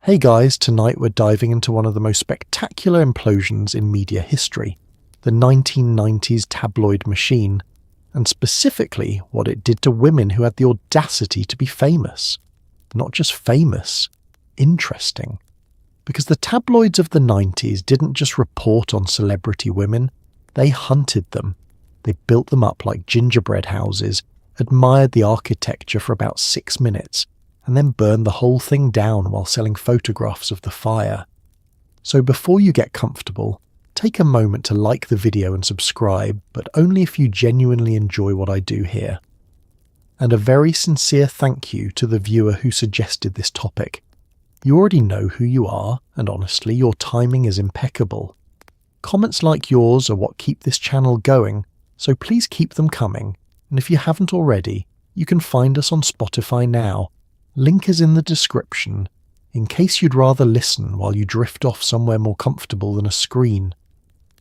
Hey guys, tonight we're diving into one of the most spectacular implosions in media history, the 1990s tabloid machine, and specifically what it did to women who had the audacity to be famous. Not just famous, interesting. Because the tabloids of the 90s didn't just report on celebrity women, they hunted them. They built them up like gingerbread houses, admired the architecture for about 6 minutes, and then burned the whole thing down while selling photographs of the fire. So before you get comfortable, take a moment to like the video and subscribe, but only if you genuinely enjoy what I do here. And a very sincere thank you to the viewer who suggested this topic. You already know who you are, and honestly, your timing is impeccable. Comments like yours are what keep this channel going, so please keep them coming, and if you haven't already, you can find us on Spotify now. Link is in the description, in case you'd rather listen while you drift off somewhere more comfortable than a screen.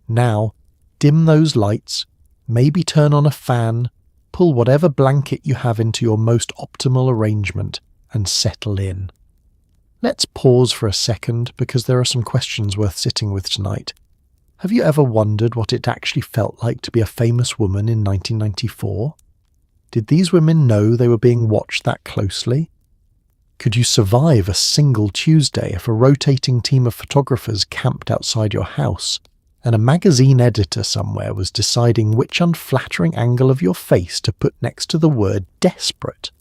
Now, dim those lights, maybe turn on a fan, pull whatever blanket you have into your most optimal arrangement, and settle in. Let's pause for a second because there are some questions worth sitting with tonight. Have you ever wondered what it actually felt like to be a famous woman in 1994? Did these women know they were being watched that closely? Could you survive a single Tuesday if a rotating team of photographers camped outside your house and a magazine editor somewhere was deciding which unflattering angle of your face to put next to the word desperate?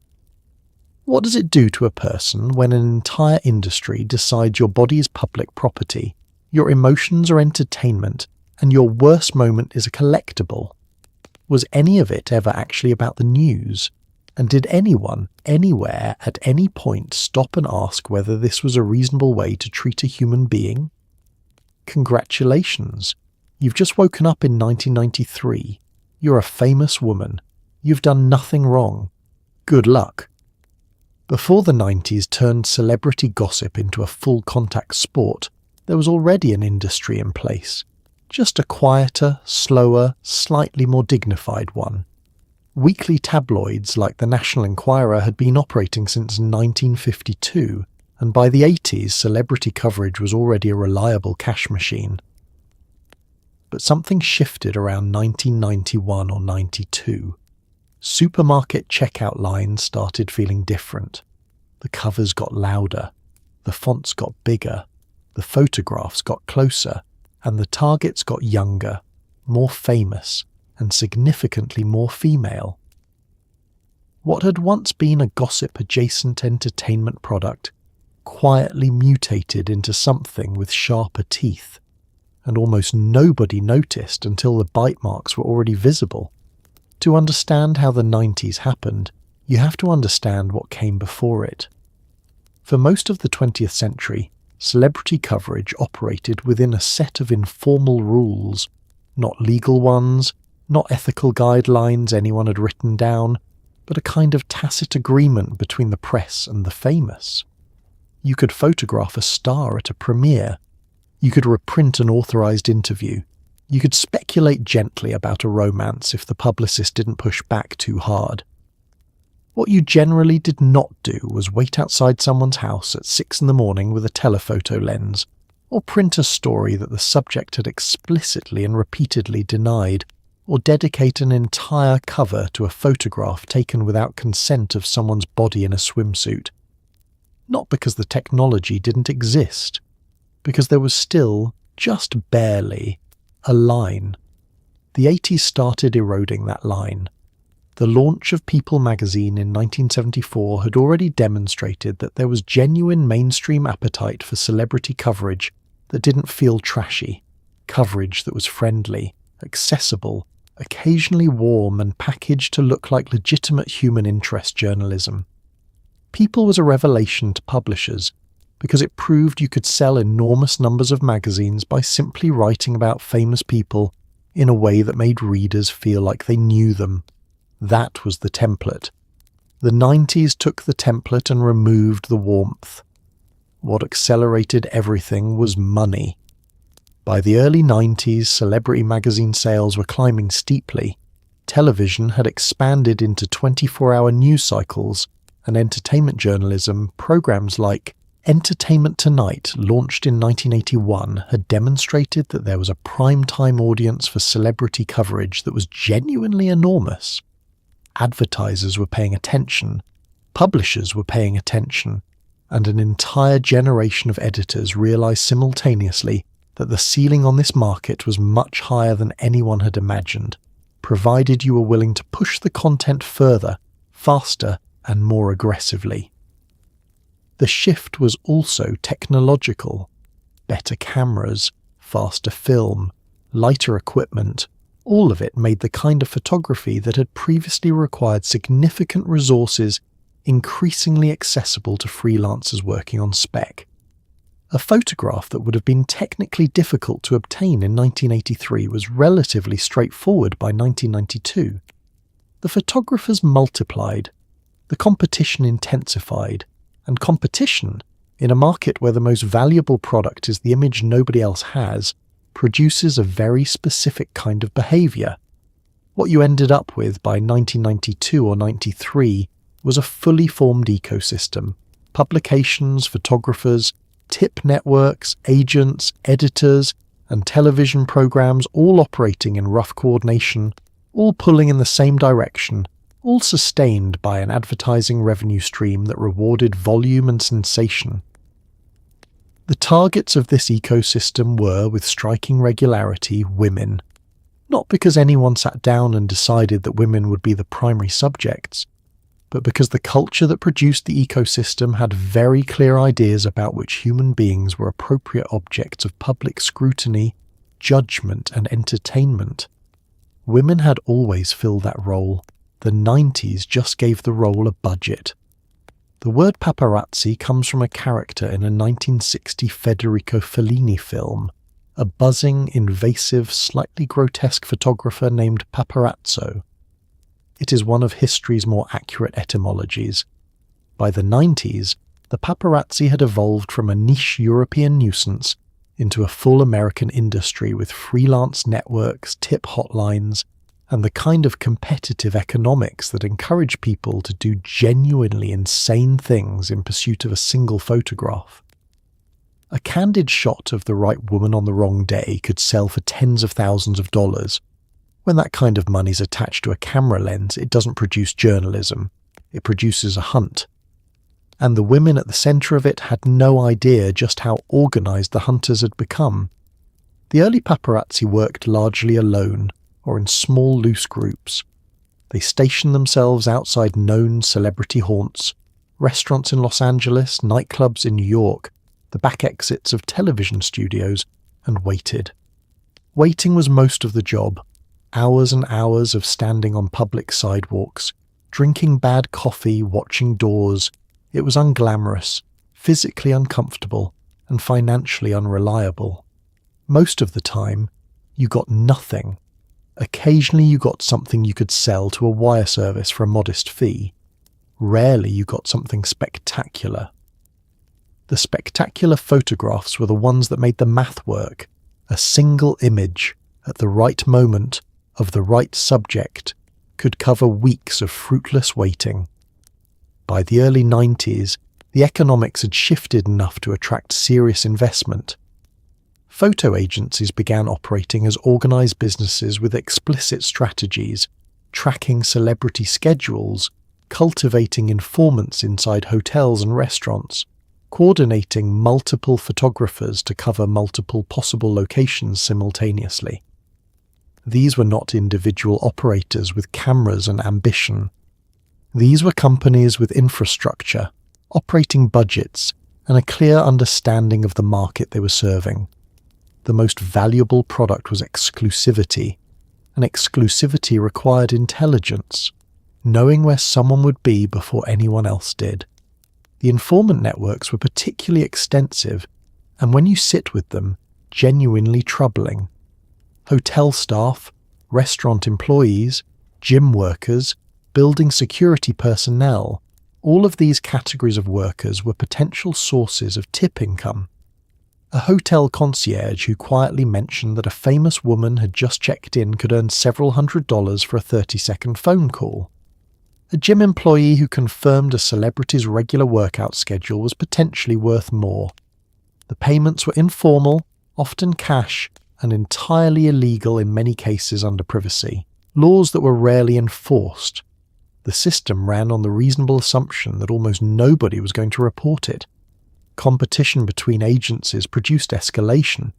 What does it do to a person when an entire industry decides your body is public property, your emotions are entertainment, and your worst moment is a collectible? Was any of it ever actually about the news? And did anyone, anywhere, at any point stop and ask whether this was a reasonable way to treat a human being? Congratulations! You've just woken up in 1993. You're a famous woman. You've done nothing wrong. Good luck. Before the 90s turned celebrity gossip into a full-contact sport, there was already an industry in place. Just a quieter, slower, slightly more dignified one. Weekly tabloids like the National Enquirer had been operating since 1952, and by the 80s celebrity coverage was already a reliable cash machine. But something shifted around 1991 or 92. Supermarket checkout lines started feeling different. The covers got louder, the fonts got bigger, the photographs got closer, and the targets got younger, more famous, and significantly more female. What had once been a gossip-adjacent entertainment product quietly mutated into something with sharper teeth, and almost nobody noticed until the bite marks were already visible. To understand how the 90s happened, you have to understand what came before it. For most of the 20th century, celebrity coverage operated within a set of informal rules, not legal ones, not ethical guidelines anyone had written down, but a kind of tacit agreement between the press and the famous. You could photograph a star at a premiere. You could reprint an authorized interview. You could speculate gently about a romance if the publicist didn't push back too hard. What you generally did not do was wait outside someone's house at 6 a.m. with a telephoto lens, or print a story that the subject had explicitly and repeatedly denied, or dedicate an entire cover to a photograph taken without consent of someone's body in a swimsuit. Not because the technology didn't exist, because there was still, just barely, a line. The 80s started eroding that line. The launch of People magazine in 1974 had already demonstrated that there was genuine mainstream appetite for celebrity coverage that didn't feel trashy, coverage that was friendly, accessible, occasionally warm and packaged to look like legitimate human interest journalism. People was a revelation to publishers because it proved you could sell enormous numbers of magazines by simply writing about famous people in a way that made readers feel like they knew them. That was the template. The 90s took the template and removed the warmth. What accelerated everything was money. By the early 90s, celebrity magazine sales were climbing steeply. Television had expanded into 24-hour news cycles, and entertainment journalism, programs like Entertainment Tonight, launched in 1981, had demonstrated that there was a prime-time audience for celebrity coverage that was genuinely enormous. Advertisers were paying attention, publishers were paying attention, and an entire generation of editors realized simultaneously that the ceiling on this market was much higher than anyone had imagined, provided you were willing to push the content further, faster, and more aggressively. The shift was also technological. Better cameras, faster film, lighter equipment, all of it made the kind of photography that had previously required significant resources increasingly accessible to freelancers working on spec. A photograph that would have been technically difficult to obtain in 1983 was relatively straightforward by 1992. The photographers multiplied, the competition intensified, and competition, in a market where the most valuable product is the image nobody else has, produces a very specific kind of behaviour. What you ended up with by 1992 or 93 was a fully formed ecosystem. Publications, photographers, tip networks, agents, editors, and television programs all operating in rough coordination, all pulling in the same direction, all sustained by an advertising revenue stream that rewarded volume and sensation. The targets of this ecosystem were, with striking regularity, women. Not because anyone sat down and decided that women would be the primary subjects, but because the culture that produced the ecosystem had very clear ideas about which human beings were appropriate objects of public scrutiny, judgment, and entertainment. Women had always filled that role. The 90s just gave the role a budget. The word paparazzi comes from a character in a 1960 Federico Fellini film, a buzzing, invasive, slightly grotesque photographer named Paparazzo. It is one of history's more accurate etymologies. By the 90s, the paparazzi had evolved from a niche European nuisance into a full American industry with freelance networks, tip hotlines, and the kind of competitive economics that encourage people to do genuinely insane things in pursuit of a single photograph. A candid shot of the right woman on the wrong day could sell for tens of thousands of dollars. When that kind of money's attached to a camera lens, it doesn't produce journalism, it produces a hunt. And the women at the centre of it had no idea just how organised the hunters had become. The early paparazzi worked largely alone, or in small loose groups. They stationed themselves outside known celebrity haunts, restaurants in Los Angeles, nightclubs in New York, the back exits of television studios, and waited. Waiting was most of the job. Hours and hours of standing on public sidewalks, drinking bad coffee, watching doors. It was unglamorous, physically uncomfortable, and financially unreliable. Most of the time, you got nothing. Occasionally you got something you could sell to a wire service for a modest fee. Rarely you got something spectacular. The spectacular photographs were the ones that made the math work. A single image, at the right moment, of the right subject, could cover weeks of fruitless waiting. By the early 90s, the economics had shifted enough to attract serious investment. Photo agencies began operating as organised businesses with explicit strategies, tracking celebrity schedules, cultivating informants inside hotels and restaurants, coordinating multiple photographers to cover multiple possible locations simultaneously. These were not individual operators with cameras and ambition. These were companies with infrastructure, operating budgets, and a clear understanding of the market they were serving. The most valuable product was exclusivity, and exclusivity required intelligence, knowing where someone would be before anyone else did. The informant networks were particularly extensive, and when you sit with them, genuinely troubling. Hotel staff, restaurant employees, gym workers, building security personnel, all of these categories of workers were potential sources of tip income. A hotel concierge who quietly mentioned that a famous woman had just checked in could earn several $100s for a 30-second phone call. A gym employee who confirmed a celebrity's regular workout schedule was potentially worth more. The payments were informal, often cash, and entirely illegal in many cases under privacy, laws that were rarely enforced. The system ran on the reasonable assumption that almost nobody was going to report it. Competition between agencies produced escalation.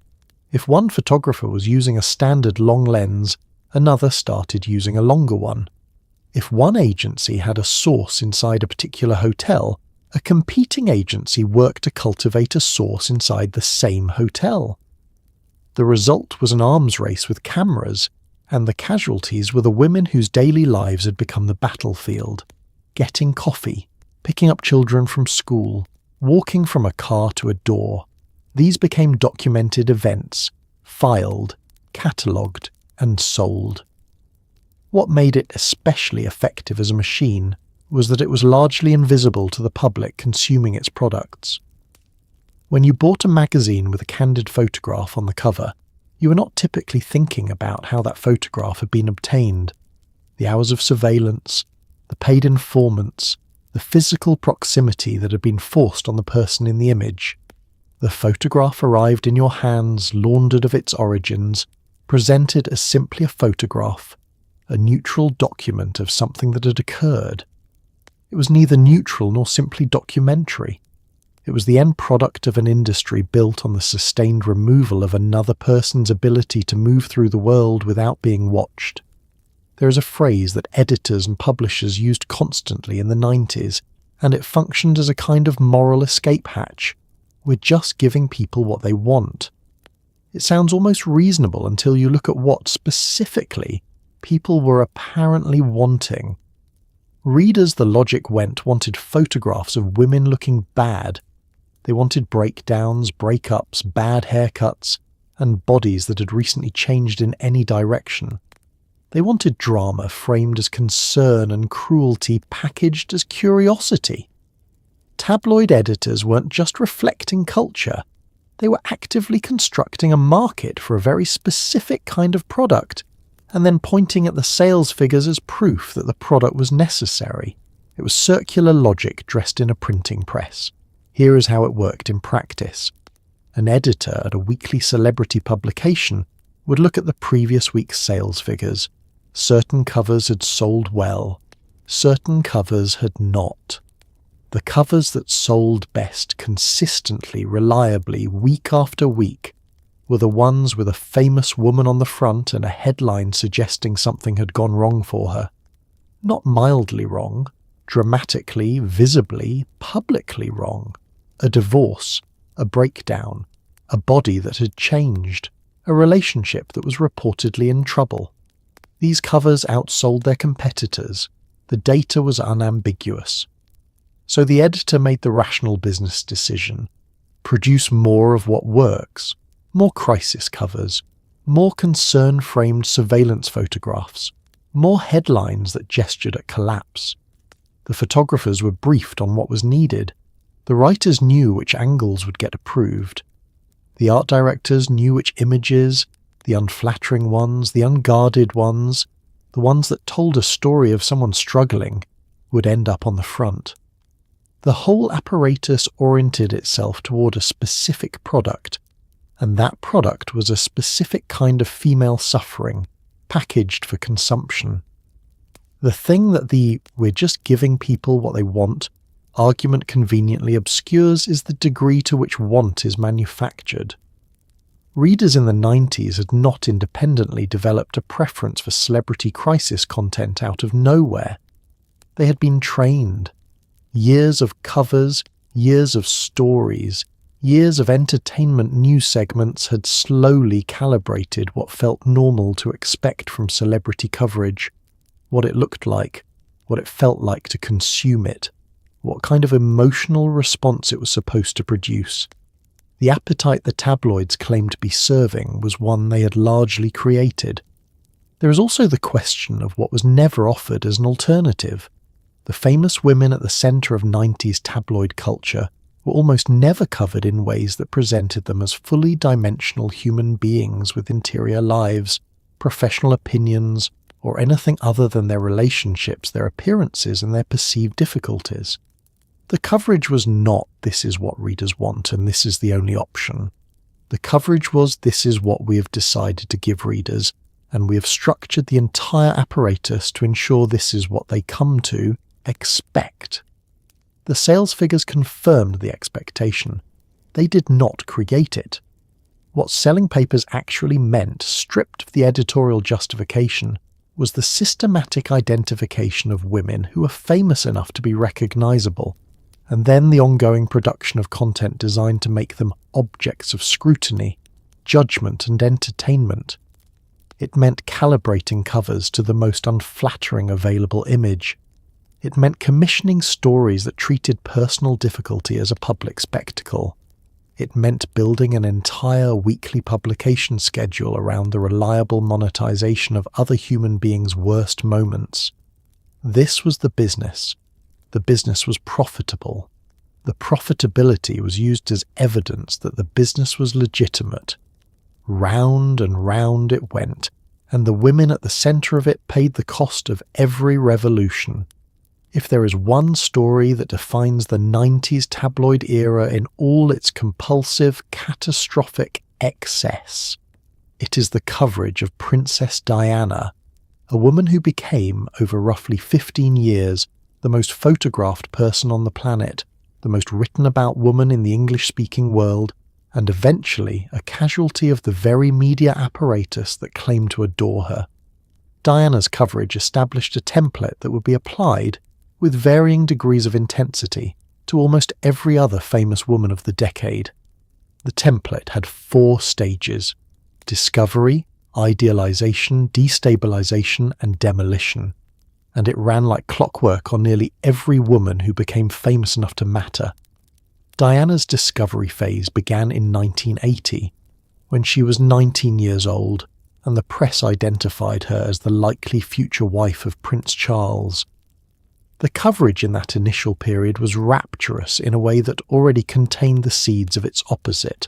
If one photographer was using a standard long lens, another started using a longer one. If one agency had a source inside a particular hotel, a competing agency worked to cultivate a source inside the same hotel. The result was an arms race with cameras, and the casualties were the women whose daily lives had become the battlefield. Getting coffee, picking up children from school, walking from a car to a door. These became documented events, filed, catalogued, and sold. What made it especially effective as a machine was that it was largely invisible to the public consuming its products. When you bought a magazine with a candid photograph on the cover, you were not typically thinking about how that photograph had been obtained, the hours of surveillance, the paid informants, the physical proximity that had been forced on the person in the image. The photograph arrived in your hands, laundered of its origins, presented as simply a photograph, a neutral document of something that had occurred. It was neither neutral nor simply documentary. It was the end product of an industry built on the sustained removal of another person's ability to move through the world without being watched. There is a phrase that editors and publishers used constantly in the 90s, and it functioned as a kind of moral escape hatch. We're just giving people what they want. It sounds almost reasonable until you look at what, specifically, people were apparently wanting. Readers, the logic went, wanted photographs of women looking bad. They wanted breakdowns, breakups, bad haircuts, and bodies that had recently changed in any direction. They wanted drama framed as concern and cruelty packaged as curiosity. Tabloid editors weren't just reflecting culture. They were actively constructing a market for a very specific kind of product, and then pointing at the sales figures as proof that the product was necessary. It was circular logic dressed in a printing press. Here is how it worked in practice. An editor at a weekly celebrity publication would look at the previous week's sales figures. Certain covers had sold well. Certain covers had not. The covers that sold best consistently, reliably, week after week, were the ones with a famous woman on the front and a headline suggesting something had gone wrong for her. Not mildly wrong, dramatically, visibly, publicly wrong. A divorce, a breakdown, a body that had changed, a relationship that was reportedly in trouble. These covers outsold their competitors. The data was unambiguous. So the editor made the rational business decision: produce more of what works, more crisis covers, more concern-framed surveillance photographs, more headlines that gestured at collapse. The photographers were briefed on what was needed. The writers knew which angles would get approved. The art directors knew which images, the unflattering ones, the unguarded ones, the ones that told a story of someone struggling, would end up on the front. The whole apparatus oriented itself toward a specific product, and that product was a specific kind of female suffering, packaged for consumption. The thing that the "we're just giving people what they want" argument conveniently obscures is the degree to which want is manufactured. Readers in the 90s had not independently developed a preference for celebrity crisis content out of nowhere. They had been trained. Years of covers, years of stories, years of entertainment news segments had slowly calibrated what felt normal to expect from celebrity coverage, what it looked like, what it felt like to consume it, what kind of emotional response it was supposed to produce. The appetite the tabloids claimed to be serving was one they had largely created. There is also the question of what was never offered as an alternative. The famous women at the centre of 90s tabloid culture were almost never covered in ways that presented them as fully dimensional human beings with interior lives, professional opinions, or anything other than their relationships, their appearances, and their perceived difficulties. The coverage was not "this is what readers want and this is the only option." The coverage was "this is what we have decided to give readers, and we have structured the entire apparatus to ensure this is what they come to expect." The sales figures confirmed the expectation. They did not create it. What selling papers actually meant, stripped of the editorial justification, was the systematic identification of women who were famous enough to be recognizable, and then the ongoing production of content designed to make them objects of scrutiny, judgment, and entertainment. It meant calibrating covers to the most unflattering available image. It meant commissioning stories that treated personal difficulty as a public spectacle. It meant building an entire weekly publication schedule around the reliable monetization of other human beings' worst moments. This was the business. The business was profitable. The profitability was used as evidence that the business was legitimate. Round and round it went, and the women at the center of it paid the cost of every revolution. If there is one story that defines the 90s tabloid era in all its compulsive, catastrophic excess, it is the coverage of Princess Diana, a woman who became, over roughly 15 years, the most photographed person on the planet, the most written about woman in the English-speaking world, and eventually a casualty of the very media apparatus that claimed to adore her. Diana's coverage established a template that would be applied, with varying degrees of intensity, to almost every other famous woman of the decade. The template had 4 stages: discovery, idealization, destabilization, and demolition, and it ran like clockwork on nearly every woman who became famous enough to matter. Diana's discovery phase began in 1980, when she was 19 years old, and the press identified her as the likely future wife of Prince Charles. The coverage in that initial period was rapturous in a way that already contained the seeds of its opposite.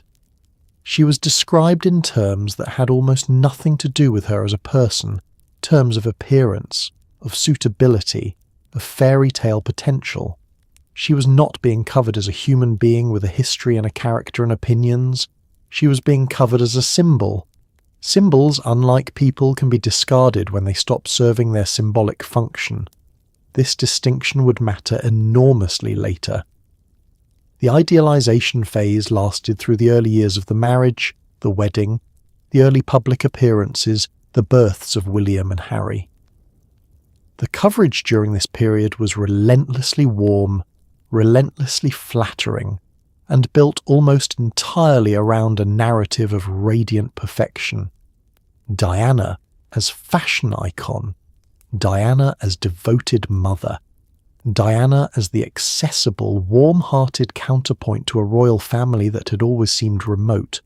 She was described in terms that had almost nothing to do with her as a person, terms of appearance, of suitability, of fairy tale potential. She was not being covered as a human being with a history and a character and opinions. She was being covered as a symbol. Symbols, unlike people, can be discarded when they stop serving their symbolic function. This distinction would matter enormously later. The idealization phase lasted through the early years of the marriage, the wedding, the early public appearances, the births of William and Harry. The coverage during this period was relentlessly warm, relentlessly flattering, and built almost entirely around a narrative of radiant perfection. Diana as fashion icon, Diana as devoted mother, Diana as the accessible, warm-hearted counterpoint to a royal family that had always seemed remote.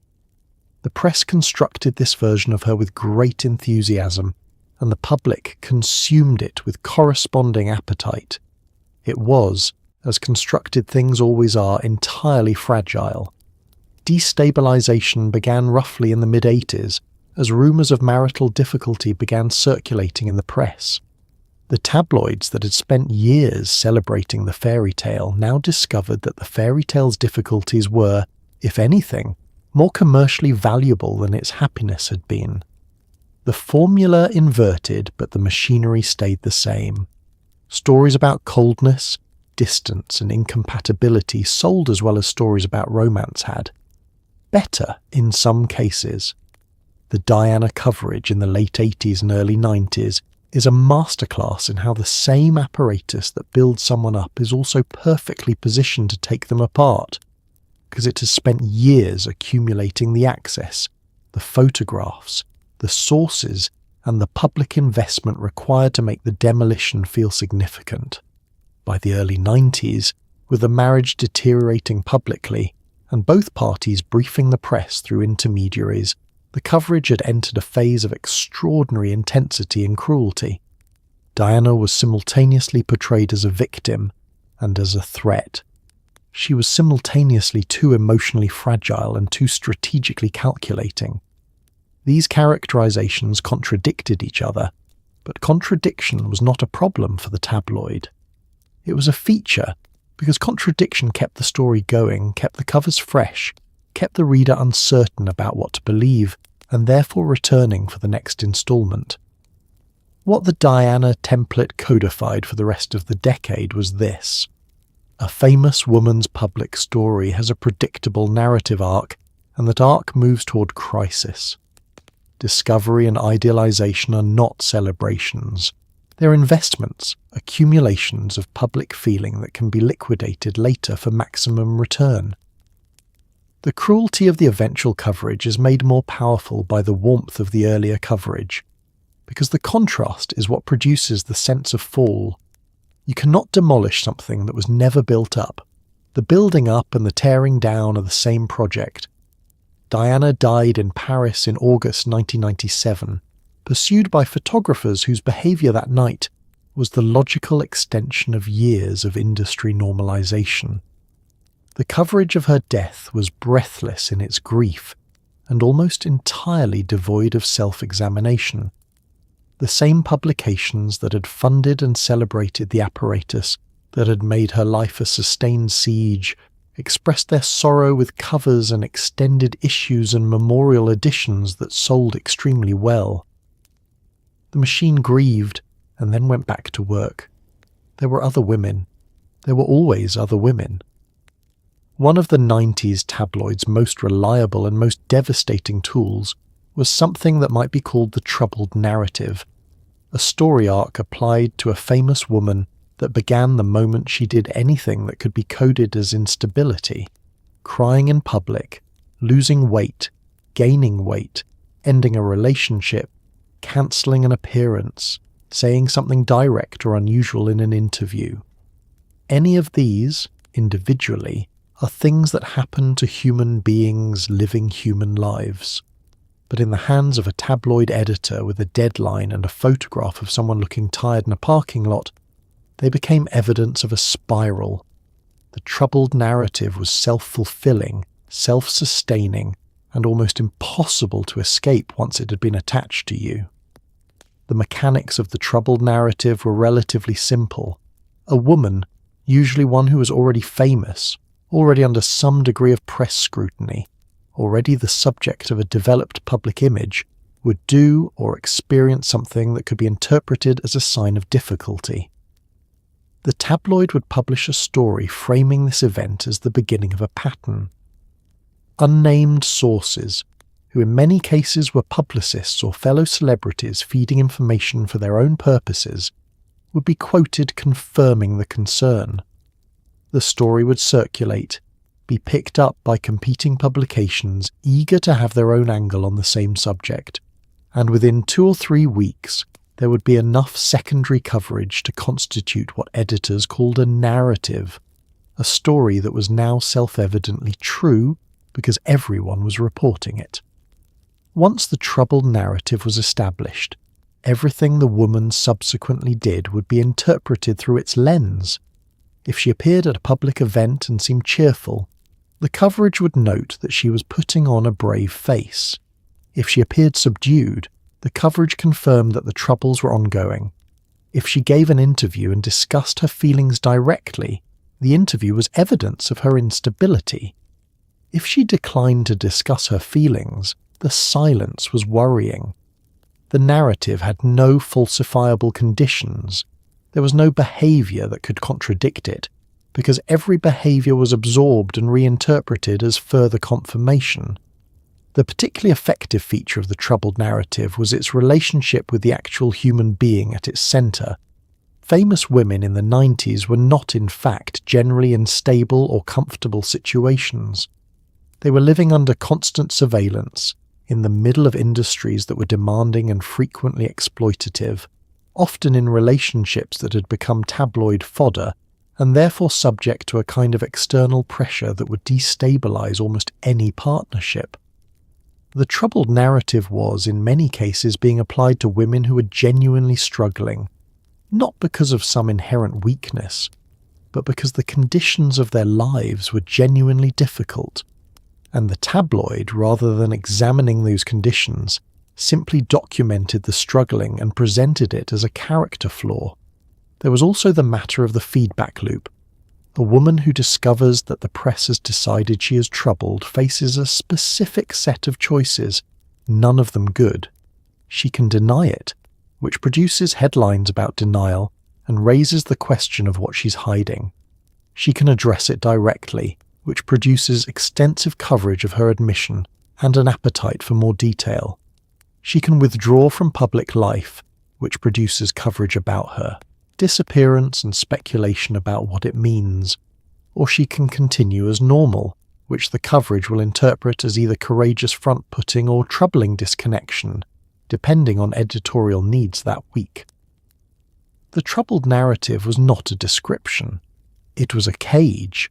The press constructed this version of her with great enthusiasm, and the public consumed it with corresponding appetite. It was, as constructed things always are, entirely fragile. Destabilization began roughly in the mid-80s, as rumours of marital difficulty began circulating in the press. The tabloids that had spent years celebrating the fairy tale now discovered that the fairy tale's difficulties were, if anything, more commercially valuable than its happiness had been. The formula inverted, but the machinery stayed the same. Stories about coldness, distance, and incompatibility sold as well as stories about romance had. Better in some cases. The Diana coverage in the late 80s and early 90s is a masterclass in how the same apparatus that builds someone up is also perfectly positioned to take them apart, because it has spent years accumulating the access, the photographs, the sources, and the public investment required to make the demolition feel significant. By the early 90s, with the marriage deteriorating publicly, and both parties briefing the press through intermediaries, the coverage had entered a phase of extraordinary intensity and cruelty. Diana was simultaneously portrayed as a victim and as a threat. She was simultaneously too emotionally fragile and too strategically calculating. These characterizations contradicted each other, But contradiction was not a problem for the tabloid. It was a feature, because contradiction kept the story going, kept the covers fresh, kept the reader uncertain about what to believe, and therefore returning for the next instalment. What the Diana template codified for the rest of the decade was this: a famous woman's public story has a predictable narrative arc, and that arc moves toward crisis. Discovery and idealization are not celebrations. They're investments, accumulations of public feeling that can be liquidated later for maximum return. The cruelty of the eventual coverage is made more powerful by the warmth of the earlier coverage, because the contrast is what produces the sense of fall. You cannot demolish something that was never built up. The building up and the tearing down are the same project. Diana died in Paris in August 1997, pursued by photographers whose behaviour that night was the logical extension of years of industry normalization. The coverage of her death was breathless in its grief and almost entirely devoid of self-examination. The same publications that had funded and celebrated the apparatus that had made her life a sustained siege expressed their sorrow with covers and extended issues and memorial editions that sold extremely well. The machine grieved and then went back to work. There were other women. There were always other women. One of the 90s tabloids' most reliable and most devastating tools was something that might be called the troubled narrative, a story arc applied to a famous woman that began the moment she did anything that could be coded as instability: crying in public, losing weight, gaining weight, ending a relationship, cancelling an appearance, saying something direct or unusual in an interview. Any of these, individually, are things that happen to human beings living human lives. But in the hands of a tabloid editor with a deadline and a photograph of someone looking tired in a parking lot, they became evidence of a spiral. The troubled narrative was self-fulfilling, self-sustaining, and almost impossible to escape once it had been attached to you. The mechanics of the troubled narrative were relatively simple. A woman, usually one who was already famous, already under some degree of press scrutiny, already the subject of a developed public image, would do or experience something that could be interpreted as a sign of difficulty. The tabloid would publish a story framing this event as the beginning of a pattern. Unnamed sources, who in many cases were publicists or fellow celebrities feeding information for their own purposes, would be quoted confirming the concern. The story would circulate, be picked up by competing publications eager to have their own angle on the same subject, and within 2 or 3 weeks there would be enough secondary coverage to constitute what editors called a narrative, a story that was now self-evidently true because everyone was reporting it. Once the troubled narrative was established, everything the woman subsequently did would be interpreted through its lens. If she appeared at a public event and seemed cheerful, the coverage would note that she was putting on a brave face. If she appeared subdued, the coverage confirmed that the troubles were ongoing. If she gave an interview and discussed her feelings directly, the interview was evidence of her instability. If she declined to discuss her feelings, the silence was worrying. The narrative had no falsifiable conditions. There was no behaviour that could contradict it, because every behaviour was absorbed and reinterpreted as further confirmation. The particularly effective feature of the troubled narrative was its relationship with the actual human being at its centre. Famous women in the 90s were not in fact generally in stable or comfortable situations. They were living under constant surveillance, in the middle of industries that were demanding and frequently exploitative, often in relationships that had become tabloid fodder, and therefore subject to a kind of external pressure that would destabilise almost any partnership. The troubled narrative was, in many cases, being applied to women who were genuinely struggling, not because of some inherent weakness, but because the conditions of their lives were genuinely difficult, and the tabloid, rather than examining those conditions, simply documented the struggling and presented it as a character flaw. There was also the matter of the feedback loop. A woman who discovers that the press has decided she is troubled faces a specific set of choices, none of them good. She can deny it, which produces headlines about denial and raises the question of what she's hiding. She can address it directly, which produces extensive coverage of her admission and an appetite for more detail. She can withdraw from public life, which produces coverage about her, disappearance and speculation about what it means. Or she can continue as normal, which the coverage will interpret as either courageous front-putting or troubling disconnection, depending on editorial needs that week. The troubled narrative was not a description. It was a cage.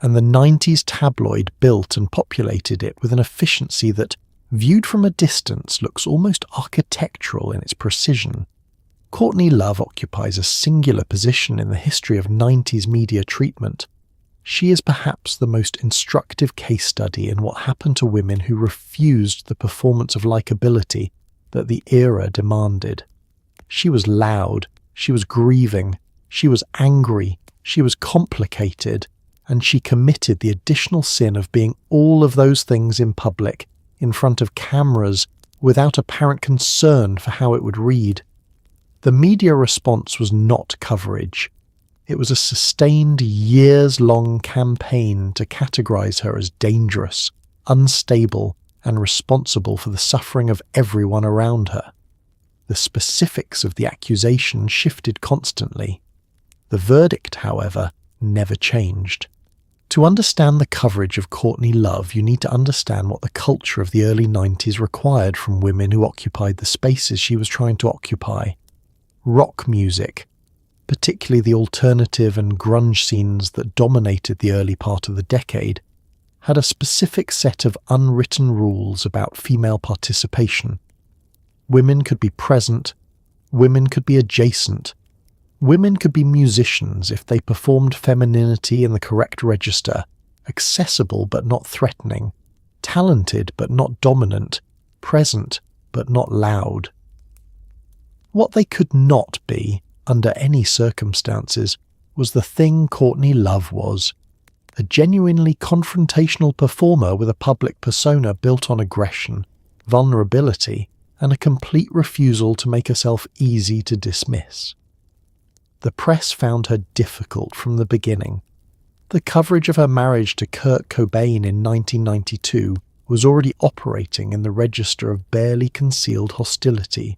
And the 90s tabloid built and populated it with an efficiency that, viewed from a distance, looks almost architectural in its precision. Courtney Love occupies a singular position in the history of 90s media treatment. She is perhaps the most instructive case study in what happened to women who refused the performance of likability that the era demanded. She was loud, she was grieving, she was angry, she was complicated, and she committed the additional sin of being all of those things in public, in front of cameras, without apparent concern for how it would read. The media response was not coverage. It was a sustained, years-long campaign to categorize her as dangerous, unstable, and responsible for the suffering of everyone around her. The specifics of the accusation shifted constantly. The verdict, however, never changed. To understand the coverage of Courtney Love, you need to understand what the culture of the early 90s required from women who occupied the spaces she was trying to occupy. Rock music, particularly the alternative and grunge scenes that dominated the early part of the decade, had a specific set of unwritten rules about female participation. Women could be present, women could be adjacent, women could be musicians if they performed femininity in the correct register, accessible but not threatening, talented but not dominant, present but not loud. What they could not be, under any circumstances, was the thing Courtney Love was. A genuinely confrontational performer with a public persona built on aggression, vulnerability, and a complete refusal to make herself easy to dismiss. The press found her difficult from the beginning. The coverage of her marriage to Kurt Cobain in 1992 was already operating in the register of barely concealed hostility.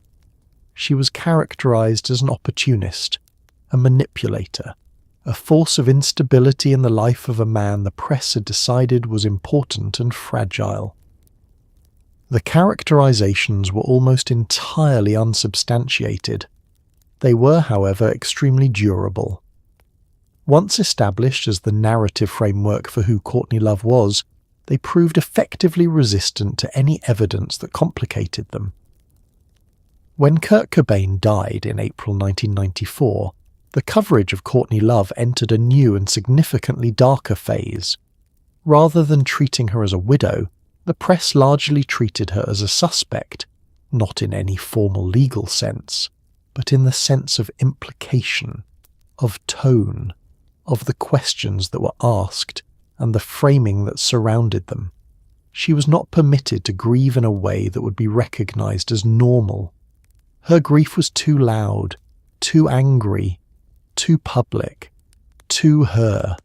She was characterized as an opportunist, a manipulator, a force of instability in the life of a man the press had decided was important and fragile. The characterizations were almost entirely unsubstantiated. They were, however, extremely durable. Once established as the narrative framework for who Courtney Love was, they proved effectively resistant to any evidence that complicated them. When Kurt Cobain died in April 1994, the coverage of Courtney Love entered a new and significantly darker phase. Rather than treating her as a widow, the press largely treated her as a suspect, not in any formal legal sense, but in the sense of implication, of tone, of the questions that were asked and the framing that surrounded them. She was not permitted to grieve in a way that would be recognized as normal. Her grief was too loud, too angry, too public, too her.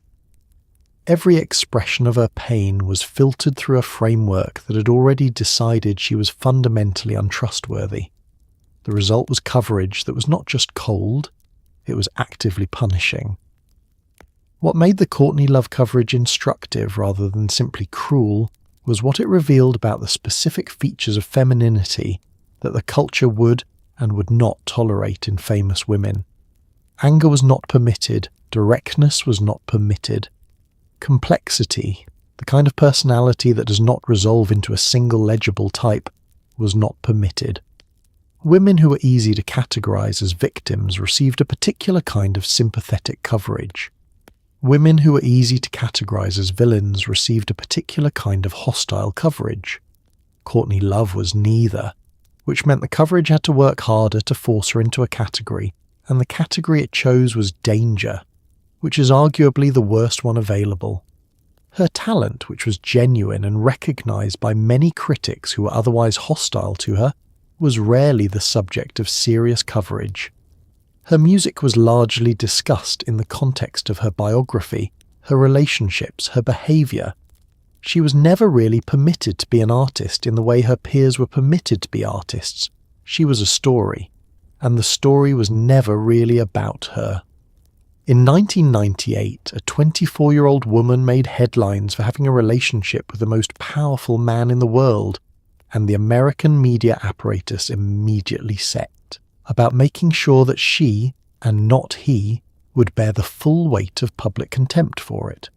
Every expression of her pain was filtered through a framework that had already decided she was fundamentally untrustworthy. The result was coverage that was not just cold, it was actively punishing. What made the Courtney Love coverage instructive rather than simply cruel was what it revealed about the specific features of femininity that the culture would and would not tolerate in famous women. Anger was not permitted, directness was not permitted. Complexity, the kind of personality that does not resolve into a single legible type, was not permitted. Women who were easy to categorize as victims received a particular kind of sympathetic coverage. Women who were easy to categorize as villains received a particular kind of hostile coverage. Courtney Love was neither. which meant the coverage had to work harder to force her into a category, and the category it chose was danger, which is arguably the worst one available. Her talent, which was genuine and recognised by many critics who were otherwise hostile to her, was rarely the subject of serious coverage. Her music was largely discussed in the context of her biography, her relationships, her behaviour. She was never really permitted to be an artist in the way her peers were permitted to be artists. She was a story, and the story was never really about her. In 1998, a 24-year-old woman made headlines for having a relationship with the most powerful man in the world, and the American media apparatus immediately set about making sure that she, and not he, would bear the full weight of public contempt for it.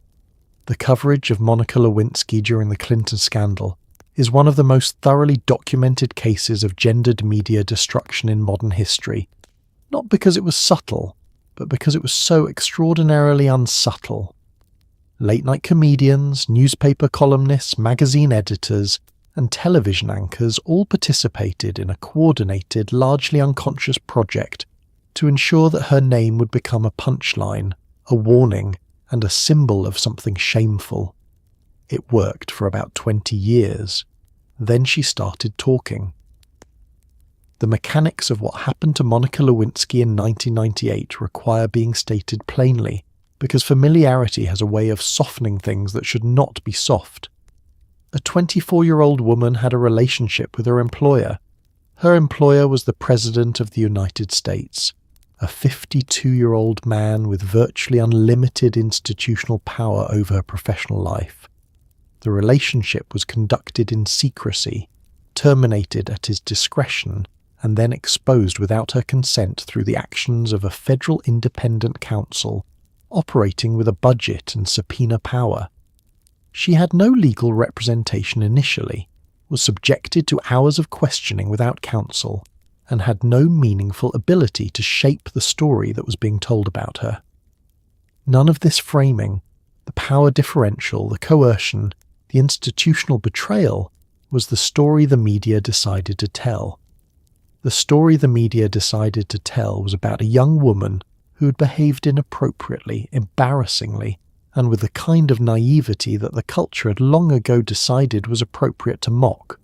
The coverage of Monica Lewinsky during the Clinton scandal is one of the most thoroughly documented cases of gendered media destruction in modern history, not because it was subtle, but because it was so extraordinarily unsubtle. Late-night comedians, newspaper columnists, magazine editors, and television anchors all participated in a coordinated, largely unconscious project to ensure that her name would become a punchline, a warning, and a symbol of something shameful. It worked for about 20 years. Then she started talking. The mechanics of what happened to Monica Lewinsky in 1998 require being stated plainly, because familiarity has a way of softening things that should not be soft. A 24-year-old woman had a relationship with her employer. Her employer was the President of the United States, a 52-year-old man with virtually unlimited institutional power over her professional life. The relationship was conducted in secrecy, terminated at his discretion, and then exposed without her consent through the actions of a federal independent counsel operating with a budget and subpoena power. She had no legal representation initially, was subjected to hours of questioning without counsel, and had no meaningful ability to shape the story that was being told about her. None of this framing, the power differential, the coercion, the institutional betrayal, was the story the media decided to tell. The story the media decided to tell was about a young woman who had behaved inappropriately, embarrassingly, and with the kind of naivety that the culture had long ago decided was appropriate to mock.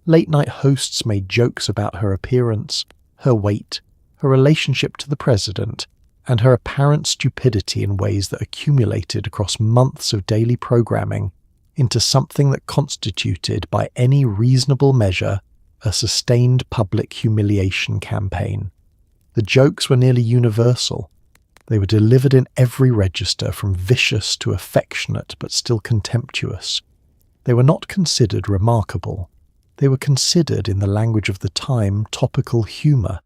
Late-night hosts made jokes about her appearance, her weight, her relationship to the president, and her apparent stupidity in ways that accumulated across months of daily programming into something that constituted, by any reasonable measure, a sustained public humiliation campaign. The jokes were nearly universal. They were delivered in every register, from vicious to affectionate but still contemptuous. They were not considered remarkable. They were considered, in the language of the time, topical humour.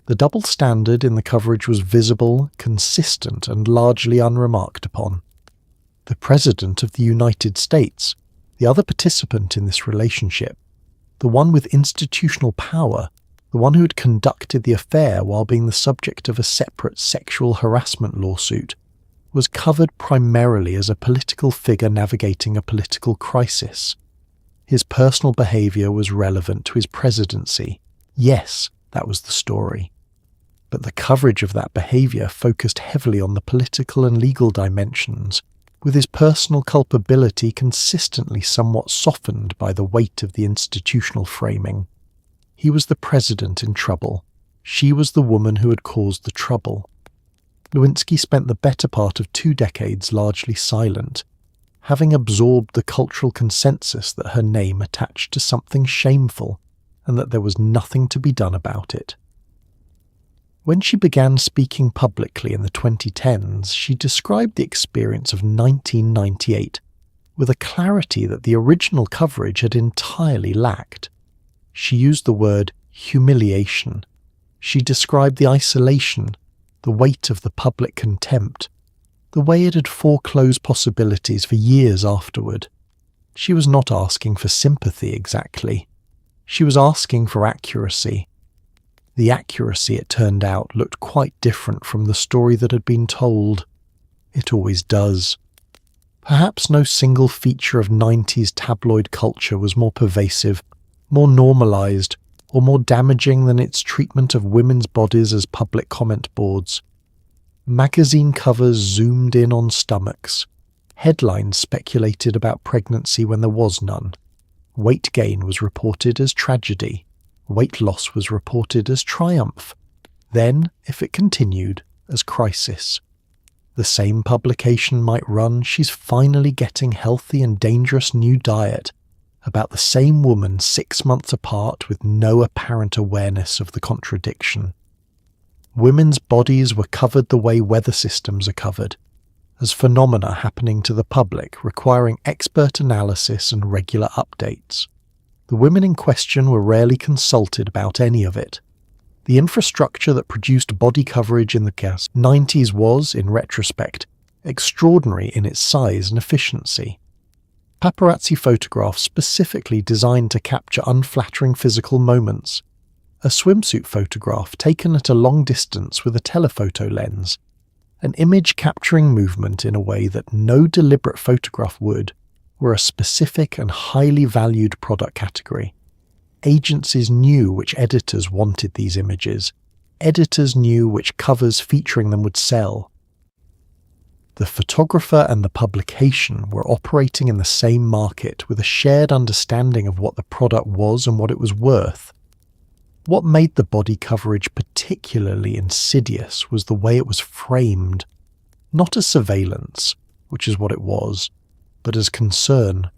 The double standard in the coverage was visible, consistent, and largely unremarked upon. The President of the United States, the other participant in this relationship, the one with institutional power, the one who had conducted the affair while being the subject of a separate sexual harassment lawsuit, was covered primarily as a political figure navigating a political crisis. His personal behaviour was relevant to his presidency. Yes, that was the story. But the coverage of that behaviour focused heavily on the political and legal dimensions, with his personal culpability consistently somewhat softened by the weight of the institutional framing. He was the president in trouble. She was the woman who had caused the trouble. Lewinsky spent the better part of 2 decades largely silent, having absorbed the cultural consensus that her name attached to something shameful and that there was nothing to be done about it. When she began speaking publicly in the 2010s, she described the experience of 1998 with a clarity that the original coverage had entirely lacked. She used the word humiliation. She described the isolation, the weight of the public contempt, the way it had foreclosed possibilities for years afterward. She was not asking for sympathy exactly. She was asking for accuracy. The accuracy, it turned out, looked quite different from the story that had been told. It always does. Perhaps no single feature of 90s tabloid culture was more pervasive, more normalized, or more damaging than its treatment of women's bodies as public comment boards. Magazine covers zoomed in on stomachs. Headlines speculated about pregnancy when there was none. Weight gain was reported as tragedy. Weight loss was reported as triumph. Then, if it continued, as crisis. The same publication might run "She's finally getting healthy and dangerous new diet" about the same woman 6 months apart with no apparent awareness of the contradiction. Women's bodies were covered the way weather systems are covered, as phenomena happening to the public requiring expert analysis and regular updates. The women in question were rarely consulted about any of it. The infrastructure that produced body coverage in the 90s was, in retrospect, extraordinary in its size and efficiency. Paparazzi photographs specifically designed to capture unflattering physical moments. A swimsuit photograph taken at a long distance with a telephoto lens. An image capturing movement in a way that no deliberate photograph would, were a specific and highly valued product category. Agencies knew which editors wanted these images. Editors knew which covers featuring them would sell. The photographer and the publication were operating in the same market with a shared understanding of what the product was and what it was worth. What made the body coverage particularly insidious was the way it was framed, not as surveillance, which is what it was, but as concern.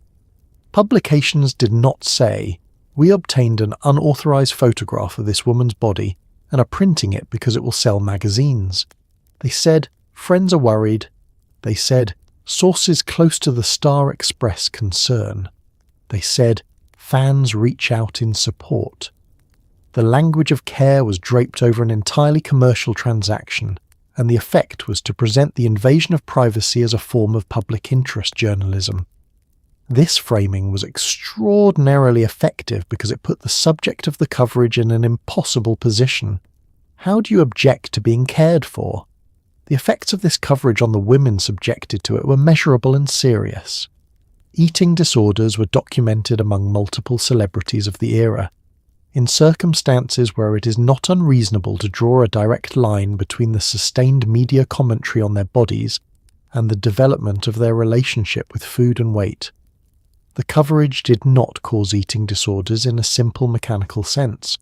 Publications did not say, "We obtained an unauthorized photograph of this woman's body and are printing it because it will sell magazines." They said, "Friends are worried." They said, "Sources close to the Star Express concern." They said, "Fans reach out in support." The language of care was draped over an entirely commercial transaction, and the effect was to present the invasion of privacy as a form of public interest journalism. This framing was extraordinarily effective because it put the subject of the coverage in an impossible position. How do you object to being cared for? The effects of this coverage on the women subjected to it were measurable and serious. Eating disorders were documented among multiple celebrities of the era. In circumstances where it is not unreasonable to draw a direct line between the sustained media commentary on their bodies and the development of their relationship with food and weight. The coverage did not cause eating disorders in a simple mechanical sense,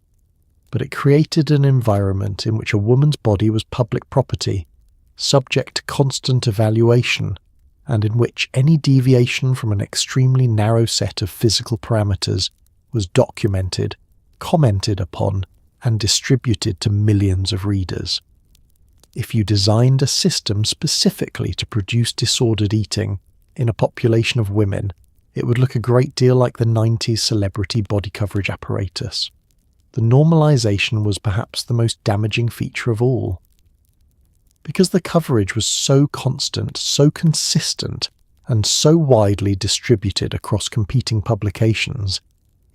but it created an environment in which a woman's body was public property, subject to constant evaluation, and in which any deviation from an extremely narrow set of physical parameters was documented, commented upon, and distributed to millions of readers. If you designed a system specifically to produce disordered eating in a population of women, it would look a great deal like the 90s celebrity body coverage apparatus. The normalization was perhaps the most damaging feature of all. Because the coverage was so constant, so consistent, and so widely distributed across competing publications,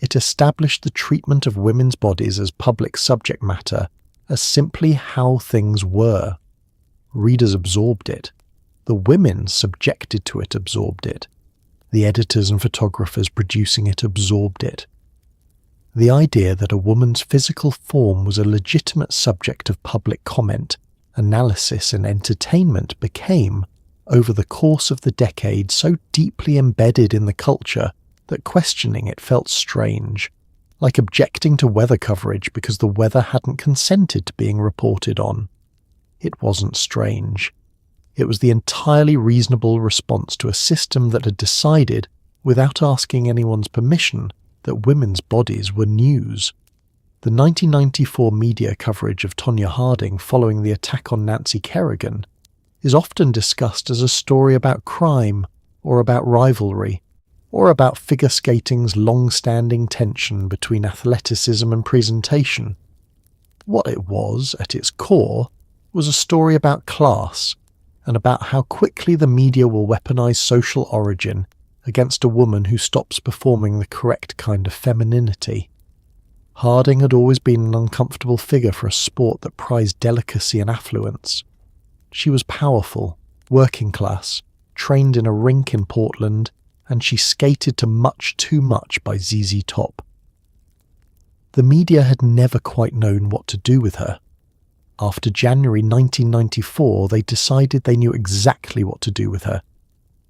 it established the treatment of women's bodies as public subject matter as simply how things were. Readers absorbed it. The women subjected to it absorbed it. The editors and photographers producing it absorbed it. The idea that a woman's physical form was a legitimate subject of public comment, analysis, and entertainment became, over the course of the decade, so deeply embedded in the culture that questioning it felt strange, like objecting to weather coverage because the weather hadn't consented to being reported on. It wasn't strange. It was the entirely reasonable response to a system that had decided, without asking anyone's permission, that women's bodies were news. The 1994 media coverage of Tonya Harding following the attack on Nancy Kerrigan is often discussed as a story about crime, or about rivalry, or about figure skating's long-standing tension between athleticism and presentation. What it was, at its core, was a story about class, and about how quickly the media will weaponize social origin against a woman who stops performing the correct kind of femininity. Harding had always been an uncomfortable figure for a sport that prized delicacy and affluence. She was powerful, working class, trained in a rink in Portland, and she skated to Much Too Much by ZZ Top. the media had never quite known what to do with her. After January 1994, they decided they knew exactly what to do with her.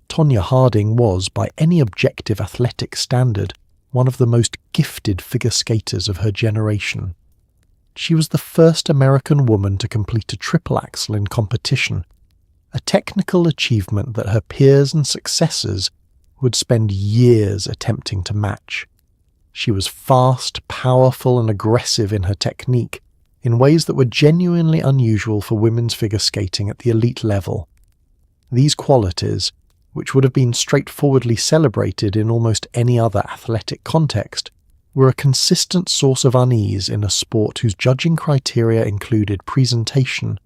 Tonya Harding was, by any objective athletic standard, one of the most gifted figure skaters of her generation. She was the first American woman to complete a triple axel in competition, a technical achievement that her peers and successors would spend years attempting to match. She was fast, powerful, and aggressive in her technique, in ways that were genuinely unusual for women's figure skating at the elite level. These qualities, which would have been straightforwardly celebrated in almost any other athletic context, were a consistent source of unease in a sport whose judging criteria included presentation,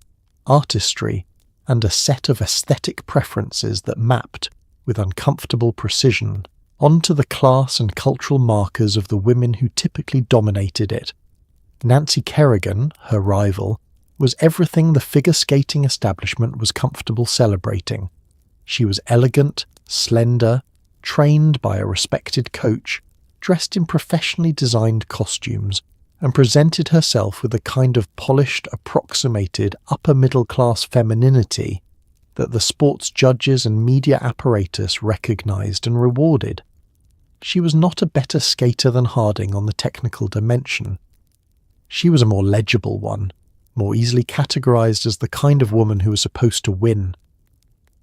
artistry, and a set of aesthetic preferences that mapped, with uncomfortable precision, onto the class and cultural markers of the women who typically dominated it. Nancy Kerrigan, her rival, was everything the figure skating establishment was comfortable celebrating. She was elegant, slender, trained by a respected coach, dressed in professionally designed costumes, and presented herself with a kind of polished, approximated, upper-middle-class femininity that the sports judges and media apparatus recognized and rewarded. She was not a better skater than Harding on the technical dimension. She was a more legible one, more easily categorized as the kind of woman who was supposed to win.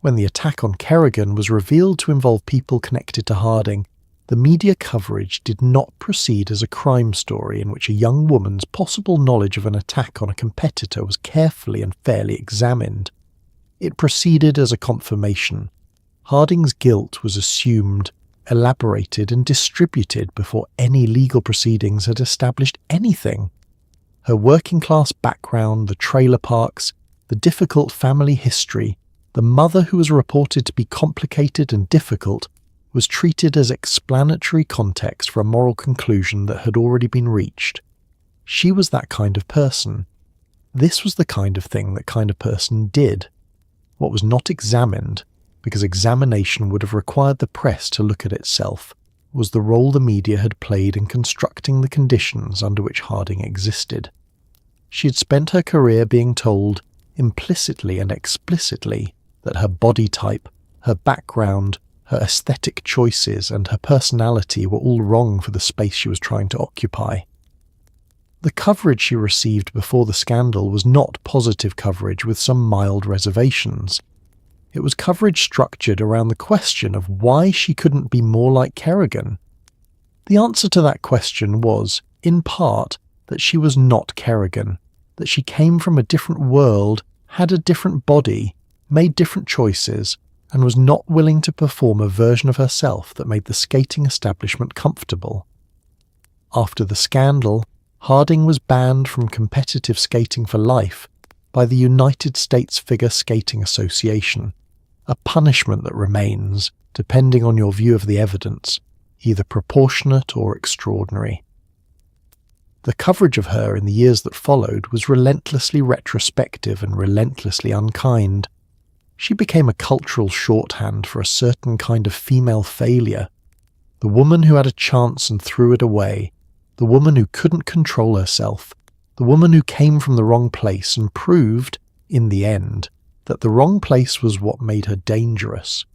When the attack on Kerrigan was revealed to involve people connected to Harding, the media coverage did not proceed as a crime story in which a young woman's possible knowledge of an attack on a competitor was carefully and fairly examined. It proceeded as a confirmation. Harding's guilt was assumed, elaborated, and distributed before any legal proceedings had established anything. Her working-class background, the trailer parks, the difficult family history, the mother who was reported to be complicated and difficult, was treated as explanatory context for a moral conclusion that had already been reached. She was that kind of person. This was the kind of thing that kind of person did. What was not examined, because examination would have required the press to look at itself, was the role the media had played in constructing the conditions under which Harding existed. She had spent her career being told, implicitly and explicitly, that her body type, her background, her aesthetic choices, and her personality were all wrong for the space she was trying to occupy. The coverage she received before the scandal was not positive coverage with some mild reservations. It was coverage structured around the question of why she couldn't be more like Kerrigan. The answer to that question was, in part, that she was not Kerrigan, that she came from a different world, had a different body, made different choices, and was not willing to perform a version of herself that made the skating establishment comfortable. After the scandal, Harding was banned from competitive skating for life by the United States Figure Skating Association, a punishment that remains, depending on your view of the evidence, either proportionate or extraordinary. The coverage of her in the years that followed was relentlessly retrospective and relentlessly unkind. She became a cultural shorthand for a certain kind of female failure, the woman who had a chance and threw it away, the woman who couldn't control herself, the woman who came from the wrong place and proved, in the end, that the wrong place was what made her dangerous.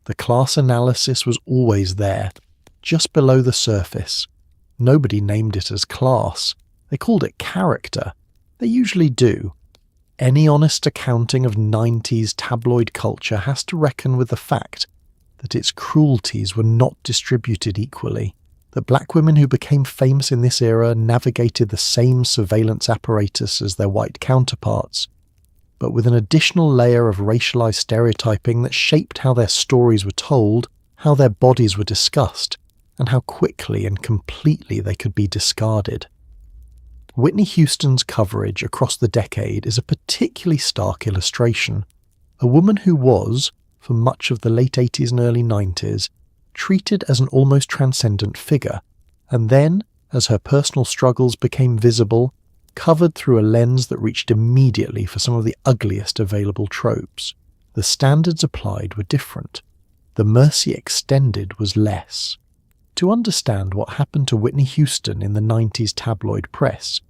The class analysis was always there, just below the surface. Nobody named it as class. They called it character. They usually do. Any honest accounting of 90s tabloid culture has to reckon with the fact that its cruelties were not distributed equally, that black women who became famous in this era navigated the same surveillance apparatus as their white counterparts, but with an additional layer of racialized stereotyping that shaped how their stories were told, how their bodies were discussed, and how quickly and completely they could be discarded. Whitney Houston's coverage across the decade is a particularly stark illustration. A woman who was, for much of the late 80s and early 90s, treated as an almost transcendent figure, and then, as her personal struggles became visible, covered through a lens that reached immediately for some of the ugliest available tropes. The standards applied were different. The mercy extended was less. To understand what happened to Whitney Houston in the 90s tabloid press,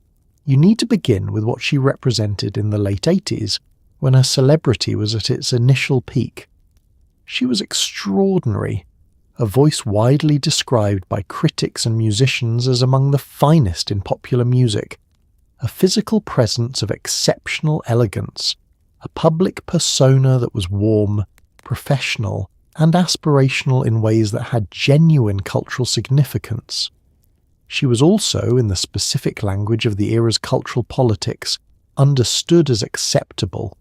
you need to begin with what she represented in the late 80s, when her celebrity was at its initial peak. She was extraordinary, a voice widely described by critics and musicians as among the finest in popular music, a physical presence of exceptional elegance, a public persona that was warm, professional, and aspirational in ways that had genuine cultural significance. She was also, in the specific language of the era's cultural politics, understood as acceptable,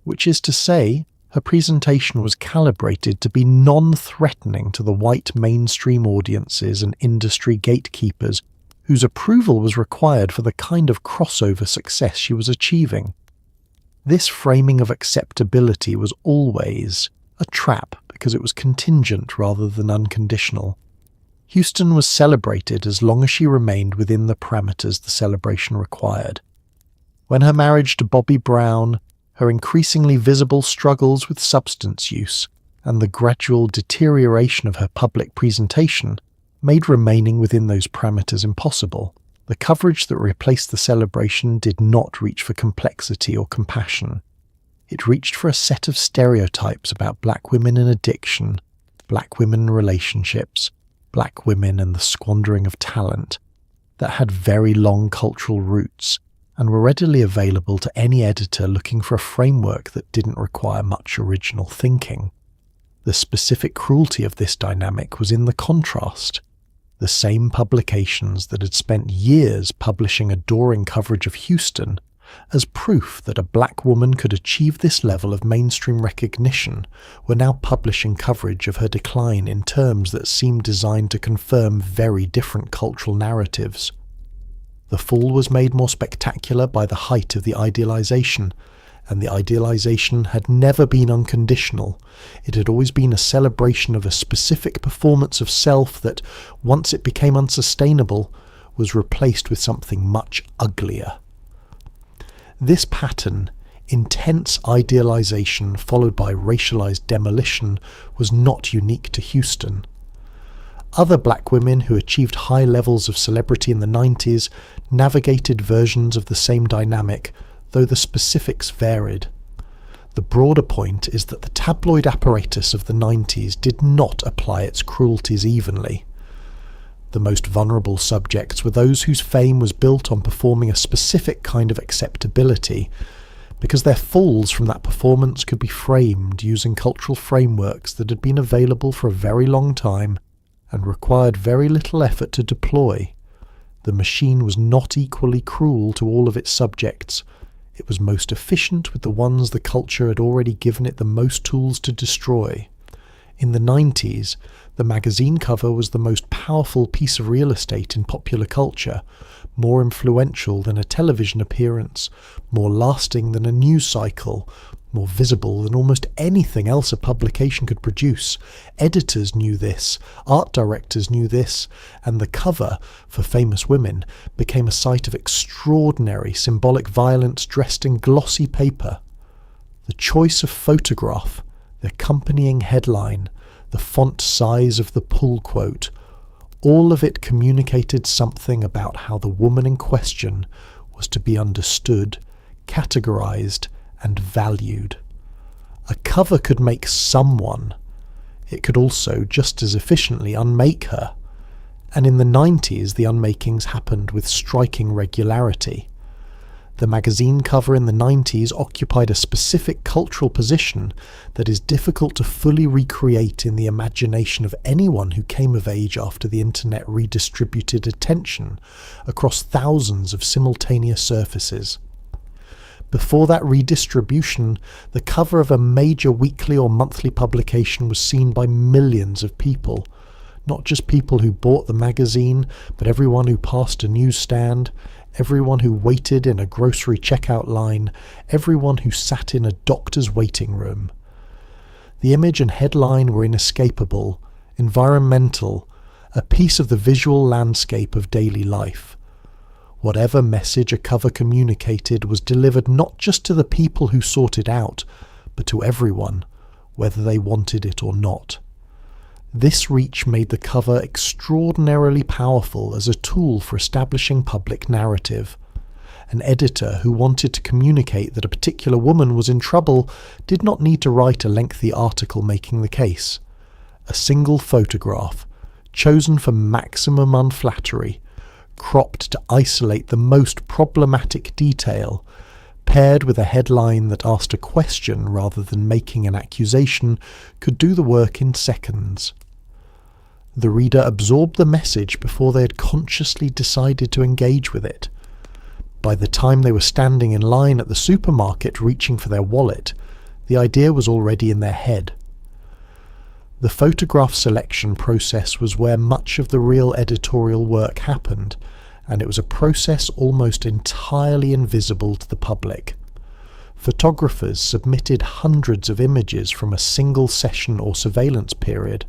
which is to say, her presentation was calibrated to be non-threatening to the white mainstream audiences and industry gatekeepers whose approval was required for the kind of crossover success she was achieving. This framing of acceptability was always a trap because it was contingent rather than unconditional. Houston was celebrated as long as she remained within the parameters the celebration required. When her marriage to Bobby Brown, her increasingly visible struggles with substance use, and the gradual deterioration of her public presentation made remaining within those parameters impossible, the coverage that replaced the celebration did not reach for complexity or compassion. It reached for a set of stereotypes about black women and addiction, black women and relationships, black women and the squandering of talent, that had very long cultural roots and were readily available to any editor looking for a framework that didn't require much original thinking. The specific cruelty of this dynamic was in the contrast. The same publications that had spent years publishing adoring coverage of Houston as proof that a black woman could achieve this level of mainstream recognition were now publishing coverage of her decline in terms that seemed designed to confirm very different cultural narratives. The fall was made more spectacular by the height of the idealization, and the idealization had never been unconditional. It had always been a celebration of a specific performance of self that, once it became unsustainable, was replaced with something much uglier. This pattern, intense idealization followed by racialized demolition, was not unique to Houston. Other black women who achieved high levels of celebrity in the 90s navigated versions of the same dynamic, though the specifics varied. The broader point is that the tabloid apparatus of the 90s did not apply its cruelties evenly. The most vulnerable subjects were those whose fame was built on performing a specific kind of acceptability, because their falls from that performance could be framed using cultural frameworks that had been available for a very long time and required very little effort to deploy. The machine was not equally cruel to all of its subjects. It was most efficient with the ones the culture had already given it the most tools to destroy. In the 90s, the magazine cover was the most powerful piece of real estate in popular culture, more influential than a television appearance, more lasting than a news cycle, more visible than almost anything else a publication could produce. Editors knew this, art directors knew this, and the cover, for famous women, became a site of extraordinary symbolic violence dressed in glossy paper. The choice of photograph, the accompanying headline, the font size of the pull quote, all of it communicated something about how the woman in question was to be understood, categorized, and valued. A cover could make someone. It could also just as efficiently unmake her. And in the 90s, the unmakings happened with striking regularity. The magazine cover in the 90s occupied a specific cultural position that is difficult to fully recreate in the imagination of anyone who came of age after the internet redistributed attention across thousands of simultaneous surfaces. Before that redistribution, the cover of a major weekly or monthly publication was seen by millions of people. Not just people who bought the magazine, but everyone who passed a newsstand, everyone who waited in a grocery checkout line, everyone who sat in a doctor's waiting room. The image and headline were inescapable, environmental, a piece of the visual landscape of daily life. Whatever message a cover communicated was delivered not just to the people who sought it out, but to everyone, whether they wanted it or not. This reach made the cover extraordinarily powerful as a tool for establishing public narrative. An editor who wanted to communicate that a particular woman was in trouble did not need to write a lengthy article making the case. A single photograph, chosen for maximum unflattery, cropped to isolate the most problematic detail, paired with a headline that asked a question rather than making an accusation, could do the work in seconds. The reader absorbed the message before they had consciously decided to engage with it. By the time they were standing in line at the supermarket reaching for their wallet, the idea was already in their head. The photograph selection process was where much of the real editorial work happened, and it was a process almost entirely invisible to the public. Photographers submitted hundreds of images from a single session or surveillance period.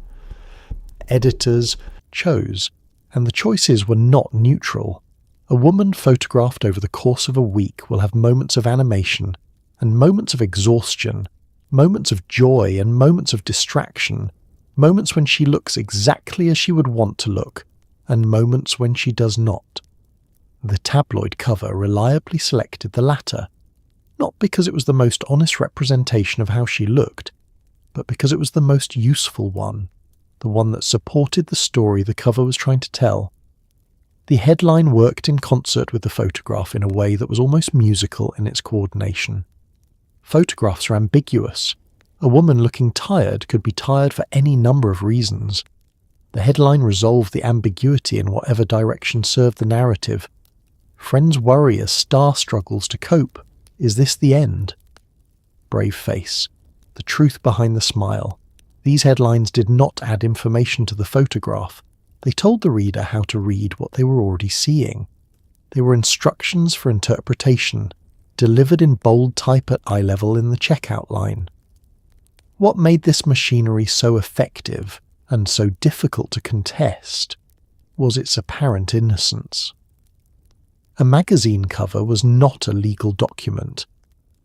Editors chose, and the choices were not neutral. A woman photographed over the course of a week will have moments of animation and moments of exhaustion, moments of joy and moments of distraction, moments when she looks exactly as she would want to look, and moments when she does not. The tabloid cover reliably selected the latter, not because it was the most honest representation of how she looked, but because it was the most useful one, the one that supported the story the cover was trying to tell. The headline worked in concert with the photograph in a way that was almost musical in its coordination. Photographs are ambiguous. A woman looking tired could be tired for any number of reasons. The headline resolved the ambiguity in whatever direction served the narrative. Friends worry as Star struggles to cope. Is this the end? Brave face. The truth behind the smile. These headlines did not add information to the photograph. They told the reader how to read what they were already seeing. They were instructions for interpretation, delivered in bold type at eye level in the checkout line. What made this machinery so effective and so difficult to contest was its apparent innocence. A magazine cover was not a legal document.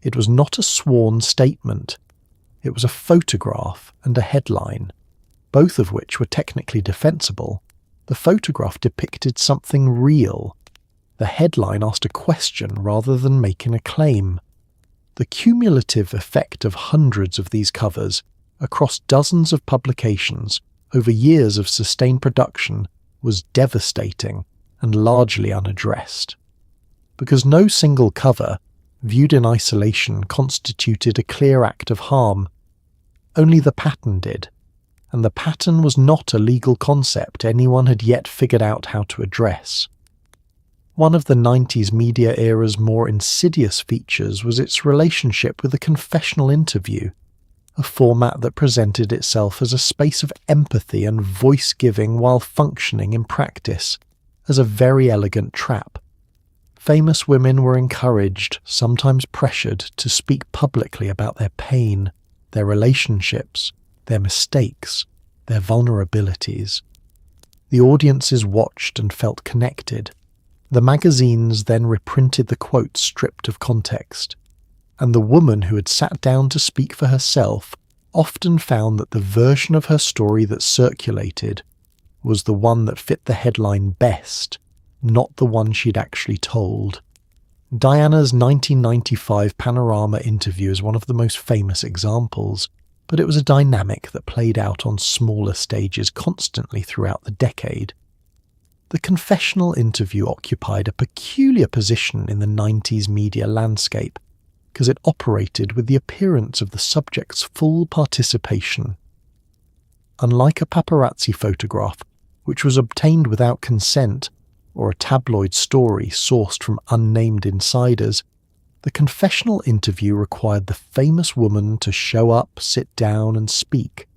It was not a sworn statement. It was a photograph and a headline, both of which were technically defensible. The photograph depicted something real. The headline asked a question rather than making a claim. The cumulative effect of hundreds of these covers across dozens of publications over years of sustained production was devastating and largely unaddressed. Because no single cover, viewed in isolation, constituted a clear act of harm. Only the pattern did, and the pattern was not a legal concept anyone had yet figured out how to address. One of the 90s media era's more insidious features was its relationship with the confessional interview, a format that presented itself as a space of empathy and voice-giving while functioning in practice as a very elegant trap. Famous women were encouraged, sometimes pressured, to speak publicly about their pain, their relationships, their mistakes, their vulnerabilities. The audiences watched and felt connected. The magazines then reprinted the quotes stripped of context, and the woman who had sat down to speak for herself often found that the version of her story that circulated was the one that fit the headline best, not the one she'd actually told. Diana's 1995 Panorama interview is one of the most famous examples, but it was a dynamic that played out on smaller stages constantly throughout the decade. The confessional interview occupied a peculiar position in the 90s media landscape because it operated with the appearance of the subject's full participation. Unlike a paparazzi photograph, which was obtained without consent, or a tabloid story sourced from unnamed insiders, the confessional interview required the famous woman to show up, sit down, and speak.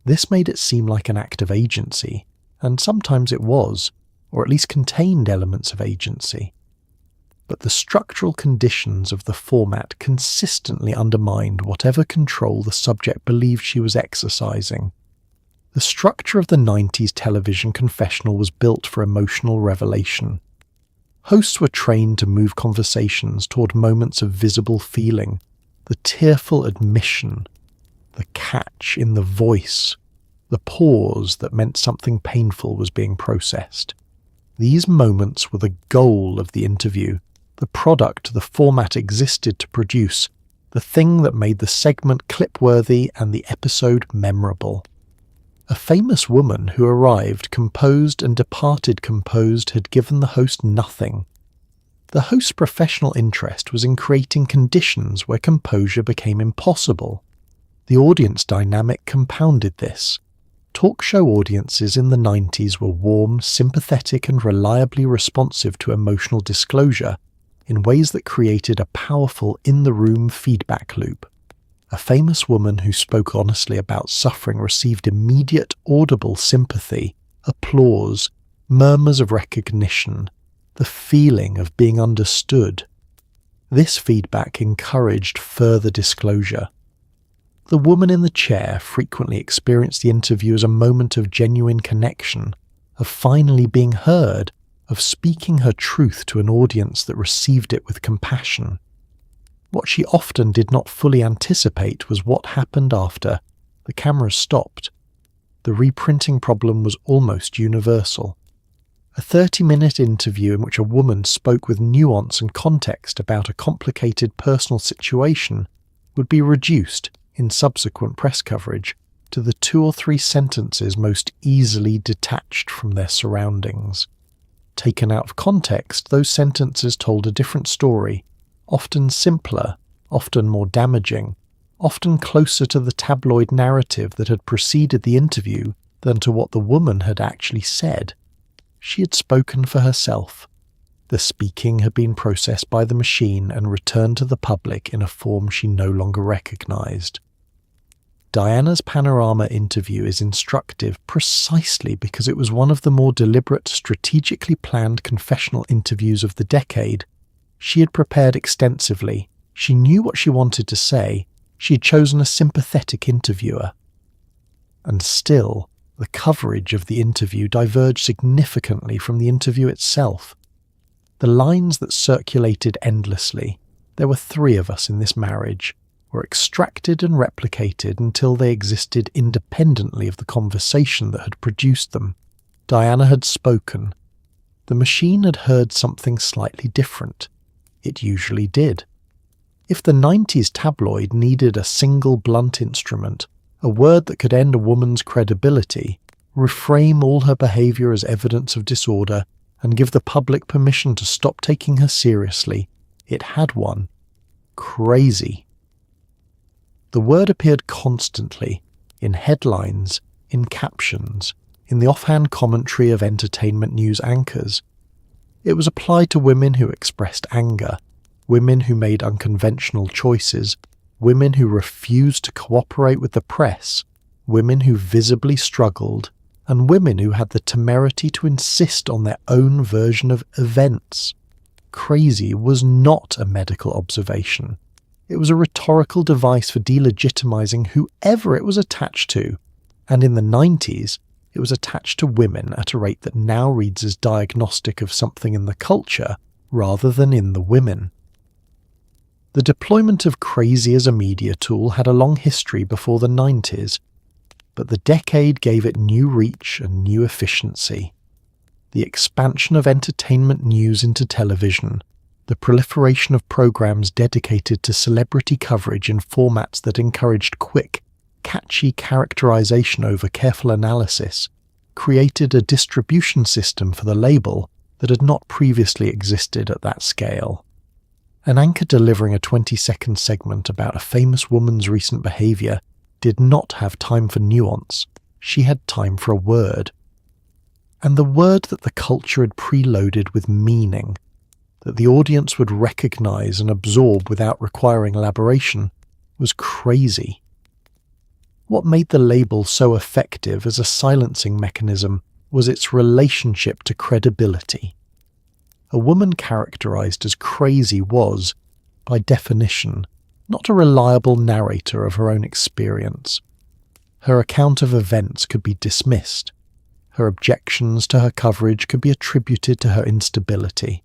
This made it seem like an act of agency, and sometimes it was, or at least contained elements of agency. But the structural conditions of the format consistently undermined whatever control the subject believed she was exercising. The structure of the 90s television confessional was built for emotional revelation. Hosts were trained to move conversations toward moments of visible feeling, the tearful admission, the catch in the voice, the pause that meant something painful was being processed. These moments were the goal of the interview, the product the format existed to produce, the thing that made the segment clip-worthy and the episode memorable. A famous woman who arrived composed and departed composed had given the host nothing. The host's professional interest was in creating conditions where composure became impossible. The audience dynamic compounded this. Talk show audiences in the 90s were warm, sympathetic and reliably responsive to emotional disclosure in ways that created a powerful in-the-room feedback loop. A famous woman who spoke honestly about suffering received immediate audible sympathy, applause, murmurs of recognition, the feeling of being understood. This feedback encouraged further disclosure. The woman in the chair frequently experienced the interview as a moment of genuine connection, of finally being heard, of speaking her truth to an audience that received it with compassion. What she often did not fully anticipate was what happened after. The cameras stopped. The reprinting problem was almost universal. A 30-minute interview in which a woman spoke with nuance and context about a complicated personal situation would be reduced, in subsequent press coverage, to the 2 or 3 sentences most easily detached from their surroundings. Taken out of context, those sentences told a different story, often simpler, often more damaging, often closer to the tabloid narrative that had preceded the interview than to what the woman had actually said. She had spoken for herself. The speaking had been processed by the machine and returned to the public in a form she no longer recognized. Diana's Panorama interview is instructive precisely because it was one of the more deliberate, strategically planned confessional interviews of the decade. She had prepared extensively. She knew what she wanted to say. She had chosen a sympathetic interviewer. And still, the coverage of the interview diverged significantly from the interview itself. The lines that circulated endlessly, there were 3 of us in this marriage, were extracted and replicated until they existed independently of the conversation that had produced them. Diana had spoken. The machine had heard something slightly different. It usually did. If the 90s tabloid needed a single blunt instrument, a word that could end a woman's credibility, reframe all her behavior as evidence of disorder, and give the public permission to stop taking her seriously, it had one. Crazy. The word appeared constantly, in headlines, in captions, in the offhand commentary of entertainment news anchors. It was applied to women who expressed anger, women who made unconventional choices, women who refused to cooperate with the press, women who visibly struggled, and women who had the temerity to insist on their own version of events. Crazy was not a medical observation. It was a rhetorical device for delegitimizing whoever it was attached to, and in the 90s, it was attached to women at a rate that now reads as diagnostic of something in the culture rather than in the women. The deployment of crazy as a media tool had a long history before the 90s, but the decade gave it new reach and new efficiency. The expansion of entertainment news into television, the proliferation of programs dedicated to celebrity coverage in formats that encouraged quick, catchy characterization over careful analysis, created a distribution system for the label that had not previously existed at that scale. An anchor delivering a 20-second segment about a famous woman's recent behavior did not have time for nuance. She had time for a word. And the word that the culture had preloaded with meaning, that the audience would recognize and absorb without requiring elaboration, was crazy. What made the label so effective as a silencing mechanism was its relationship to credibility. A woman characterized as crazy was, by definition, not a reliable narrator of her own experience. Her account of events could be dismissed. Her objections to her coverage could be attributed to her instability.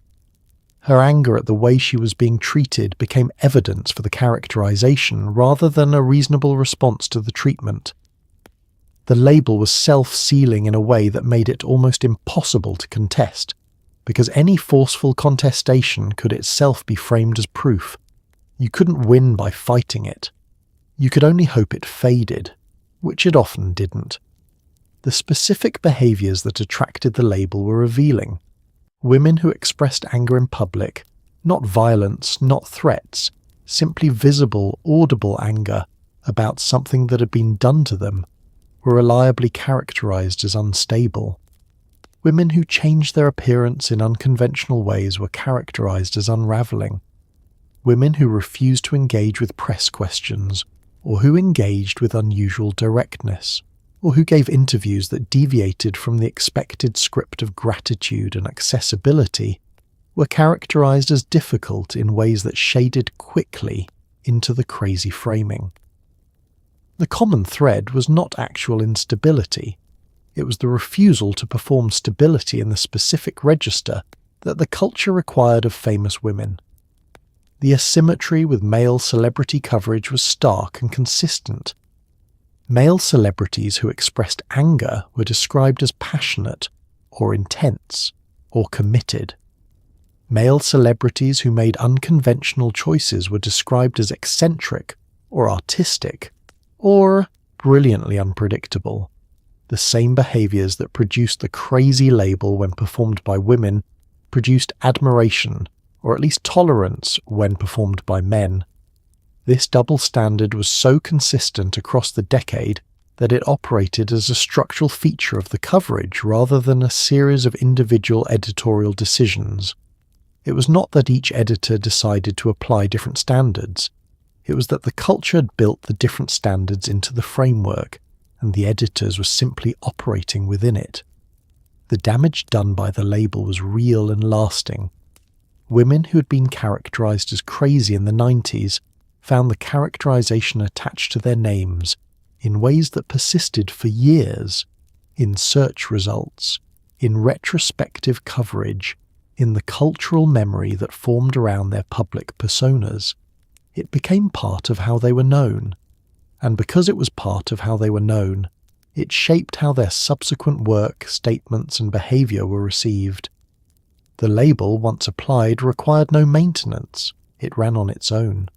Her anger at the way she was being treated became evidence for the characterization rather than a reasonable response to the treatment. The label was self-sealing in a way that made it almost impossible to contest, because any forceful contestation could itself be framed as proof. You couldn't win by fighting it. You could only hope it faded, which it often didn't. The specific behaviours that attracted the label were revealing. Women who expressed anger in public, not violence, not threats, simply visible, audible anger about something that had been done to them, were reliably characterised as unstable. Women who changed their appearance in unconventional ways were characterised as unravelling. Women who refused to engage with press questions, or who engaged with unusual directness, or who gave interviews that deviated from the expected script of gratitude and accessibility, were characterised as difficult in ways that shaded quickly into the crazy framing. The common thread was not actual instability. It was the refusal to perform stability in the specific register that the culture required of famous women. The asymmetry with male celebrity coverage was stark and consistent. Male celebrities who expressed anger were described as passionate, or intense, or committed. Male celebrities who made unconventional choices were described as eccentric, or artistic, or brilliantly unpredictable. The same behaviours that produced the crazy label when performed by women produced admiration, or at least tolerance, when performed by men. This double standard was so consistent across the decade that it operated as a structural feature of the coverage rather than a series of individual editorial decisions. It was not that each editor decided to apply different standards. It was that the culture had built the different standards into the framework, and the editors were simply operating within it. The damage done by the label was real and lasting. Women who had been characterised as crazy in the 90s found the characterisation attached to their names in ways that persisted for years, in search results, in retrospective coverage, in the cultural memory that formed around their public personas. It became part of how they were known, and because it was part of how they were known, it shaped how their subsequent work, statements, and behaviour were received. The label, once applied, required no maintenance. It ran on its own.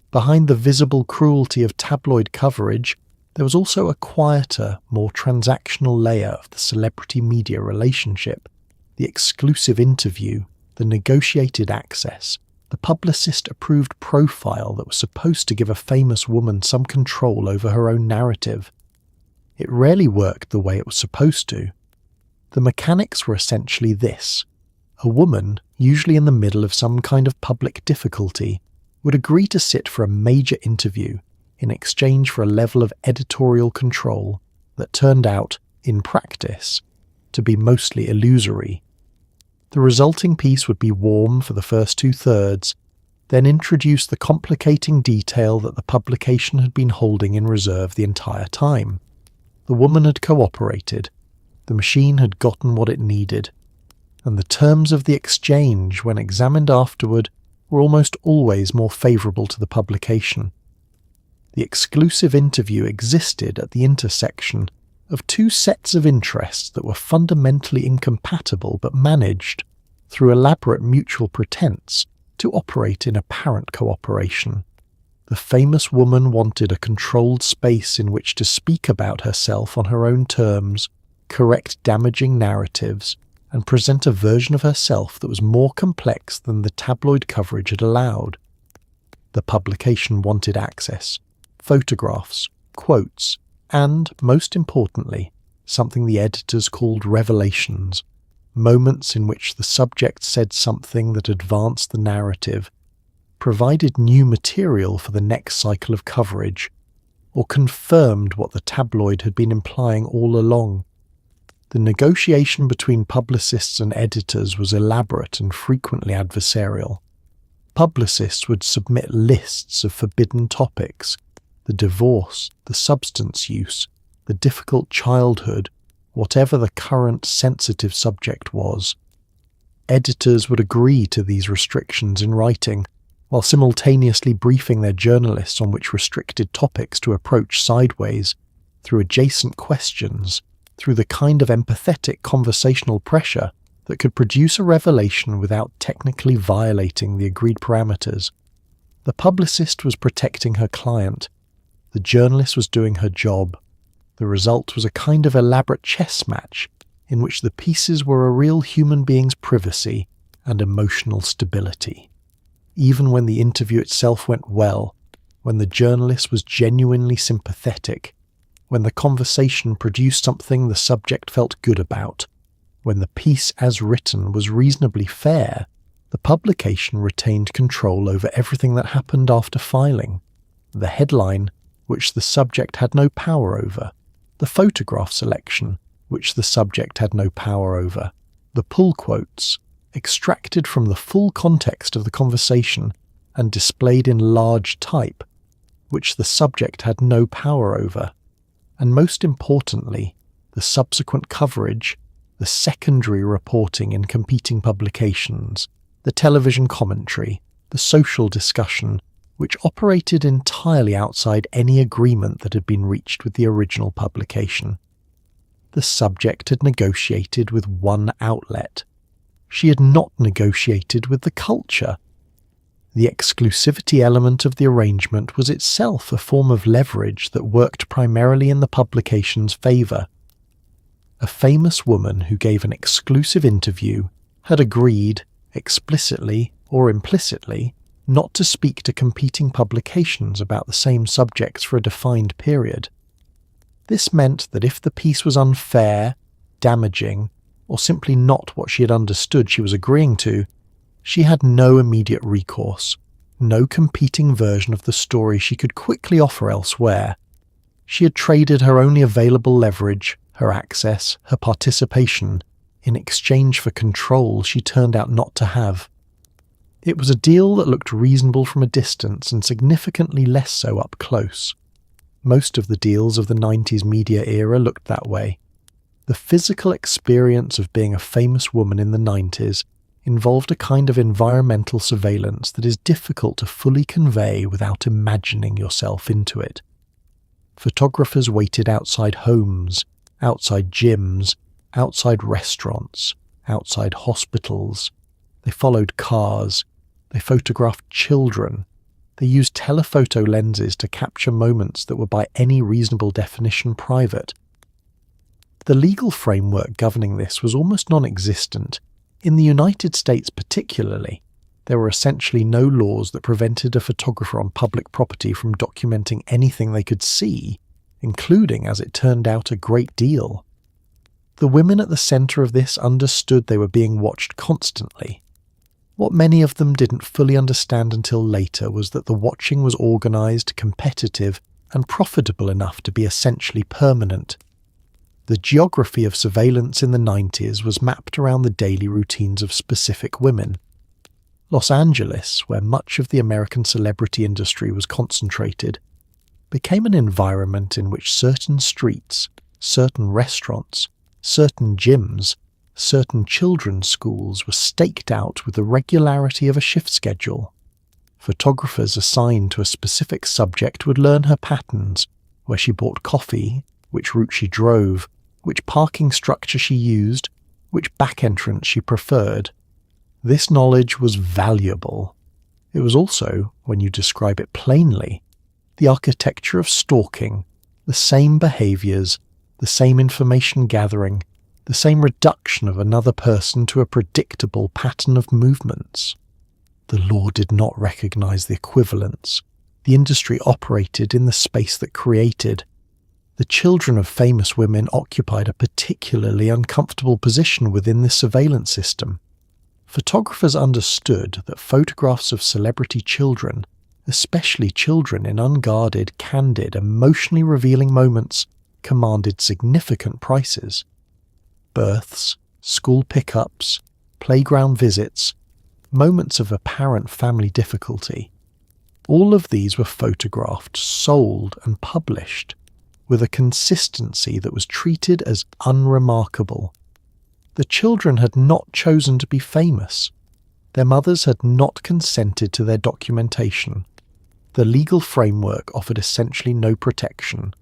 Behind the visible cruelty of tabloid coverage, there was also a quieter, more transactional layer of the celebrity media relationship, the exclusive interview, the negotiated access, the publicist-approved profile that was supposed to give a famous woman some control over her own narrative. It rarely worked the way it was supposed to. The mechanics were essentially this. A woman, usually in the middle of some kind of public difficulty, would agree to sit for a major interview in exchange for a level of editorial control that turned out, in practice, to be mostly illusory. The resulting piece would be warm for the first 2/3, then introduce the complicating detail that the publication had been holding in reserve the entire time. The woman had cooperated, the machine had gotten what it needed, and the terms of the exchange, when examined afterward, were almost always more favourable to the publication. The exclusive interview existed at the intersection of two sets of interests that were fundamentally incompatible but managed, through elaborate mutual pretense, to operate in apparent cooperation. The famous woman wanted a controlled space in which to speak about herself on her own terms, correct damaging narratives, and present a version of herself that was more complex than the tabloid coverage had allowed. The publication wanted access, photographs, quotes, and, most importantly, something the editors called revelations, moments in which the subject said something that advanced the narrative, provided new material for the next cycle of coverage, or confirmed what the tabloid had been implying all along. The negotiation between publicists and editors was elaborate and frequently adversarial. Publicists would submit lists of forbidden topics, the divorce, the substance use, the difficult childhood, whatever the current sensitive subject was. Editors would agree to these restrictions in writing, while simultaneously briefing their journalists on which restricted topics to approach sideways. through adjacent questions, through the kind of empathetic conversational pressure that could produce a revelation without technically violating the agreed parameters. The publicist was protecting her client. The journalist was doing her job. The result was a kind of elaborate chess match in which the pieces were a real human being's privacy and emotional stability. Even when the interview itself went well, when the journalist was genuinely sympathetic, when the conversation produced something the subject felt good about, when the piece as written was reasonably fair, the publication retained control over everything that happened after filing. The headline, which the subject had no power over, the photograph selection, which the subject had no power over, the pull quotes, extracted from the full context of the conversation and displayed in large type, which the subject had no power over, and most importantly, the subsequent coverage, the secondary reporting in competing publications, the television commentary, the social discussion, which operated entirely outside any agreement that had been reached with the original publication. The subject had negotiated with one outlet. She had not negotiated with the culture. The exclusivity element of the arrangement was itself a form of leverage that worked primarily in the publication's favour. A famous woman who gave an exclusive interview had agreed, explicitly or implicitly, not to speak to competing publications about the same subjects for a defined period. This meant that if the piece was unfair, damaging, or simply not what she had understood she was agreeing to, she had no immediate recourse, no competing version of the story she could quickly offer elsewhere. She had traded her only available leverage, her access, her participation, in exchange for control she turned out not to have. It was a deal that looked reasonable from a distance and significantly less so up close. Most of the deals of the 90s media era looked that way. The physical experience of being a famous woman in the 90s involved a kind of environmental surveillance that is difficult to fully convey without imagining yourself into it. Photographers waited outside homes, outside gyms, outside restaurants, outside hospitals. They followed cars. They photographed children. They used telephoto lenses to capture moments that were by any reasonable definition private. The legal framework governing this was almost non-existent. In the United States particularly, there were essentially no laws that prevented a photographer on public property from documenting anything they could see, including, as it turned out, a great deal. The women at the centre of this understood they were being watched constantly. What many of them didn't fully understand until later was that the watching was organised, competitive, and profitable enough to be essentially permanent. The geography of surveillance in the 90s was mapped around the daily routines of specific women. Los Angeles, where much of the American celebrity industry was concentrated, became an environment in which certain streets, certain restaurants, certain gyms, certain children's schools were staked out with the regularity of a shift schedule. Photographers assigned to a specific subject would learn her patterns, where she bought coffee, which route she drove, which parking structure she used, which back entrance she preferred. This knowledge was valuable. It was also, when you describe it plainly, the architecture of stalking, the same behaviours, the same information gathering, the same reduction of another person to a predictable pattern of movements. The law did not recognise the equivalence. The industry operated in the space that created. The children of famous women occupied a particularly uncomfortable position within this surveillance system. Photographers understood that photographs of celebrity children, especially children in unguarded, candid, emotionally revealing moments, commanded significant prices. Births, school pickups, playground visits, moments of apparent family difficulty. All of these were photographed, sold, and published with a consistency that was treated as unremarkable. The children had not chosen to be famous. Their mothers had not consented to their documentation. The legal framework offered essentially no protection.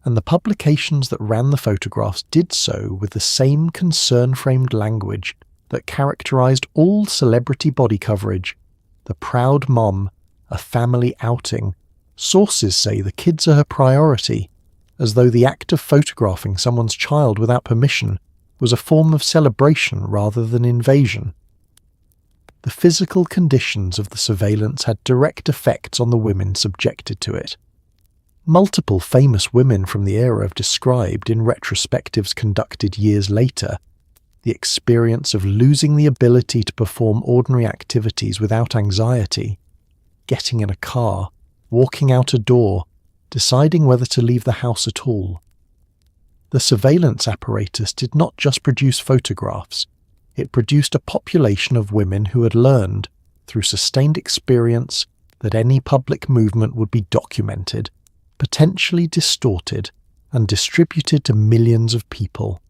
and the publications that ran the photographs did so with the same concern-framed language that characterized all celebrity body coverage. The proud mom, a family outing. Sources say the kids are her priority, as though the act of photographing someone's child without permission was a form of celebration rather than invasion. The physical conditions of the surveillance had direct effects on the women subjected to it. Multiple famous women from the era have described in retrospectives conducted years later the experience of losing the ability to perform ordinary activities without anxiety, getting in a car, walking out a door, deciding whether to leave the house at all. The surveillance apparatus did not just produce photographs, it produced a population of women who had learned, through sustained experience, that any public movement would be documented, potentially distorted, and distributed to millions of people.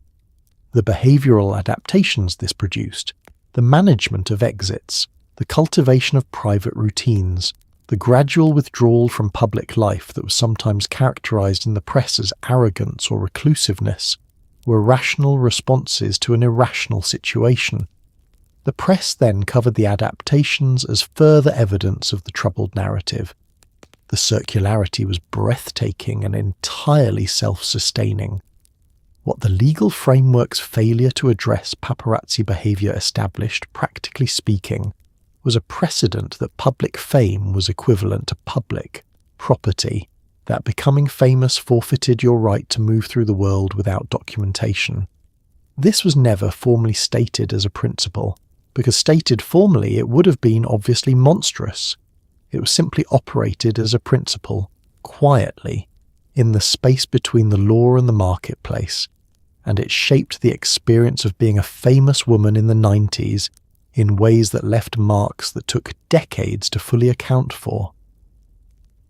The behavioral adaptations this produced, the management of exits, the cultivation of private routines, the gradual withdrawal from public life that was sometimes characterized in the press as arrogance or reclusiveness, were rational responses to an irrational situation. The press then covered the adaptations as further evidence of the troubled narrative. The circularity was breathtaking and entirely self-sustaining. What the legal framework's failure to address paparazzi behavior established, practically speaking, was a precedent that public fame was equivalent to public property, that becoming famous forfeited your right to move through the world without documentation. This was never formally stated as a principle, because stated formally it would have been obviously monstrous. It was simply operated as a principle, quietly, in the space between the law and the marketplace, and it shaped the experience of being a famous woman in the 90s in ways that left marks that took decades to fully account for.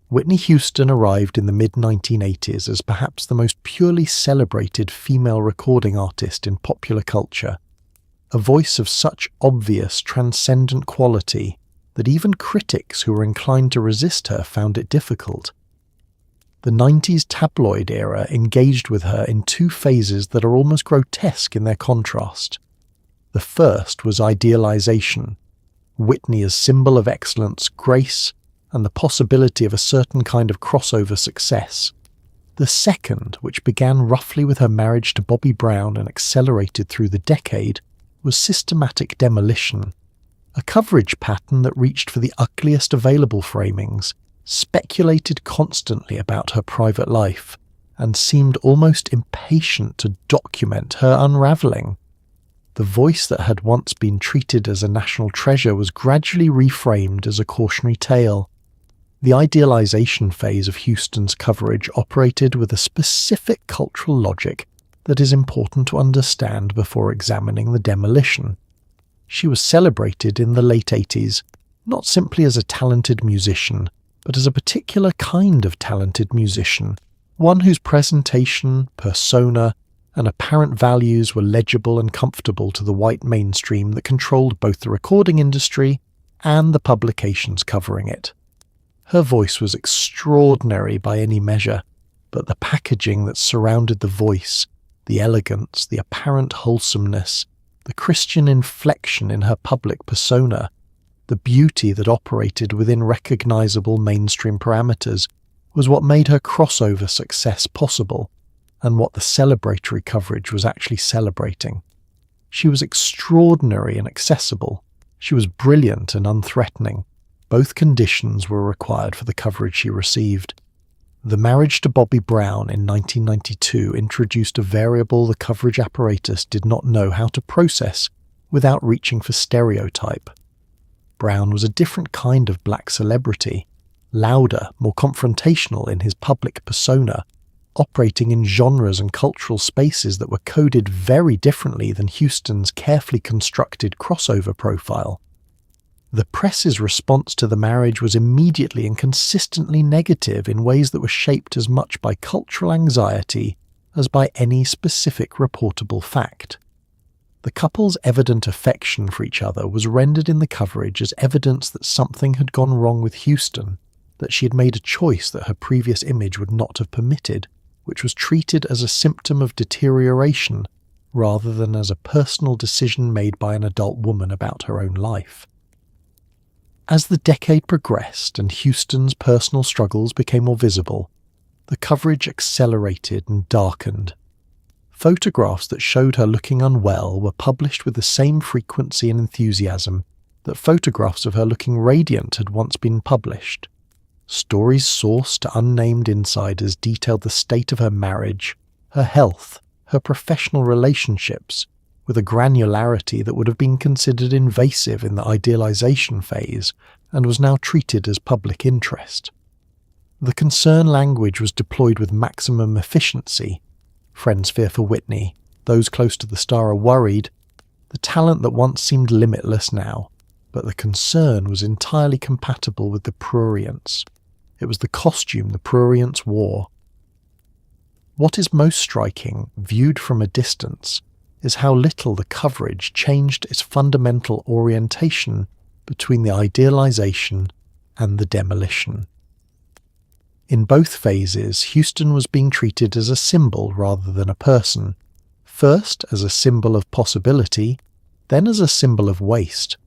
Whitney Houston arrived in the mid-1980s as perhaps the most purely celebrated female recording artist in popular culture, a voice of such obvious transcendent quality that even critics who were inclined to resist her found it difficult. The 90s tabloid era engaged with her in two phases that are almost grotesque in their contrast. The first was idealization, Whitney as symbol of excellence, grace, and the possibility of a certain kind of crossover success. The second, which began roughly with her marriage to Bobby Brown and accelerated through the decade, was systematic demolition, a coverage pattern that reached for the ugliest available framings, speculated constantly about her private life, and seemed almost impatient to document her unravelling. The voice that had once been treated as a national treasure was gradually reframed as a cautionary tale. The idealization phase of Houston's coverage operated with a specific cultural logic that is important to understand before examining the demolition. She was celebrated in the late 80s, not simply as a talented musician, but as a particular kind of talented musician, one whose presentation, persona, and apparent values were legible and comfortable to the white mainstream that controlled both the recording industry and the publications covering it. Her voice was extraordinary by any measure, but the packaging that surrounded the voice, the elegance, the apparent wholesomeness, the Christian inflection in her public persona, the beauty that operated within recognizable mainstream parameters, was what made her crossover success possible, and what the celebratory coverage was actually celebrating. She was extraordinary and accessible. She was brilliant and unthreatening. Both conditions were required for the coverage she received. The marriage to Bobby Brown in 1992 introduced a variable the coverage apparatus did not know how to process without reaching for stereotype. Brown was a different kind of black celebrity, louder, more confrontational in his public persona, operating in genres and cultural spaces that were coded very differently than Houston's carefully constructed crossover profile. The press's response to the marriage was immediately and consistently negative in ways that were shaped as much by cultural anxiety as by any specific reportable fact. The couple's evident affection for each other was rendered in the coverage as evidence that something had gone wrong with Houston, that she had made a choice that her previous image would not have permitted. which was treated as a symptom of deterioration rather than as a personal decision made by an adult woman about her own life. As the decade progressed and Houston's personal struggles became more visible, the coverage accelerated and darkened. Photographs that showed her looking unwell were published with the same frequency and enthusiasm that photographs of her looking radiant had once been published. Stories sourced to unnamed insiders detailed the state of her marriage, her health, her professional relationships, with a granularity that would have been considered invasive in the idealization phase and was now treated as public interest. The concern language was deployed with maximum efficiency. Friends fear for Whitney, those close to the star are worried. The talent that once seemed limitless now, but the concern was entirely compatible with the prurience. It was the costume the prurience wore. What is most striking, viewed from a distance, is how little the coverage changed its fundamental orientation between the idealization and the demolition. In both phases, Houston was being treated as a symbol rather than a person, first as a symbol of possibility, then as a symbol of waste.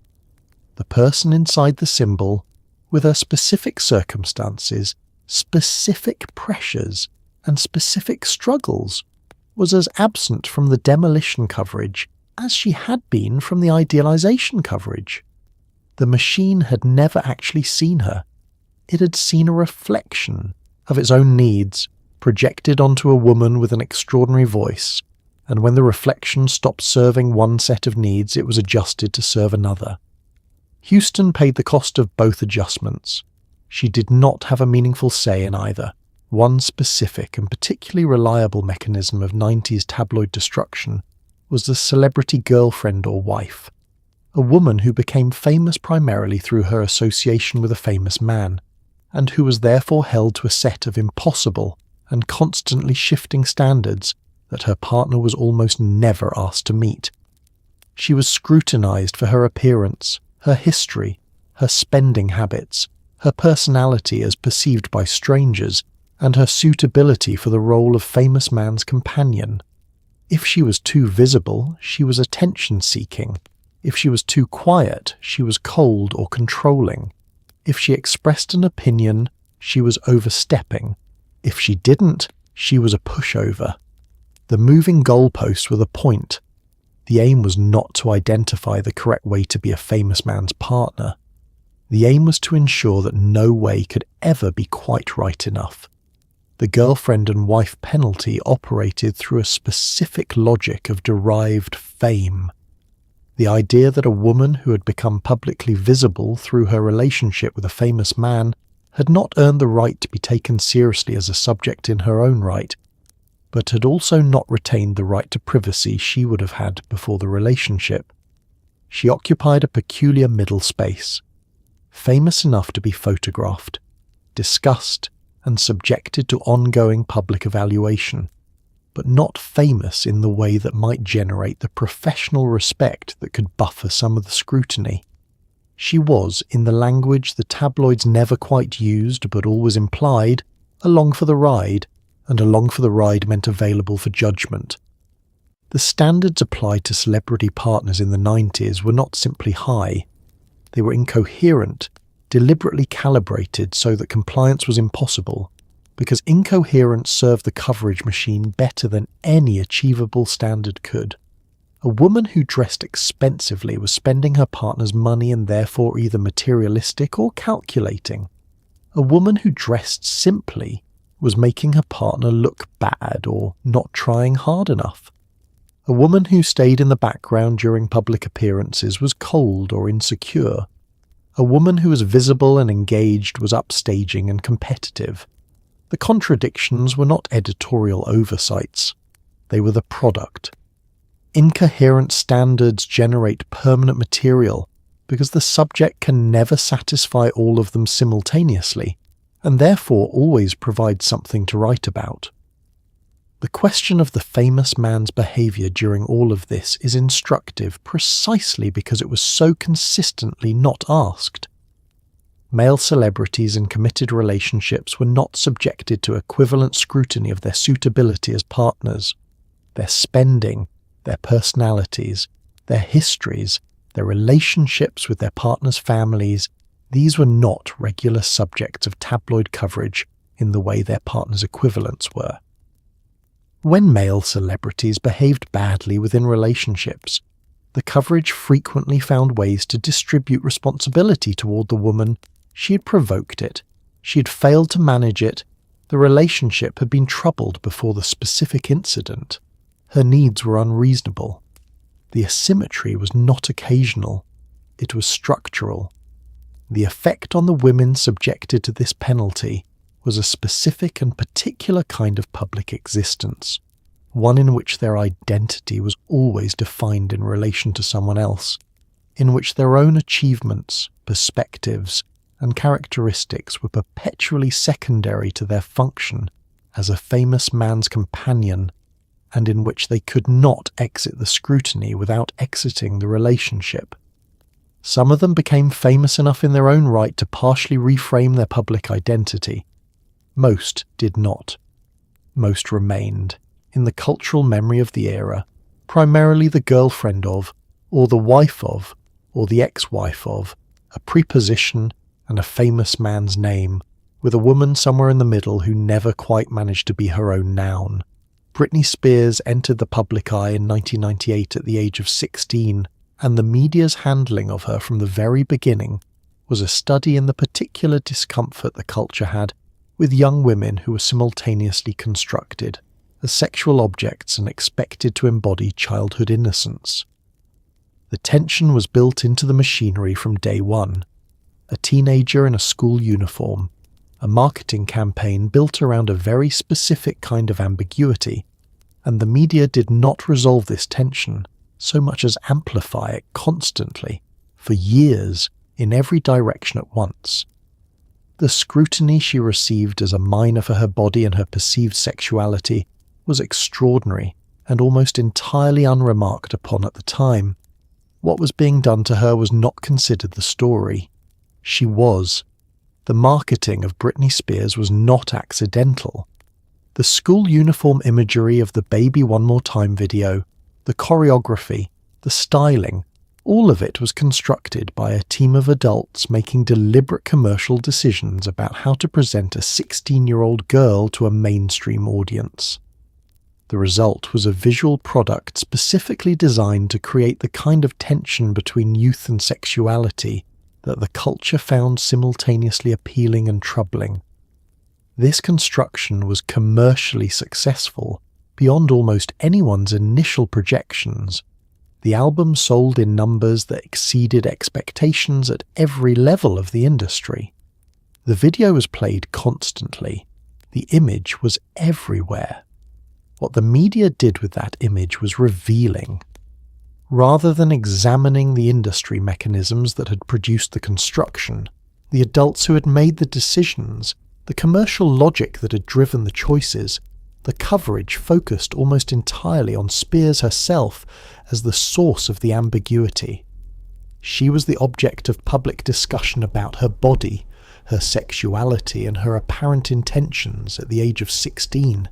The person inside the symbol, with her specific circumstances, specific pressures, and specific struggles, was as absent from the demolition coverage as she had been from the idealization coverage. The machine had never actually seen her. It had seen a reflection of its own needs projected onto a woman with an extraordinary voice, and when the reflection stopped serving one set of needs, it was adjusted to serve another. Houston paid the cost of both adjustments. She did not have a meaningful say in either. One specific and particularly reliable mechanism of 90s tabloid destruction was the celebrity girlfriend or wife, a woman who became famous primarily through her association with a famous man, and who was therefore held to a set of impossible and constantly shifting standards that her partner was almost never asked to meet. She was scrutinized for her appearance, her history, her spending habits, her personality as perceived by strangers, and her suitability for the role of famous man's companion. If she was too visible, she was attention-seeking. If she was too quiet, she was cold or controlling. If she expressed an opinion, she was overstepping. If she didn't, she was a pushover. The moving goalposts were the point. The aim was not to identify the correct way to be a famous man's partner. The aim was to ensure that no way could ever be quite right enough. The girlfriend and wife penalty operated through a specific logic of derived fame. The idea that a woman who had become publicly visible through her relationship with a famous man had not earned the right to be taken seriously as a subject in her own right, but had also not retained the right to privacy she would have had before the relationship. She occupied a peculiar middle space, famous enough to be photographed, discussed, and subjected to ongoing public evaluation, but not famous in the way that might generate the professional respect that could buffer some of the scrutiny. She was, in the language the tabloids never quite used but always implied, along for the ride, and along for the ride meant available for judgment. The standards applied to celebrity partners in the 90s were not simply high. They were incoherent, deliberately calibrated so that compliance was impossible, because incoherence served the coverage machine better than any achievable standard could. A woman who dressed expensively was spending her partner's money and therefore either materialistic or calculating. A woman who dressed simply was making her partner look bad or not trying hard enough. A woman who stayed in the background during public appearances was cold or insecure. A woman who was visible and engaged was upstaging and competitive. The contradictions were not editorial oversights. They were the product. Incoherent standards generate permanent material because the subject can never satisfy all of them simultaneously, and therefore always provide something to write about. The question of the famous man's behaviour during all of this is instructive precisely because it was so consistently not asked. Male celebrities in committed relationships were not subjected to equivalent scrutiny of their suitability as partners. Their spending, their personalities, their histories, their relationships with their partners' families, these were not regular subjects of tabloid coverage in the way their partners' equivalents were. When male celebrities behaved badly within relationships, the coverage frequently found ways to distribute responsibility toward the woman. She had provoked it. She had failed to manage it. The relationship had been troubled before the specific incident. Her needs were unreasonable. The asymmetry was not occasional. It was structural. The effect on the women subjected to this penalty was a specific and particular kind of public existence, one in which their identity was always defined in relation to someone else, in which their own achievements, perspectives, and characteristics were perpetually secondary to their function as a famous man's companion, and in which they could not exit the scrutiny without exiting the relationship. Some of them became famous enough in their own right to partially reframe their public identity. Most did not. Most remained, in the cultural memory of the era, primarily the girlfriend of, or the wife of, or the ex-wife of, a preposition and a famous man's name, with a woman somewhere in the middle who never quite managed to be her own noun. Britney Spears entered the public eye in 1998 at the age of 16, and the media's handling of her from the very beginning was a study in the particular discomfort the culture had with young women who were simultaneously constructed as sexual objects and expected to embody childhood innocence. The tension was built into the machinery from day one. A teenager in a school uniform, a marketing campaign built around a very specific kind of ambiguity, and the media did not resolve this tension so much as amplify it constantly, for years, in every direction at once. The scrutiny she received as a minor for her body and her perceived sexuality was extraordinary and almost entirely unremarked upon at the time. What was being done to her was not considered the story. She was. The marketing of Britney Spears was not accidental. The school uniform imagery of the Baby One More Time video, the choreography, the styling, all of it was constructed by a team of adults making deliberate commercial decisions about how to present a 16-year-old girl to a mainstream audience. The result was a visual product specifically designed to create the kind of tension between youth and sexuality that the culture found simultaneously appealing and troubling. This construction was commercially successful beyond almost anyone's initial projections. The album sold in numbers that exceeded expectations at every level of the industry. The video was played constantly. The image was everywhere. What the media did with that image was revealing. Rather than examining the industry mechanisms that had produced the construction, the adults who had made the decisions, the commercial logic that had driven the choices, the coverage focused almost entirely on Spears herself as the source of the ambiguity. She was the object of public discussion about her body, her sexuality, and her apparent intentions at the age of 16,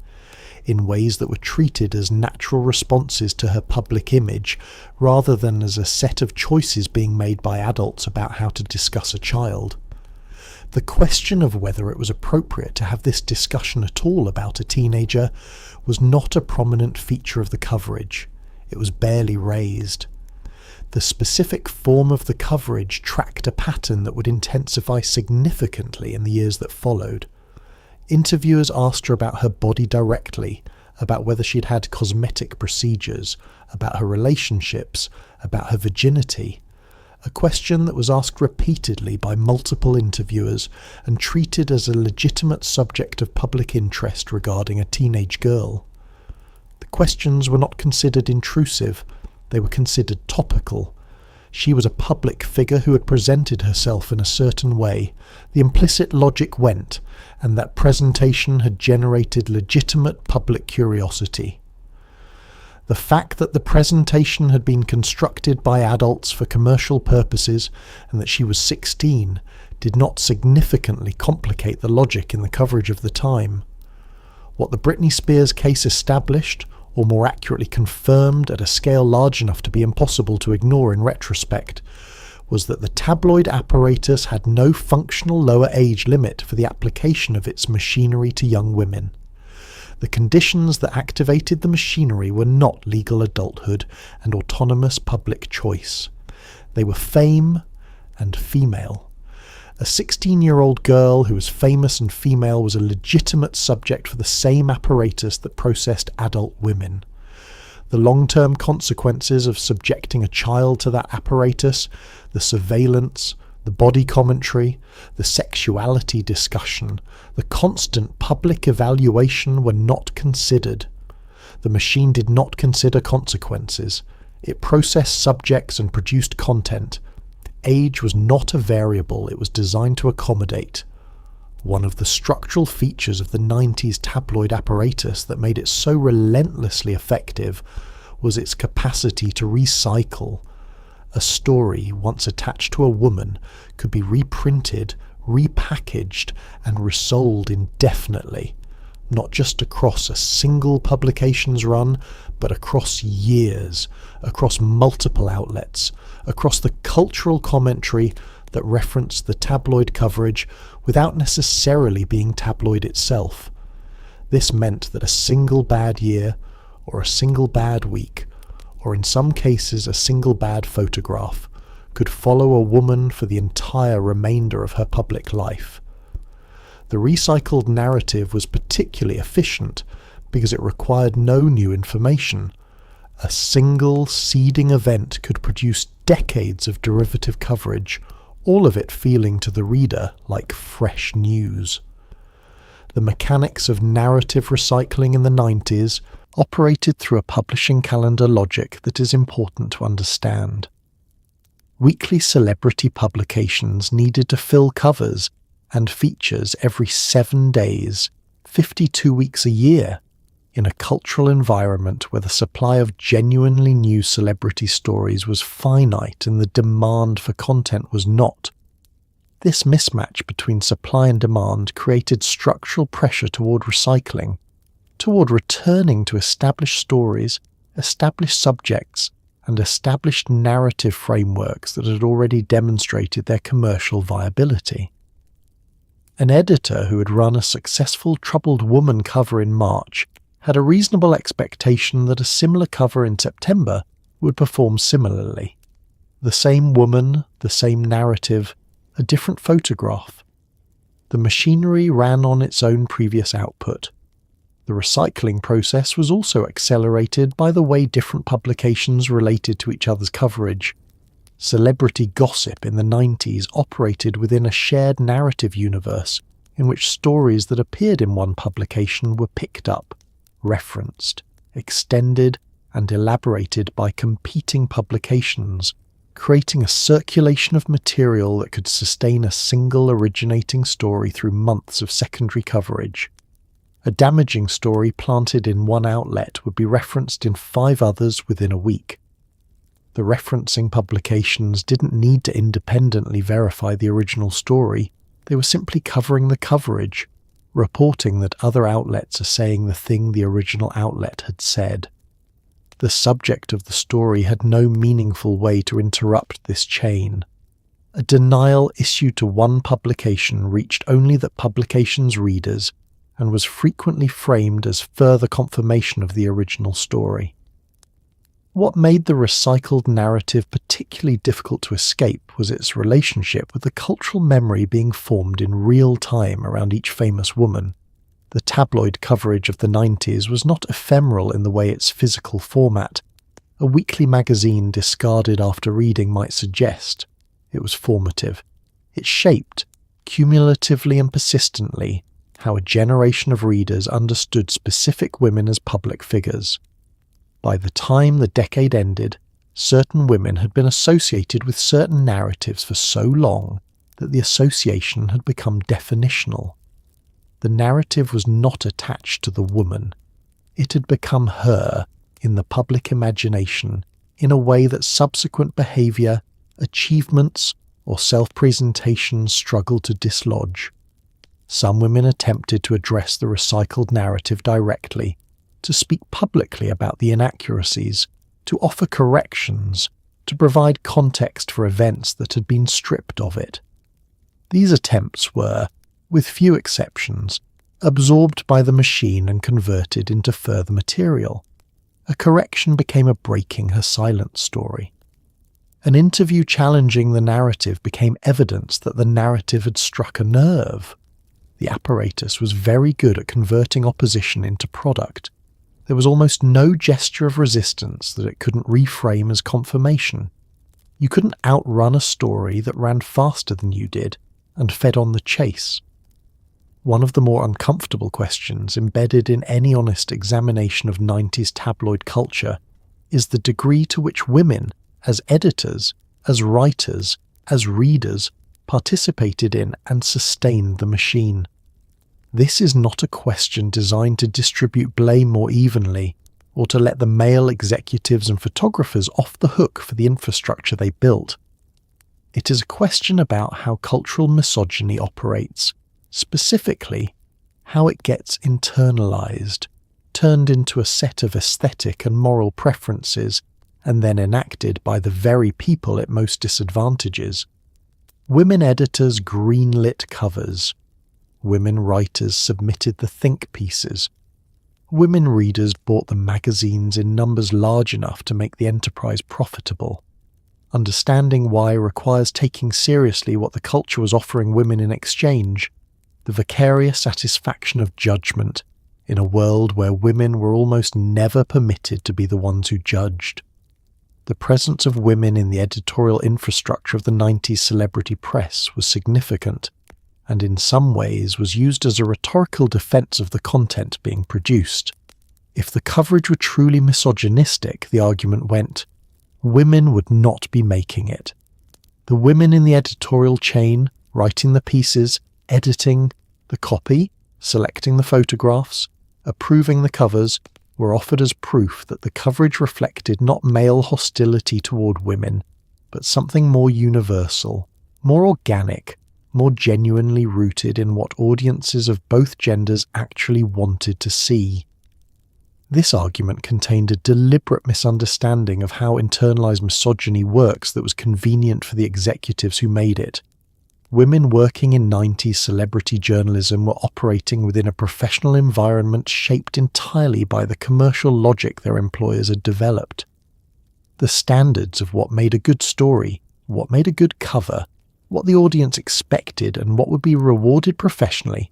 in ways that were treated as natural responses to her public image, rather than as a set of choices being made by adults about how to discuss a child. The question of whether it was appropriate to have this discussion at all about a teenager was not a prominent feature of the coverage. It was barely raised. The specific form of the coverage tracked a pattern that would intensify significantly in the years that followed. Interviewers asked her about her body directly, about whether she'd had cosmetic procedures, about her relationships, about her virginity. A question that was asked repeatedly by multiple interviewers and treated as a legitimate subject of public interest regarding a teenage girl. The questions were not considered intrusive, they were considered topical. She was a public figure who had presented herself in a certain way. The implicit logic went, and that presentation had generated legitimate public curiosity. The fact that the presentation had been constructed by adults for commercial purposes and that she was 16 did not significantly complicate the logic in the coverage of the time. What the Britney Spears case established, or more accurately confirmed at a scale large enough to be impossible to ignore in retrospect, was that the tabloid apparatus had no functional lower age limit for the application of its machinery to young women. The conditions that activated the machinery were not legal adulthood and autonomous public choice. They were fame and female. A 16-year-old girl who was famous and female was a legitimate subject for the same apparatus that processed adult women. The long-term consequences of subjecting a child to that apparatus, the surveillance, the body commentary, the sexuality discussion, the constant public evaluation were not considered. The machine did not consider consequences. It processed subjects and produced content. Age was not a variable it was designed to accommodate. One of the structural features of the 90s tabloid apparatus that made it so relentlessly effective was its capacity to recycle. A story once attached to a woman could be reprinted, repackaged, and resold indefinitely, not just across a single publication's run, but across years, across multiple outlets, across the cultural commentary that referenced the tabloid coverage without necessarily being tabloid itself. This meant that a single bad year, or a single bad week, or in some cases a single bad photograph, could follow a woman for the entire remainder of her public life. The recycled narrative was particularly efficient because it required no new information. A single seeding event could produce decades of derivative coverage, all of it feeling to the reader like fresh news. The mechanics of narrative recycling in the 90s operated through a publishing calendar logic that is important to understand. Weekly celebrity publications needed to fill covers and features every 7 days, 52 weeks a year, in a cultural environment where the supply of genuinely new celebrity stories was finite and the demand for content was not. This mismatch between supply and demand created structural pressure toward recycling, toward returning to established stories, established subjects, and established narrative frameworks that had already demonstrated their commercial viability. An editor who had run a successful Troubled Woman cover in March had a reasonable expectation that a similar cover in September would perform similarly. The same woman, the same narrative, a different photograph. The machinery ran on its own previous output. The recycling process was also accelerated by the way different publications related to each other's coverage. Celebrity gossip in the 90s operated within a shared narrative universe in which stories that appeared in one publication were picked up, referenced, extended, and elaborated by competing publications, creating a circulation of material that could sustain a single originating story through months of secondary coverage. A damaging story planted in one outlet would be referenced in 5 others within a week. The referencing publications didn't need to independently verify the original story, they were simply covering the coverage, reporting that other outlets are saying the thing the original outlet had said. The subject of the story had no meaningful way to interrupt this chain. A denial issued to one publication reached only that publication's readers and was frequently framed as further confirmation of the original story. What made the recycled narrative particularly difficult to escape was its relationship with the cultural memory being formed in real time around each famous woman. The tabloid coverage of the 90s was not ephemeral in the way its physical format, a weekly magazine discarded after reading might suggest. It was formative. It shaped, cumulatively and persistently, how a generation of readers understood specific women as public figures. By the time the decade ended, certain women had been associated with certain narratives for so long that the association had become definitional. The narrative was not attached to the woman. It had become her in the public imagination in a way that subsequent behaviour, achievements, or self-presentation struggled to dislodge. Some women attempted to address the recycled narrative directly, to speak publicly about the inaccuracies, to offer corrections, to provide context for events that had been stripped of it. These attempts were, with few exceptions, absorbed by the machine and converted into further material. A correction became a breaking her silence story. An interview challenging the narrative became evidence that the narrative had struck a nerve. The apparatus was very good at converting opposition into product. There was almost no gesture of resistance that it couldn't reframe as confirmation. You couldn't outrun a story that ran faster than you did and fed on the chase. One of the more uncomfortable questions embedded in any honest examination of 90s tabloid culture is the degree to which women, as editors, as writers, as readers, participated in and sustained the machine. This is not a question designed to distribute blame more evenly, or to let the male executives and photographers off the hook for the infrastructure they built. It is a question about how cultural misogyny operates, specifically, how it gets internalized, turned into a set of aesthetic and moral preferences, and then enacted by the very people it most disadvantages. Women editors greenlit covers. Women writers submitted the think pieces. Women readers bought the magazines in numbers large enough to make the enterprise profitable. Understanding why requires taking seriously what the culture was offering women in exchange, the vicarious satisfaction of judgment in a world where women were almost never permitted to be the ones who judged. The presence of women in the editorial infrastructure of the 90s celebrity press was significant, and in some ways was used as a rhetorical defense of the content being produced. If the coverage were truly misogynistic, the argument went, women would not be making it. The women in the editorial chain, writing the pieces, editing the copy, selecting the photographs, approving the covers, were offered as proof that the coverage reflected not male hostility toward women, but something more universal, more organic, more genuinely rooted in what audiences of both genders actually wanted to see. This argument contained a deliberate misunderstanding of how internalized misogyny works that was convenient for the executives who made it. Women working in 90s celebrity journalism were operating within a professional environment shaped entirely by the commercial logic their employers had developed. The standards of what made a good story, what made a good cover, what the audience expected and what would be rewarded professionally,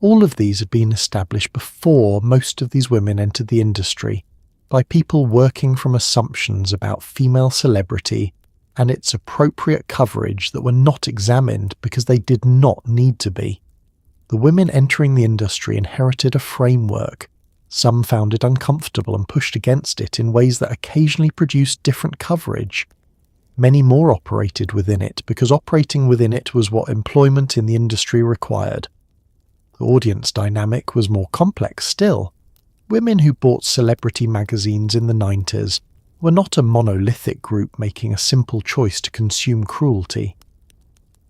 all of these had been established before most of these women entered the industry, by people working from assumptions about female celebrity and its appropriate coverage that were not examined because they did not need to be. The women entering the industry inherited a framework. Some found it uncomfortable and pushed against it in ways that occasionally produced different coverage. Many more operated within it because operating within it was what employment in the industry required. The audience dynamic was more complex still. Women who bought celebrity magazines in the 90s were not a monolithic group making a simple choice to consume cruelty.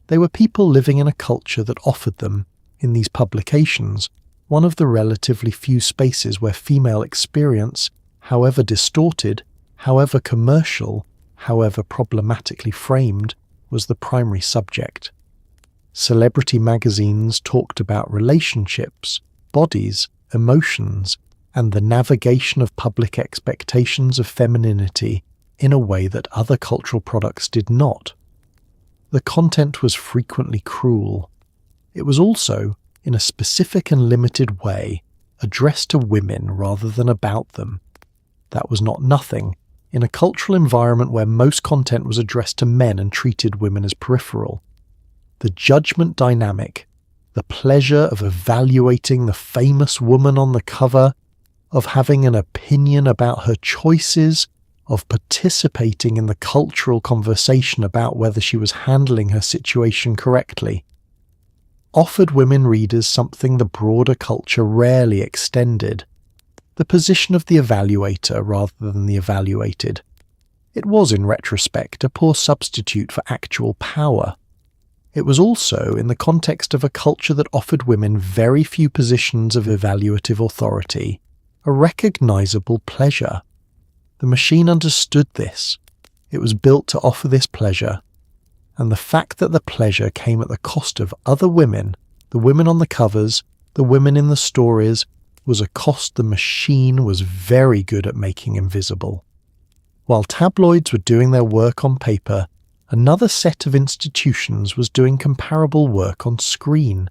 They were people living in a culture that offered them, in these publications, one of the relatively few spaces where female experience, however distorted, however commercial, however problematically framed, was the primary subject. Celebrity magazines talked about relationships, bodies, emotions, and the navigation of public expectations of femininity in a way that other cultural products did not. The content was frequently cruel. It was also, in a specific and limited way, addressed to women rather than about them. That was not nothing, in a cultural environment where most content was addressed to men and treated women as peripheral. The judgment dynamic, the pleasure of evaluating the famous woman on the cover, of having an opinion about her choices, of participating in the cultural conversation about whether she was handling her situation correctly, offered women readers something the broader culture rarely extended: the position of the evaluator rather than the evaluated. It was, in retrospect, a poor substitute for actual power. It was also in the context of a culture that offered women very few positions of evaluative authority, a recognizable pleasure. The machine understood this. It was built to offer this pleasure, and the fact that the pleasure came at the cost of other women, the women on the covers, the women in the stories, was a cost the machine was very good at making invisible. While tabloids were doing their work on paper, another set of institutions was doing comparable work on screen,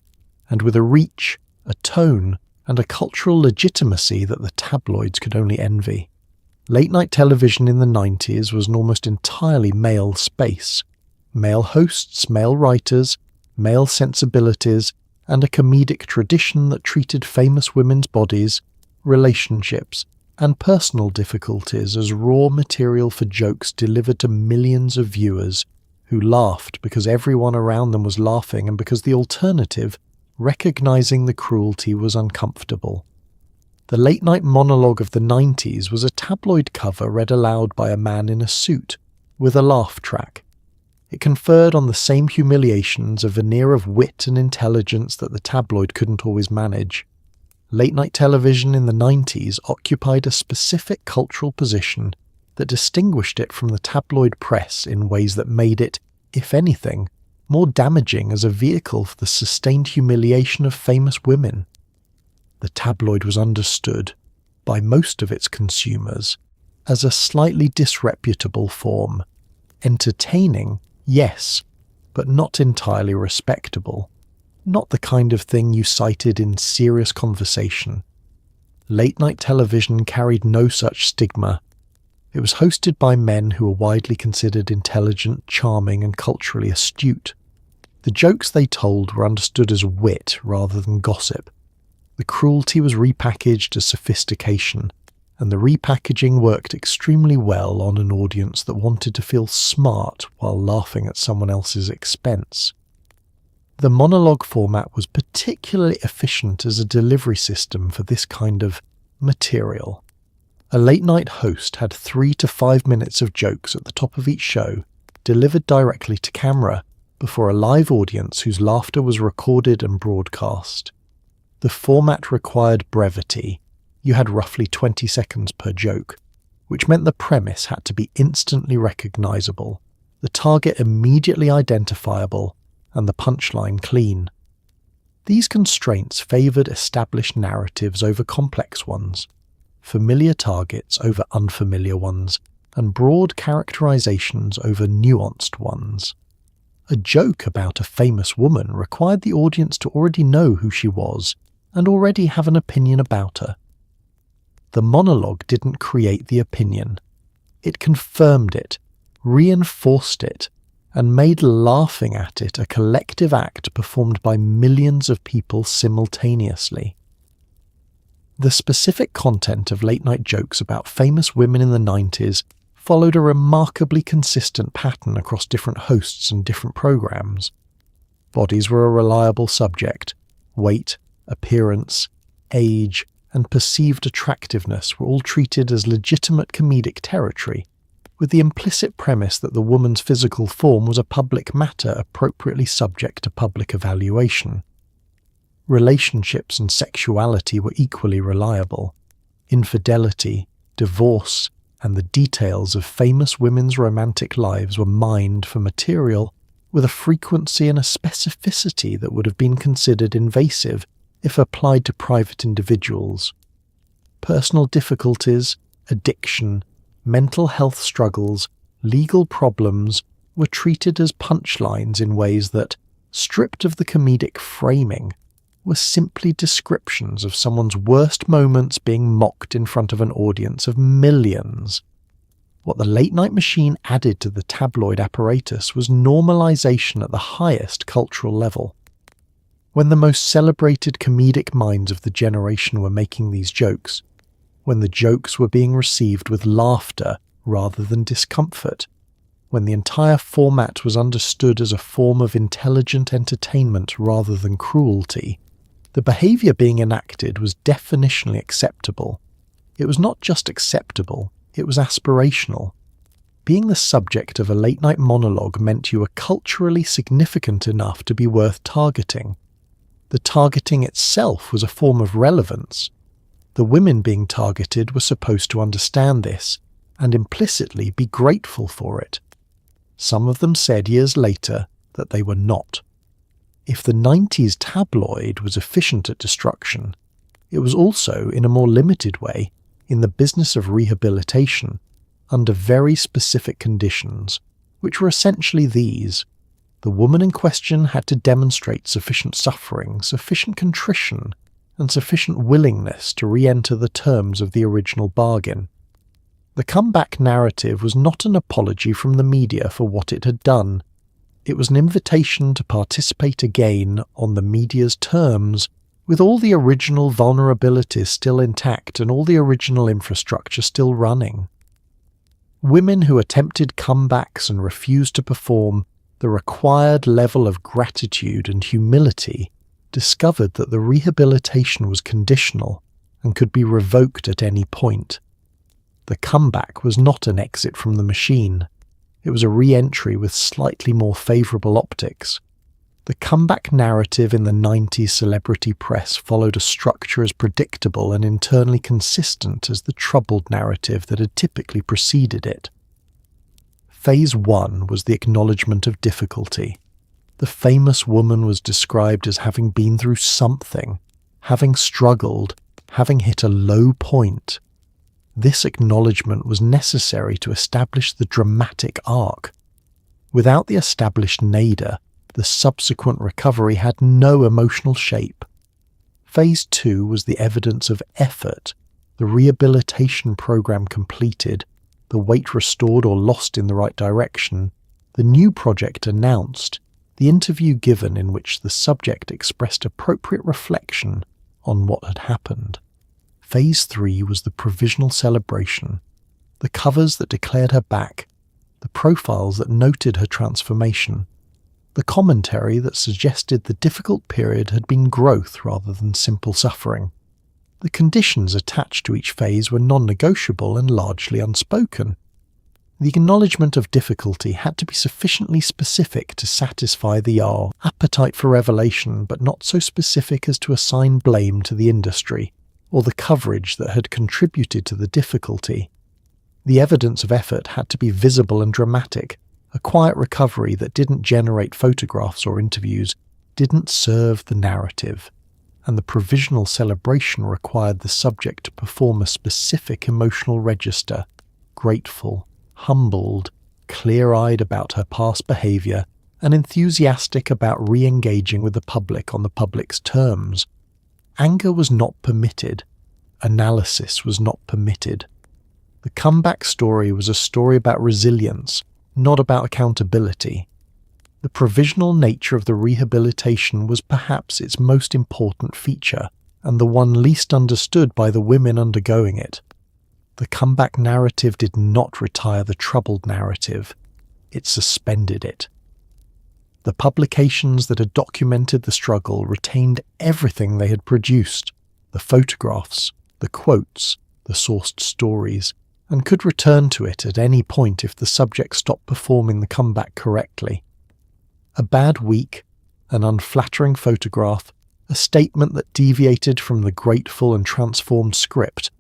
and with a reach, a tone, and a cultural legitimacy that the tabloids could only envy. Late-night television in the 90s was an almost entirely male space. Male hosts, male writers, male sensibilities, and a comedic tradition that treated famous women's bodies, relationships, and personal difficulties as raw material for jokes delivered to millions of viewers who laughed because everyone around them was laughing and because the alternative, recognizing the cruelty, was uncomfortable. The late-night monologue of the 90s was a tabloid cover read aloud by a man in a suit, with a laugh track. It conferred on the same humiliations a veneer of wit and intelligence that the tabloid couldn't always manage. Late-night television in the 90s occupied a specific cultural position that distinguished it from the tabloid press in ways that made it, if anything, more damaging as a vehicle for the sustained humiliation of famous women. The tabloid was understood, by most of its consumers, as a slightly disreputable form. Entertaining, yes, but not entirely respectable. Not the kind of thing you cited in serious conversation. Late-night television carried no such stigma. It was hosted by men who were widely considered intelligent, charming, and culturally astute. The jokes they told were understood as wit rather than gossip. The cruelty was repackaged as sophistication, and the repackaging worked extremely well on an audience that wanted to feel smart while laughing at someone else's expense. The monologue format was particularly efficient as a delivery system for this kind of material. A late-night host had 3 to 5 minutes of jokes at the top of each show, delivered directly to camera, before a live audience whose laughter was recorded and broadcast. The format required brevity. You had roughly 20 seconds per joke, which meant the premise had to be instantly recognizable, the target immediately identifiable, and the punchline clean. These constraints favored established narratives over complex ones, familiar targets over unfamiliar ones, and broad characterizations over nuanced ones. A joke about a famous woman required the audience to already know who she was and already have an opinion about her. The monologue didn't create the opinion. It confirmed it, reinforced it, and made laughing at it a collective act performed by millions of people simultaneously. The specific content of late-night jokes about famous women in the 90s followed a remarkably consistent pattern across different hosts and different programs. Bodies were a reliable subject. Weight, appearance, age, and perceived attractiveness were all treated as legitimate comedic territory, with the implicit premise that the woman's physical form was a public matter appropriately subject to public evaluation. Relationships and sexuality were equally reliable. Infidelity, divorce, and the details of famous women's romantic lives were mined for material with a frequency and a specificity that would have been considered invasive if applied to private individuals. Personal difficulties, addiction, mental health struggles, legal problems were treated as punchlines in ways that, stripped of the comedic framing, were simply descriptions of someone's worst moments being mocked in front of an audience of millions. What the late-night machine added to the tabloid apparatus was normalization at the highest cultural level. When the most celebrated comedic minds of the generation were making these jokes, when the jokes were being received with laughter rather than discomfort, when the entire format was understood as a form of intelligent entertainment rather than cruelty, the behavior being enacted was definitionally acceptable. It was not just acceptable, it was aspirational. being the subject of a late-night monologue meant you were culturally significant enough to be worth targeting. The targeting itself was a form of relevance. The women being targeted were supposed to understand this, and implicitly be grateful for it. Some of them said years later that they were not. If the 90s tabloid was efficient at destruction, it was also, in a more limited way, in the business of rehabilitation, under very specific conditions, which were essentially these. The woman in question had to demonstrate sufficient suffering, sufficient contrition, and sufficient willingness to re-enter the terms of the original bargain. The comeback narrative was not an apology from the media for what it had done. It was an invitation to participate again on the media's terms, with all the original vulnerabilities still intact and all the original infrastructure still running. Women who attempted comebacks and refused to perform the required level of gratitude and humility discovered that the rehabilitation was conditional and could be revoked at any point. The comeback was not an exit from the machine. It was a re-entry with slightly more favourable optics. The comeback narrative in the 90s celebrity press followed a structure as predictable and internally consistent as the troubled narrative that had typically preceded it. Phase 1 was the acknowledgement of difficulty. The famous woman was described as having been through something, having struggled, having hit a low point. This acknowledgement was necessary to establish the dramatic arc. Without the established nadir, the subsequent recovery had no emotional shape. Phase 2 was the evidence of effort, the rehabilitation program completed, the weight restored or lost in the right direction, the new project announced, the interview given in which the subject expressed appropriate reflection on what had happened. Phase 3 was the provisional celebration, the covers that declared her back, the profiles that noted her transformation, the commentary that suggested the difficult period had been growth rather than simple suffering. The conditions attached to each phase were non-negotiable and largely unspoken. The acknowledgement of difficulty had to be sufficiently specific to satisfy the appetite for revelation, but not so specific as to assign blame to the industry or the coverage that had contributed to the difficulty. The evidence of effort had to be visible and dramatic. A quiet recovery that didn't generate photographs or interviews didn't serve the narrative, and the provisional celebration required the subject to perform a specific emotional register, grateful, humbled, clear-eyed about her past behaviour, and enthusiastic about re-engaging with the public on the public's terms. Anger was not permitted. Analysis was not permitted. The comeback story was a story about resilience, not about accountability. The provisional nature of the rehabilitation was perhaps its most important feature, and the one least understood by the women undergoing it. The comeback narrative did not retire the troubled narrative. It suspended it. The publications that had documented the struggle retained everything they had produced, the photographs, the quotes, the sourced stories, and could return to it at any point if the subject stopped performing the comeback correctly. A bad week, an unflattering photograph, a statement that deviated from the grateful and transformed script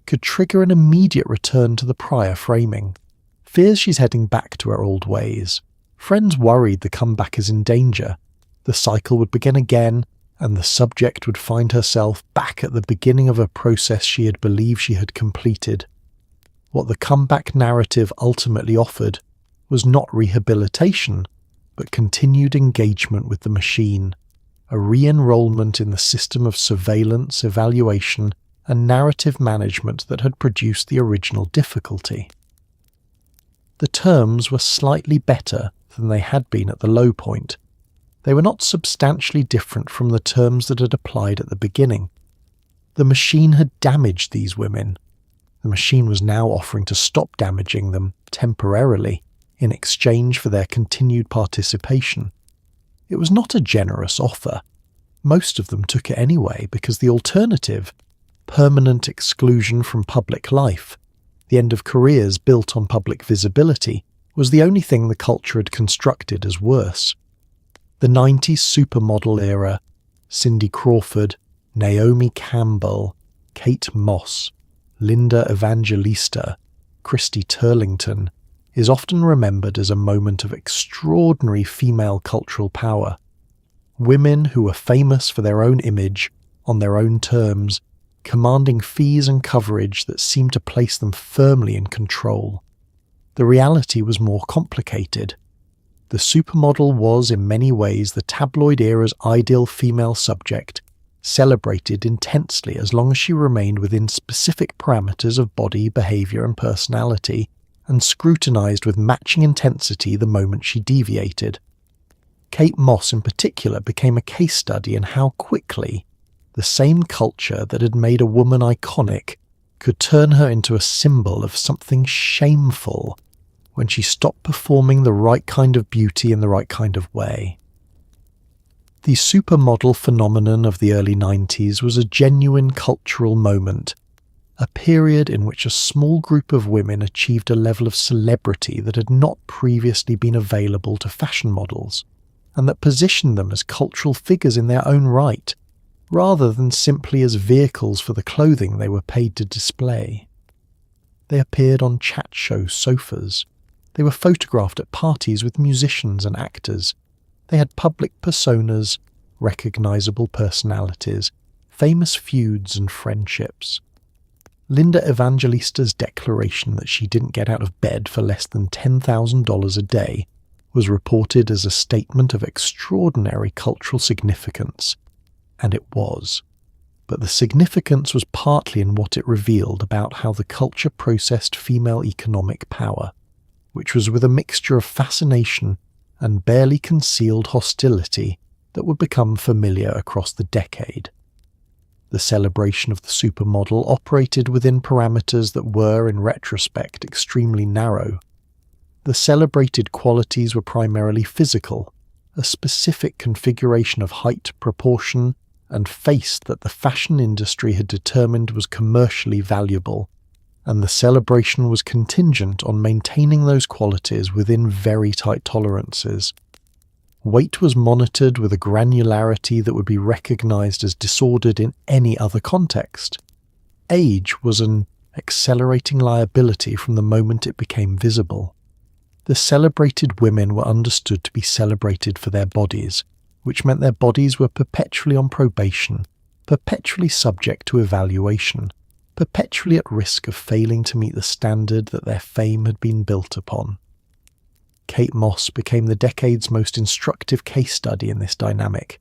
could trigger an immediate return to the prior framing. Fears she's heading back to her old ways. Friends worried the comeback is in danger. The cycle would begin again, and the subject would find herself back at the beginning of a process she had believed she had completed. What the comeback narrative ultimately offered was not rehabilitation, but continued engagement with the machine, a re-enrollment in the system of surveillance, evaluation, and narrative management that had produced the original difficulty. The terms were slightly better than they had been at the low point. They were not substantially different from the terms that had applied at the beginning. The machine had damaged these women. The machine was now offering to stop damaging them temporarily in exchange for their continued participation. It was not a generous offer. Most of them took it anyway because the alternative, permanent exclusion from public life, The end of careers built on public visibility was the only thing the culture had constructed as worse. The 90s supermodel era, Cindy Crawford, Naomi Campbell, Kate Moss, Linda Evangelista, Christy Turlington, is often remembered as a moment of extraordinary female cultural power. Women who were famous for their own image, on their own terms, commanding fees and coverage that seemed to place them firmly in control. The reality was more complicated. The supermodel was in many ways the tabloid era's ideal female subject, celebrated intensely as long as she remained within specific parameters of body, behaviour and personality, and scrutinised with matching intensity the moment she deviated. Kate Moss in particular became a case study in how quickly the same culture that had made a woman iconic could turn her into a symbol of something shameful when she stopped performing the right kind of beauty in the right kind of way. The supermodel phenomenon of the early 90s was a genuine cultural moment, a period in which a small group of women achieved a level of celebrity that had not previously been available to fashion models, and that positioned them as cultural figures in their own right, rather than simply as vehicles for the clothing they were paid to display. They appeared on chat show sofas. They were photographed at parties with musicians and actors. They had public personas, recognizable personalities, famous feuds and friendships. Linda Evangelista's declaration that she didn't get out of bed for less than $10,000 a day was reported as a statement of extraordinary cultural significance, and it was. But the significance was partly in what it revealed about how the culture processed female economic power, which was with a mixture of fascination and barely concealed hostility that would become familiar across the decade. The celebration of the supermodel operated within parameters that were, in retrospect, extremely narrow. The celebrated qualities were primarily physical, a specific configuration of height, proportion, and face that the fashion industry had determined was commercially valuable, and the celebration was contingent on maintaining those qualities within very tight tolerances. Weight was monitored with a granularity that would be recognized as disordered in any other context. Age was an accelerating liability from the moment it became visible. The celebrated women were understood to be celebrated for their bodies, which meant their bodies were perpetually on probation, perpetually subject to evaluation, perpetually at risk of failing to meet the standard that their fame had been built upon. Kate Moss became the decade's most instructive case study in this dynamic,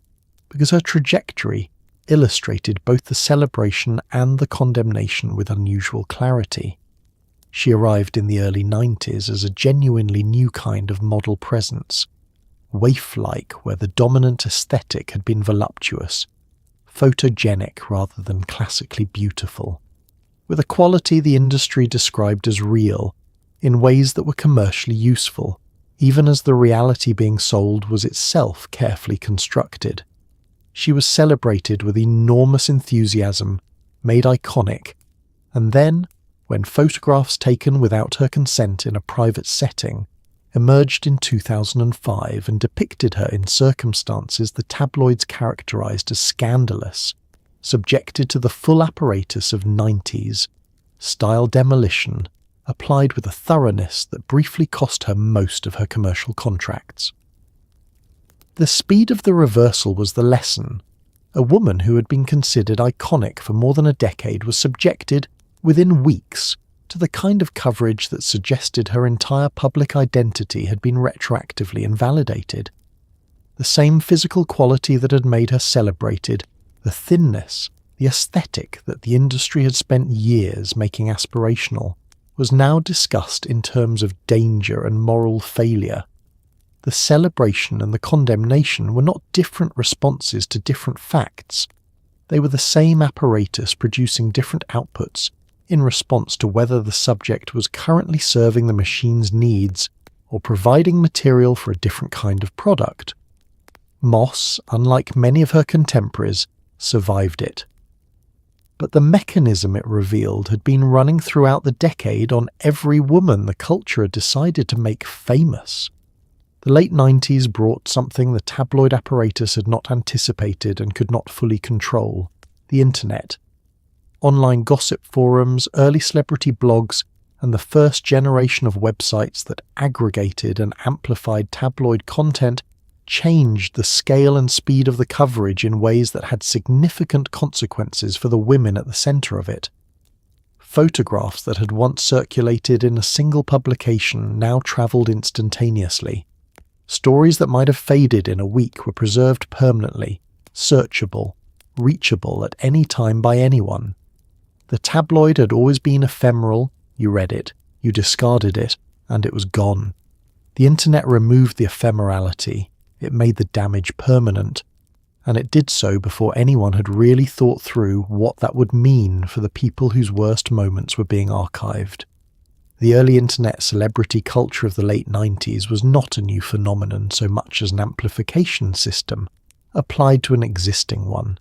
because her trajectory illustrated both the celebration and the condemnation with unusual clarity. She arrived in the early 90s as a genuinely new kind of model presence, waif-like where the dominant aesthetic had been voluptuous, photogenic rather than classically beautiful, with a quality the industry described as real, in ways that were commercially useful, even as the reality being sold was itself carefully constructed. She was celebrated with enormous enthusiasm, made iconic, and then, when photographs taken without her consent in a private setting emerged in 2005 and depicted her in circumstances the tabloids characterized as scandalous, subjected to the full apparatus of 90s style demolition, applied with a thoroughness that briefly cost her most of her commercial contracts. The speed of the reversal was the lesson. A woman who had been considered iconic for more than a decade was subjected, within weeks, to the kind of coverage that suggested her entire public identity had been retroactively invalidated. The same physical quality that had made her celebrated, the thinness, the aesthetic that the industry had spent years making aspirational, was now discussed in terms of danger and moral failure. The celebration and the condemnation were not different responses to different facts. They were the same apparatus producing different outputs in response to whether the subject was currently serving the machine's needs or providing material for a different kind of product. Moss, unlike many of her contemporaries, survived it. But the mechanism it revealed had been running throughout the decade on every woman the culture had decided to make famous. The late 90s brought something the tabloid apparatus had not anticipated and could not fully control: the internet. Online gossip forums, early celebrity blogs, and the first generation of websites that aggregated and amplified tabloid content changed the scale and speed of the coverage in ways that had significant consequences for the women at the centre of it. Photographs that had once circulated in a single publication now travelled instantaneously. Stories that might have faded in a week were preserved permanently, searchable, reachable at any time by anyone. The tabloid had always been ephemeral. You read it, you discarded it, and it was gone. The internet removed the ephemerality. It made the damage permanent, and it did so before anyone had really thought through what that would mean for the people whose worst moments were being archived. The early internet celebrity culture of the late 90s was not a new phenomenon so much as an amplification system applied to an existing one.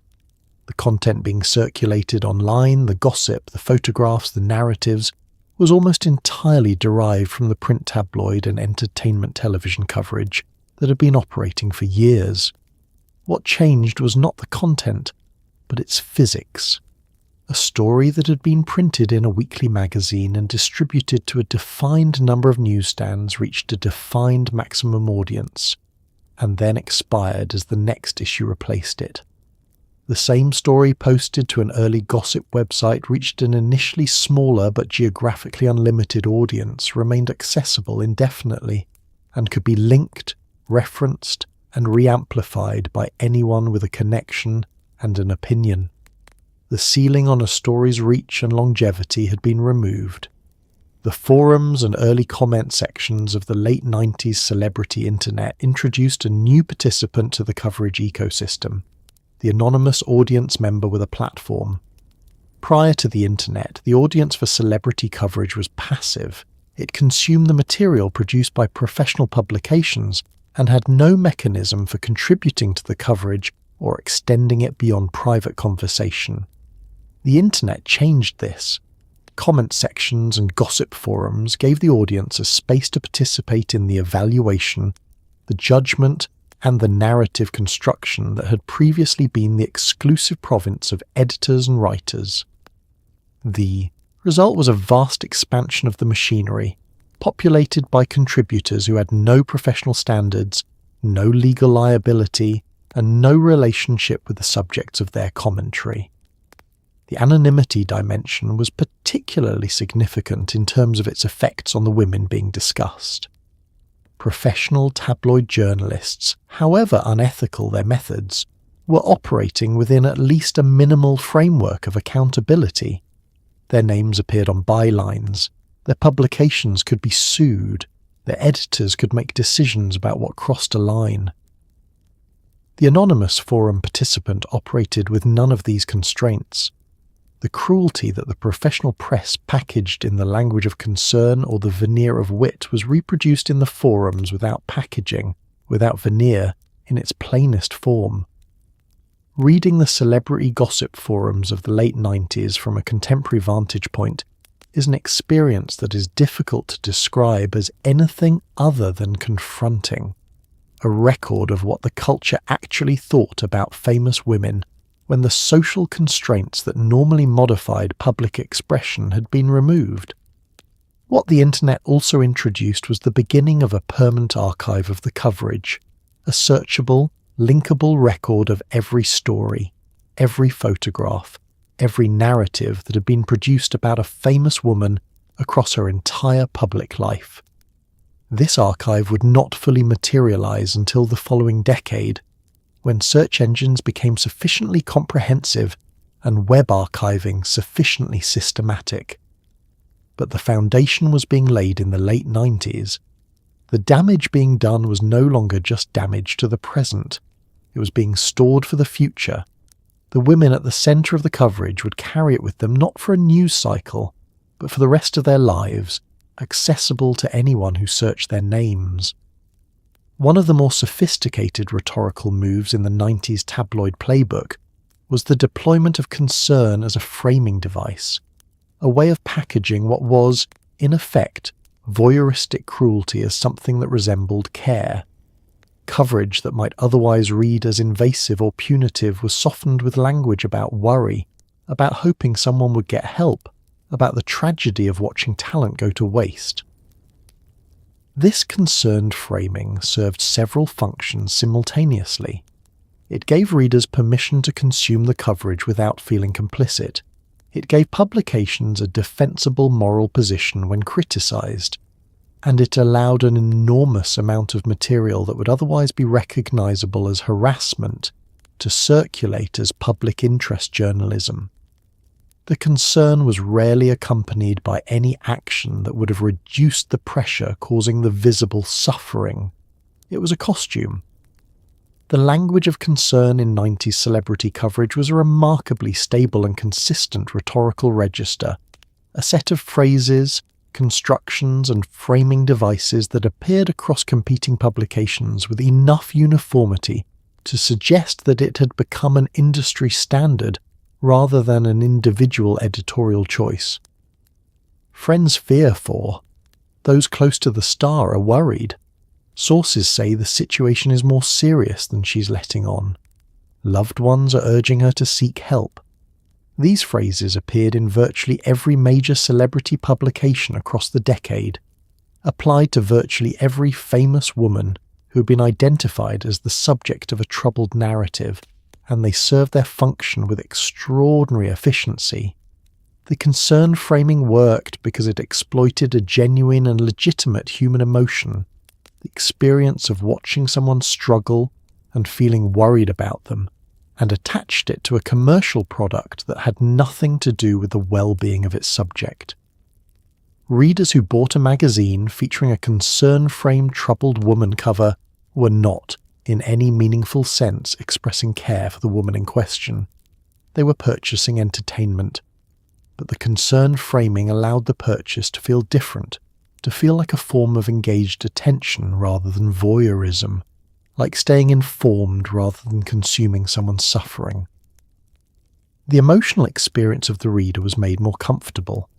The content being circulated online, the gossip, the photographs, the narratives, was almost entirely derived from the print tabloid and entertainment television coverage that had been operating for years. What changed was not the content, but its physics. A story that had been printed in a weekly magazine and distributed to a defined number of newsstands reached a defined maximum audience, and then expired as the next issue replaced it. The same story posted to an early gossip website reached an initially smaller but geographically unlimited audience, remained accessible indefinitely, and could be linked, referenced, and re-amplified by anyone with a connection and an opinion. The ceiling on a story's reach and longevity had been removed. The forums and early comment sections of the late 90s celebrity internet introduced a new participant to the coverage ecosystem: the anonymous audience member with a platform. Prior to the internet, the audience for celebrity coverage was passive. It consumed the material produced by professional publications and had no mechanism for contributing to the coverage or extending it beyond private conversation. The internet changed this. Comment sections and gossip forums gave the audience a space to participate in the evaluation, the judgment, and the narrative construction that had previously been the exclusive province of editors and writers. The result was a vast expansion of the machinery, populated by contributors who had no professional standards, no legal liability, and no relationship with the subjects of their commentary. The anonymity dimension was particularly significant in terms of its effects on the women being discussed. Professional tabloid journalists, however unethical their methods, were operating within at least a minimal framework of accountability. Their names appeared on bylines, their publications could be sued, their editors could make decisions about what crossed a line. The anonymous forum participant operated with none of these constraints. The cruelty that the professional press packaged in the language of concern or the veneer of wit was reproduced in the forums without packaging, without veneer, in its plainest form. Reading the celebrity gossip forums of the late 90s from a contemporary vantage point is an experience that is difficult to describe as anything other than confronting. A record of what the culture actually thought about famous women when the social constraints that normally modified public expression had been removed. What the internet also introduced was the beginning of a permanent archive of the coverage, a searchable, linkable record of every story, every photograph, every narrative that had been produced about a famous woman across her entire public life. This archive would not fully materialize until the following decade, when search engines became sufficiently comprehensive and web archiving sufficiently systematic. But the foundation was being laid in the late 90s. The damage being done was no longer just damage to the present. It was being stored for the future. The women at the centre of the coverage would carry it with them not for a news cycle, but for the rest of their lives, accessible to anyone who searched their names. One of the more sophisticated rhetorical moves in the 90s tabloid playbook was the deployment of concern as a framing device, a way of packaging what was, in effect, voyeuristic cruelty as something that resembled care. Coverage that might otherwise read as invasive or punitive was softened with language about worry, about hoping someone would get help, about the tragedy of watching talent go to waste. This concerned framing served several functions simultaneously. It gave readers permission to consume the coverage without feeling complicit. It gave publications a defensible moral position when criticized, and it allowed an enormous amount of material that would otherwise be recognizable as harassment to circulate as public interest journalism. The concern was rarely accompanied by any action that would have reduced the pressure causing the visible suffering. It was a costume. The language of concern in 90s celebrity coverage was a remarkably stable and consistent rhetorical register, a set of phrases, constructions and framing devices that appeared across competing publications with enough uniformity to suggest that it had become an industry standard rather than an individual editorial choice. Friends fear for. Those close to the star are worried. Sources say the situation is more serious than she's letting on. Loved ones are urging her to seek help. These phrases appeared in virtually every major celebrity publication across the decade, applied to virtually every famous woman who had been identified as the subject of a troubled narrative, and they served their function with extraordinary efficiency. The concern framing worked because it exploited a genuine and legitimate human emotion, the experience of watching someone struggle and feeling worried about them, and attached it to a commercial product that had nothing to do with the well-being of its subject. Readers who bought a magazine featuring a concern-framed troubled woman cover were not, in any meaningful sense, expressing care for the woman in question. They were purchasing entertainment, but the concern framing allowed the purchase to feel different, to feel like a form of engaged attention rather than voyeurism, like staying informed rather than consuming someone's suffering. The emotional experience of the reader was made more comfortable.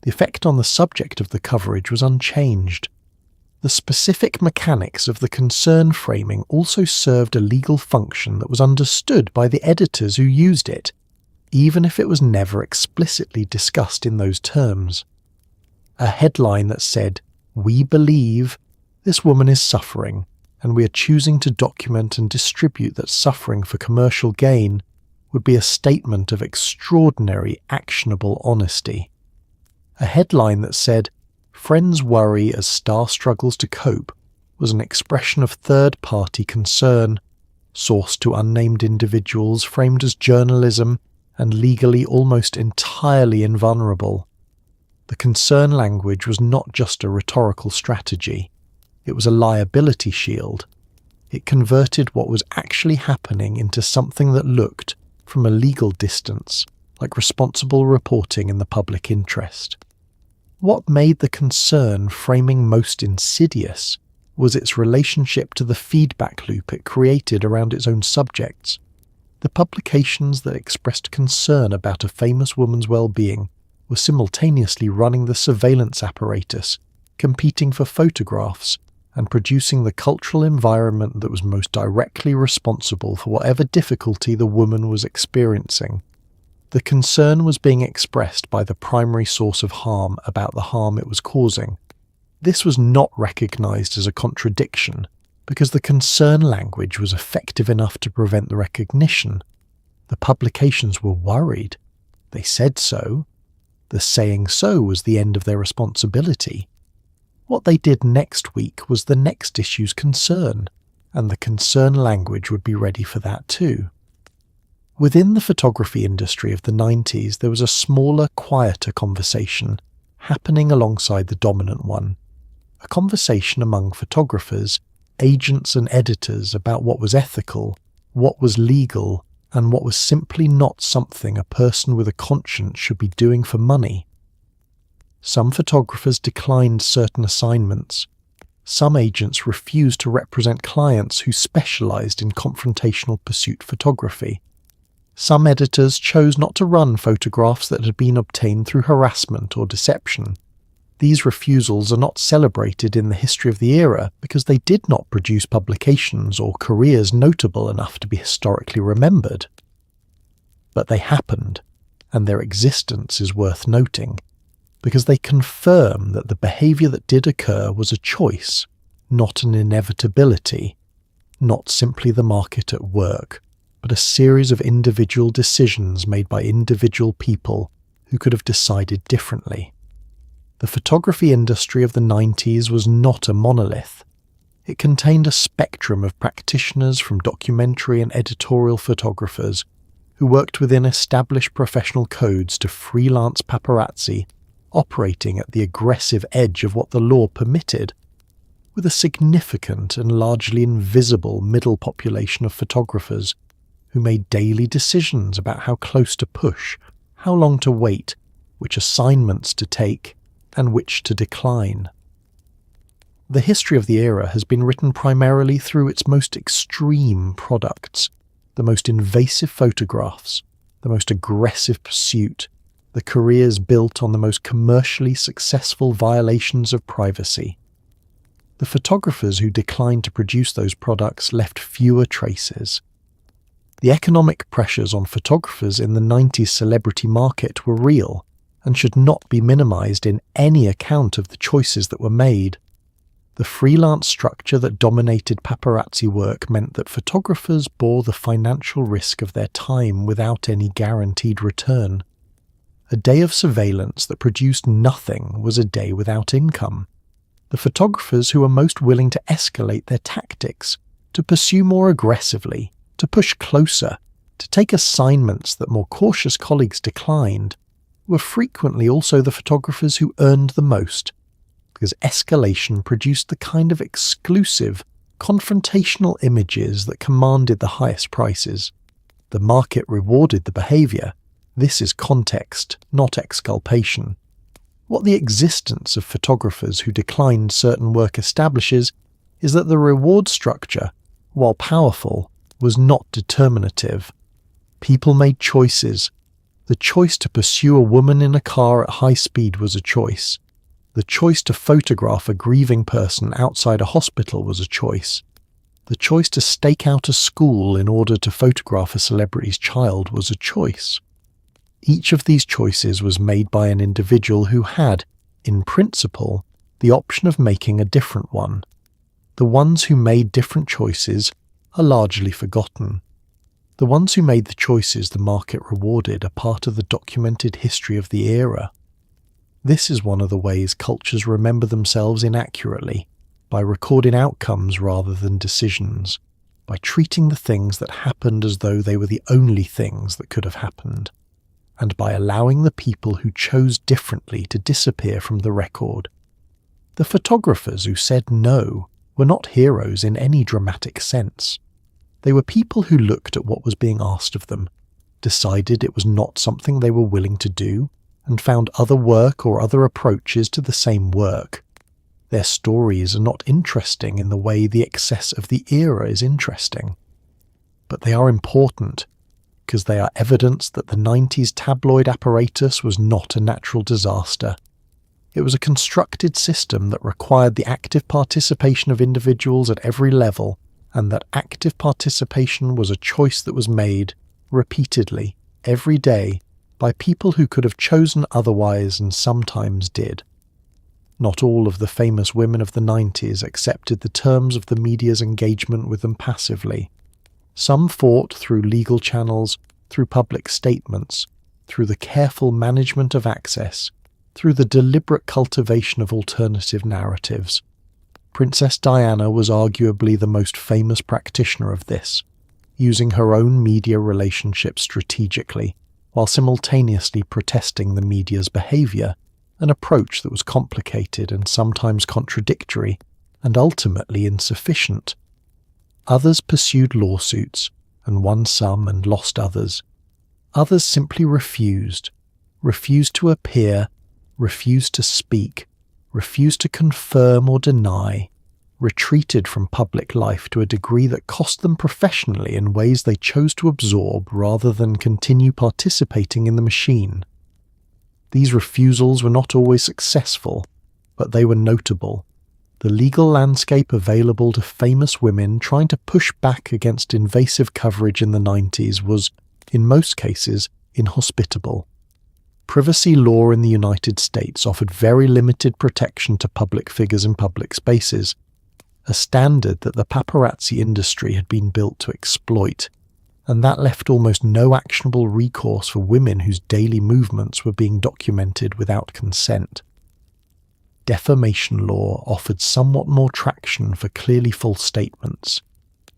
The effect on the subject of the coverage was unchanged. The specific mechanics of the concern framing also served a legal function that was understood by the editors who used it, even if it was never explicitly discussed in those terms. A headline that said, "We believe this woman is suffering, and we are choosing to document and distribute that suffering for commercial gain," would be a statement of extraordinary, actionable honesty. A headline that said, "Friends worry as star struggles to cope," was an expression of third-party concern, sourced to unnamed individuals, framed as journalism, and legally almost entirely invulnerable. The concern language was not just a rhetorical strategy. It was a liability shield. It converted what was actually happening into something that looked, from a legal distance, like responsible reporting in the public interest. What made the concern framing most insidious was its relationship to the feedback loop it created around its own subjects. The publications that expressed concern about a famous woman's well-being were simultaneously running the surveillance apparatus, competing for photographs, and producing the cultural environment that was most directly responsible for whatever difficulty the woman was experiencing. The concern was being expressed by the primary source of harm about the harm it was causing. This was not recognized as a contradiction, because the concern language was effective enough to prevent the recognition. The publications were worried. They said so. The saying so was the end of their responsibility. What they did next week was the next issue's concern, and the concern language would be ready for that too. Within the photography industry of the 90s, there was a smaller, quieter conversation happening alongside the dominant one. A conversation among photographers, agents and editors about what was ethical, what was legal, and what was simply not something a person with a conscience should be doing for money. Some photographers declined certain assignments. Some agents refused to represent clients who specialized in confrontational pursuit photography. Some editors chose not to run photographs that had been obtained through harassment or deception. These refusals are not celebrated in the history of the era because they did not produce publications or careers notable enough to be historically remembered. But they happened, and their existence is worth noting, because they confirm that the behaviour that did occur was a choice, not an inevitability, not simply the market at work, but a series of individual decisions made by individual people who could have decided differently. The photography industry of the 90s was not a monolith. It contained a spectrum of practitioners from documentary and editorial photographers who worked within established professional codes to freelance paparazzi operating at the aggressive edge of what the law permitted, with a significant and largely invisible middle population of photographers who made daily decisions about how close to push, how long to wait, which assignments to take, and which to decline. The history of the era has been written primarily through its most extreme products, the most invasive photographs, the most aggressive pursuit, the careers built on the most commercially successful violations of privacy. The photographers who declined to produce those products left fewer traces. The economic pressures on photographers in the 90s celebrity market were real, and should not be minimized in any account of the choices that were made. The freelance structure that dominated paparazzi work meant that photographers bore the financial risk of their time without any guaranteed return. A day of surveillance that produced nothing was a day without income. The photographers who were most willing to escalate their tactics, to pursue more aggressively, to push closer, to take assignments that more cautious colleagues declined, were frequently also the photographers who earned the most, because escalation produced the kind of exclusive, confrontational images that commanded the highest prices. The market rewarded the behaviour. This is context, not exculpation. What the existence of photographers who declined certain work establishes is that the reward structure, while powerful, was not determinative. People made choices. The choice to pursue a woman in a car at high speed was a choice. The choice to photograph a grieving person outside a hospital was a choice. The choice to stake out a school in order to photograph a celebrity's child was a choice. Each of these choices was made by an individual who had, in principle, the option of making a different one. The ones who made different choices are largely forgotten. The ones who made the choices the market rewarded are part of the documented history of the era. This is one of the ways cultures remember themselves inaccurately, by recording outcomes rather than decisions, by treating the things that happened as though they were the only things that could have happened, and by allowing the people who chose differently to disappear from the record. The photographers who said no were not heroes in any dramatic sense. They were people who looked at what was being asked of them, decided it was not something they were willing to do, and found other work or other approaches to the same work. Their stories are not interesting in the way the excess of the era is interesting. But they are important, because they are evidence that the 90s tabloid apparatus was not a natural disaster. It was a constructed system that required the active participation of individuals at every level, and that active participation was a choice that was made, repeatedly, every day, by people who could have chosen otherwise and sometimes did. Not all of the famous women of the 90s accepted the terms of the media's engagement with them passively. Some fought through legal channels, through public statements, through the careful management of access, through the deliberate cultivation of alternative narratives. Princess Diana was arguably the most famous practitioner of this, using her own media relationships strategically, while simultaneously protesting the media's behaviour, an approach that was complicated and sometimes contradictory, and ultimately insufficient. Others pursued lawsuits, and won some and lost others. Others simply refused to appear, refused to speak, refused to confirm or deny, retreated from public life to a degree that cost them professionally in ways they chose to absorb rather than continue participating in the machine. These refusals were not always successful, but they were notable. The legal landscape available to famous women trying to push back against invasive coverage in the 90s was, in most cases, inhospitable. Privacy law in the United States offered very limited protection to public figures in public spaces, a standard that the paparazzi industry had been built to exploit, and that left almost no actionable recourse for women whose daily movements were being documented without consent. Defamation law offered somewhat more traction for clearly false statements,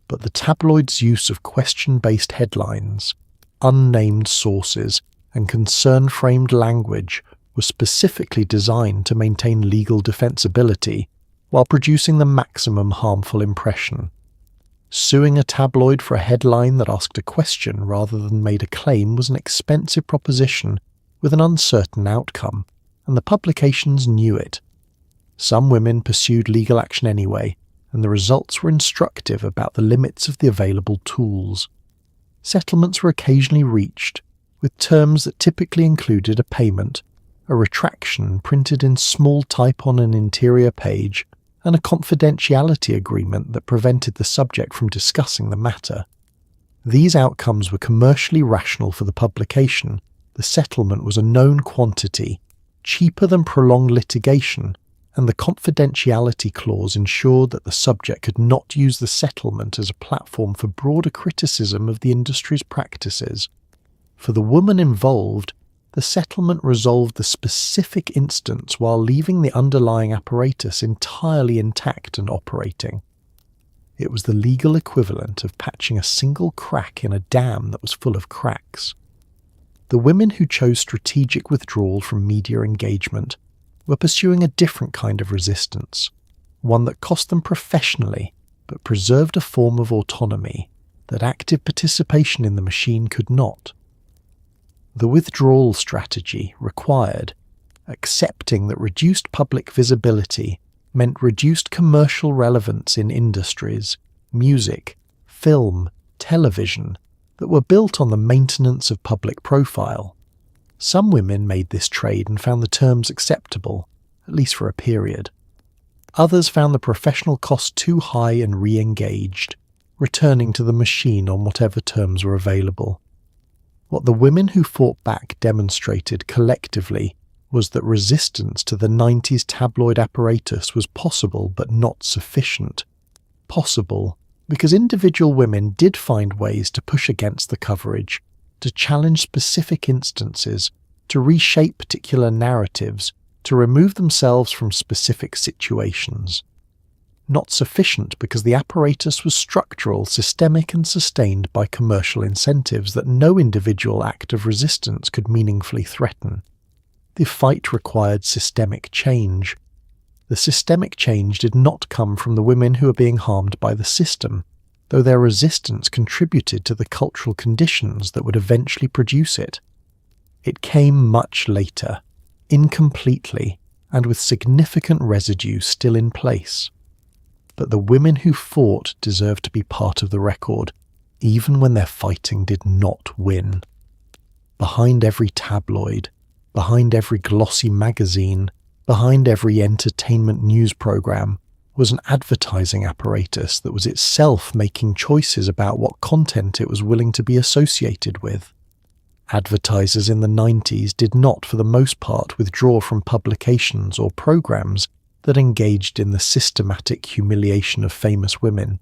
but the tabloids' use of question-based headlines, unnamed sources, and concern-framed language was specifically designed to maintain legal defensibility while producing the maximum harmful impression. Suing a tabloid for a headline that asked a question rather than made a claim was an expensive proposition with an uncertain outcome, and the publications knew it. Some women pursued legal action anyway, and the results were instructive about the limits of the available tools. Settlements were occasionally reached, with terms that typically included a payment, a retraction printed in small type on an interior page, and a confidentiality agreement that prevented the subject from discussing the matter. These outcomes were commercially rational for the publication. The settlement was a known quantity, cheaper than prolonged litigation, and the confidentiality clause ensured that the subject could not use the settlement as a platform for broader criticism of the industry's practices. For the woman involved, the settlement resolved the specific instance while leaving the underlying apparatus entirely intact and operating. It was the legal equivalent of patching a single crack in a dam that was full of cracks. The women who chose strategic withdrawal from media engagement were pursuing a different kind of resistance, one that cost them professionally but preserved a form of autonomy that active participation in the machine could not. The withdrawal strategy required accepting that reduced public visibility meant reduced commercial relevance in industries, music, film, television, that were built on the maintenance of public profile. Some women made this trade and found the terms acceptable, at least for a period. Others found the professional cost too high and re-engaged, returning to the machine on whatever terms were available. What the women who fought back demonstrated collectively was that resistance to the 90s tabloid apparatus was possible but not sufficient. Possible because individual women did find ways to push against the coverage, to challenge specific instances, to reshape particular narratives, to remove themselves from specific situations. Not sufficient because the apparatus was structural, systemic and sustained by commercial incentives that no individual act of resistance could meaningfully threaten. The fight required systemic change. The systemic change did not come from the women who were being harmed by the system, though their resistance contributed to the cultural conditions that would eventually produce it. It came much later, incompletely, and with significant residue still in place. But the women who fought deserved to be part of the record, even when their fighting did not win. Behind every tabloid, behind every glossy magazine, behind every entertainment news program, was an advertising apparatus that was itself making choices about what content it was willing to be associated with. Advertisers in the 90s did not, for the most part, withdraw from publications or programs that engaged in the systematic humiliation of famous women.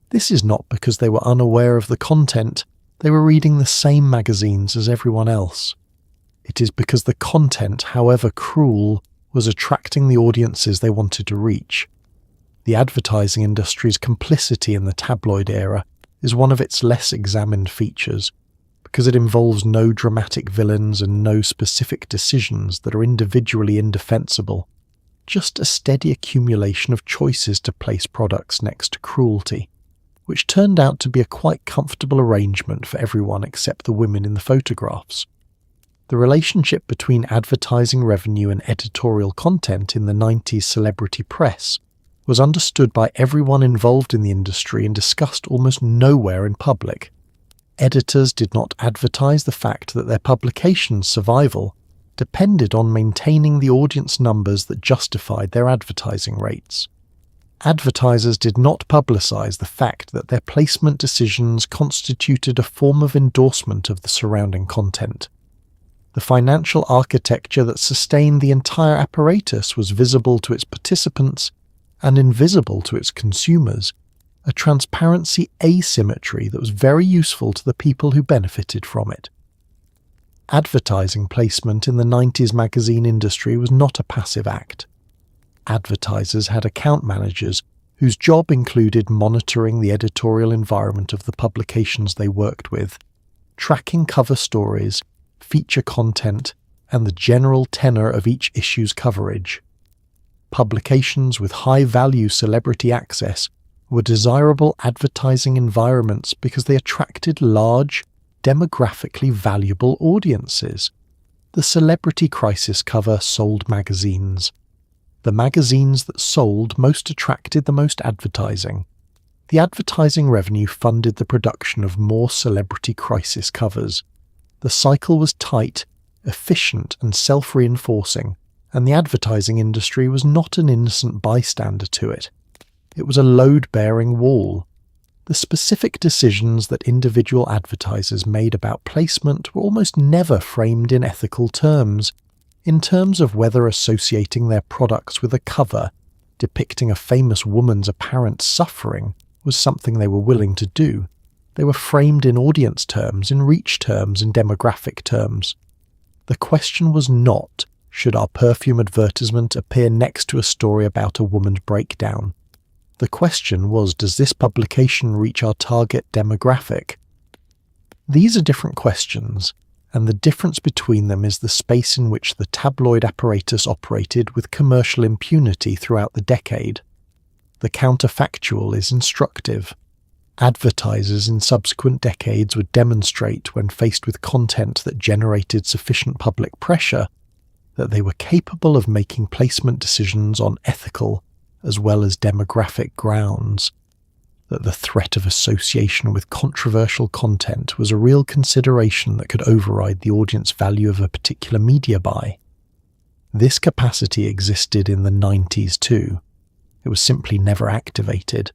This is not because they were unaware of the content, they were reading the same magazines as everyone else. It is because the content, however cruel, was attracting the audiences they wanted to reach. The advertising industry's complicity in the tabloid era is one of its less examined features, because it involves no dramatic villains and no specific decisions that are individually indefensible, just a steady accumulation of choices to place products next to cruelty, which turned out to be a quite comfortable arrangement for everyone except the women in the photographs. The relationship between advertising revenue and editorial content in the 90s celebrity press was understood by everyone involved in the industry and discussed almost nowhere in public. Editors did not advertise the fact that their publication's survival depended on maintaining the audience numbers that justified their advertising rates. Advertisers did not publicize the fact that their placement decisions constituted a form of endorsement of the surrounding content. The financial architecture that sustained the entire apparatus was visible to its participants and invisible to its consumers, a transparency asymmetry that was very useful to the people who benefited from it. Advertising placement in the 90s magazine industry was not a passive act. Advertisers had account managers whose job included monitoring the editorial environment of the publications they worked with, tracking cover stories, feature content, and the general tenor of each issue's coverage. Publications with high-value celebrity access were desirable advertising environments because they attracted large, demographically valuable audiences. The Celebrity Crisis cover sold magazines. The magazines that sold most attracted the most advertising. The advertising revenue funded the production of more Celebrity Crisis covers. The cycle was tight, efficient, and self-reinforcing, and the advertising industry was not an innocent bystander to it. It was a load-bearing wall. The specific decisions that individual advertisers made about placement were almost never framed in ethical terms. In terms of whether associating their products with a cover depicting a famous woman's apparent suffering was something they were willing to do, they were framed in audience terms, in reach terms, in demographic terms. The question was not, should our perfume advertisement appear next to a story about a woman's breakdown? The question was, does this publication reach our target demographic? These are different questions, and the difference between them is the space in which the tabloid apparatus operated with commercial impunity throughout the decade. The counterfactual is instructive. Advertisers in subsequent decades would demonstrate, when faced with content that generated sufficient public pressure, that they were capable of making placement decisions on ethical as well as demographic grounds, that the threat of association with controversial content was a real consideration that could override the audience value of a particular media buy. This capacity existed in the 90s too. It was simply never activated,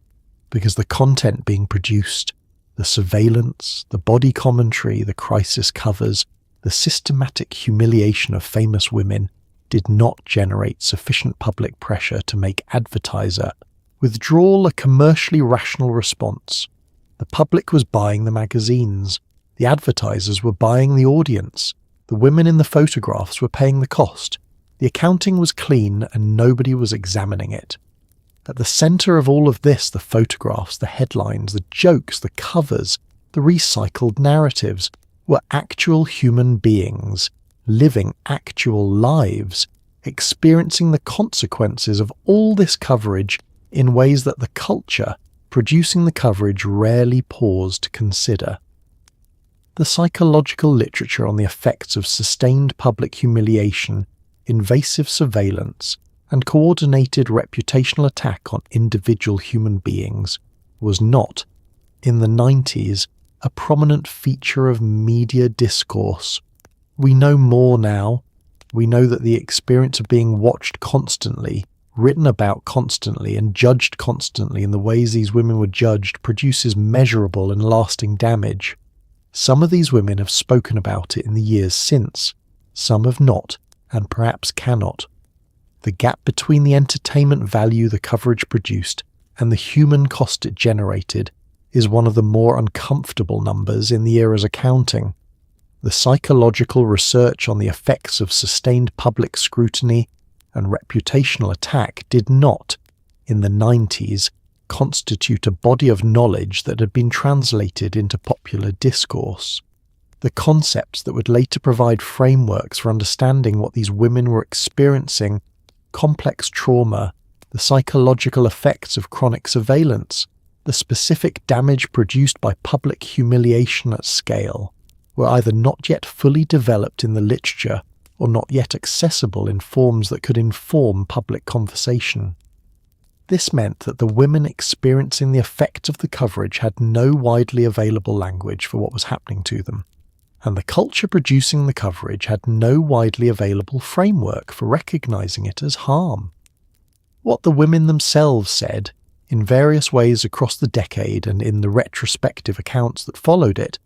because the content being produced, the surveillance, the body commentary, the crisis covers, the systematic humiliation of famous women did not generate sufficient public pressure to make advertiser withdrawal a commercially rational response. The public was buying the magazines. The advertisers were buying the audience. The women in the photographs were paying the cost. The accounting was clean and nobody was examining it. At the center of all of this, the photographs, the headlines, the jokes, the covers, the recycled narratives, were actual human beings, living actual lives, experiencing the consequences of all this coverage in ways that the culture producing the coverage rarely paused to consider. The psychological literature on the effects of sustained public humiliation, invasive surveillance, and coordinated reputational attack on individual human beings was not, in the 90s, a prominent feature of media discourse. We know more now. We know that the experience of being watched constantly, written about constantly, and judged constantly in the ways these women were judged produces measurable and lasting damage. Some of these women have spoken about it in the years since. Some have not, and perhaps cannot. The gap between the entertainment value the coverage produced and the human cost it generated is one of the more uncomfortable numbers in the era's accounting. The psychological research on the effects of sustained public scrutiny and reputational attack did not, in the 90s, constitute a body of knowledge that had been translated into popular discourse. The concepts that would later provide frameworks for understanding what these women were experiencing, complex trauma, the psychological effects of chronic surveillance, the specific damage produced by public humiliation at scale, were either not yet fully developed in the literature or not yet accessible in forms that could inform public conversation. This meant that the women experiencing the effect of the coverage had no widely available language for what was happening to them, and the culture producing the coverage had no widely available framework for recognizing it as harm. What the women themselves said, in various ways across the decade and in the retrospective accounts that followed it,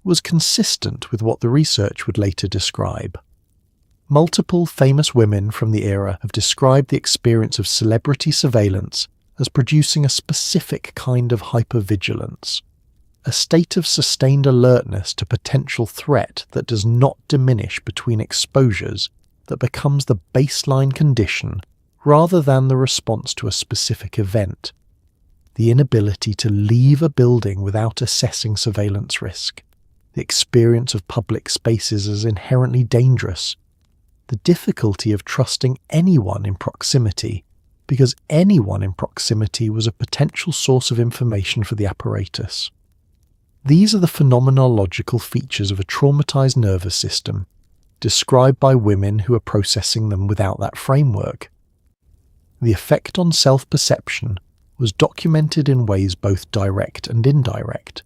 was consistent with what the research would later describe. Multiple famous women from the era have described the experience of celebrity surveillance as producing a specific kind of hypervigilance, a state of sustained alertness to potential threat that does not diminish between exposures, that becomes the baseline condition rather than the response to a specific event. The inability to leave a building without assessing surveillance risk, the experience of public spaces as inherently dangerous, the difficulty of trusting anyone in proximity, because anyone in proximity was a potential source of information for the apparatus. These are the phenomenological features of a traumatized nervous system, described by women who are processing them without that framework. The effect on self-perception was documented in ways both direct and indirect.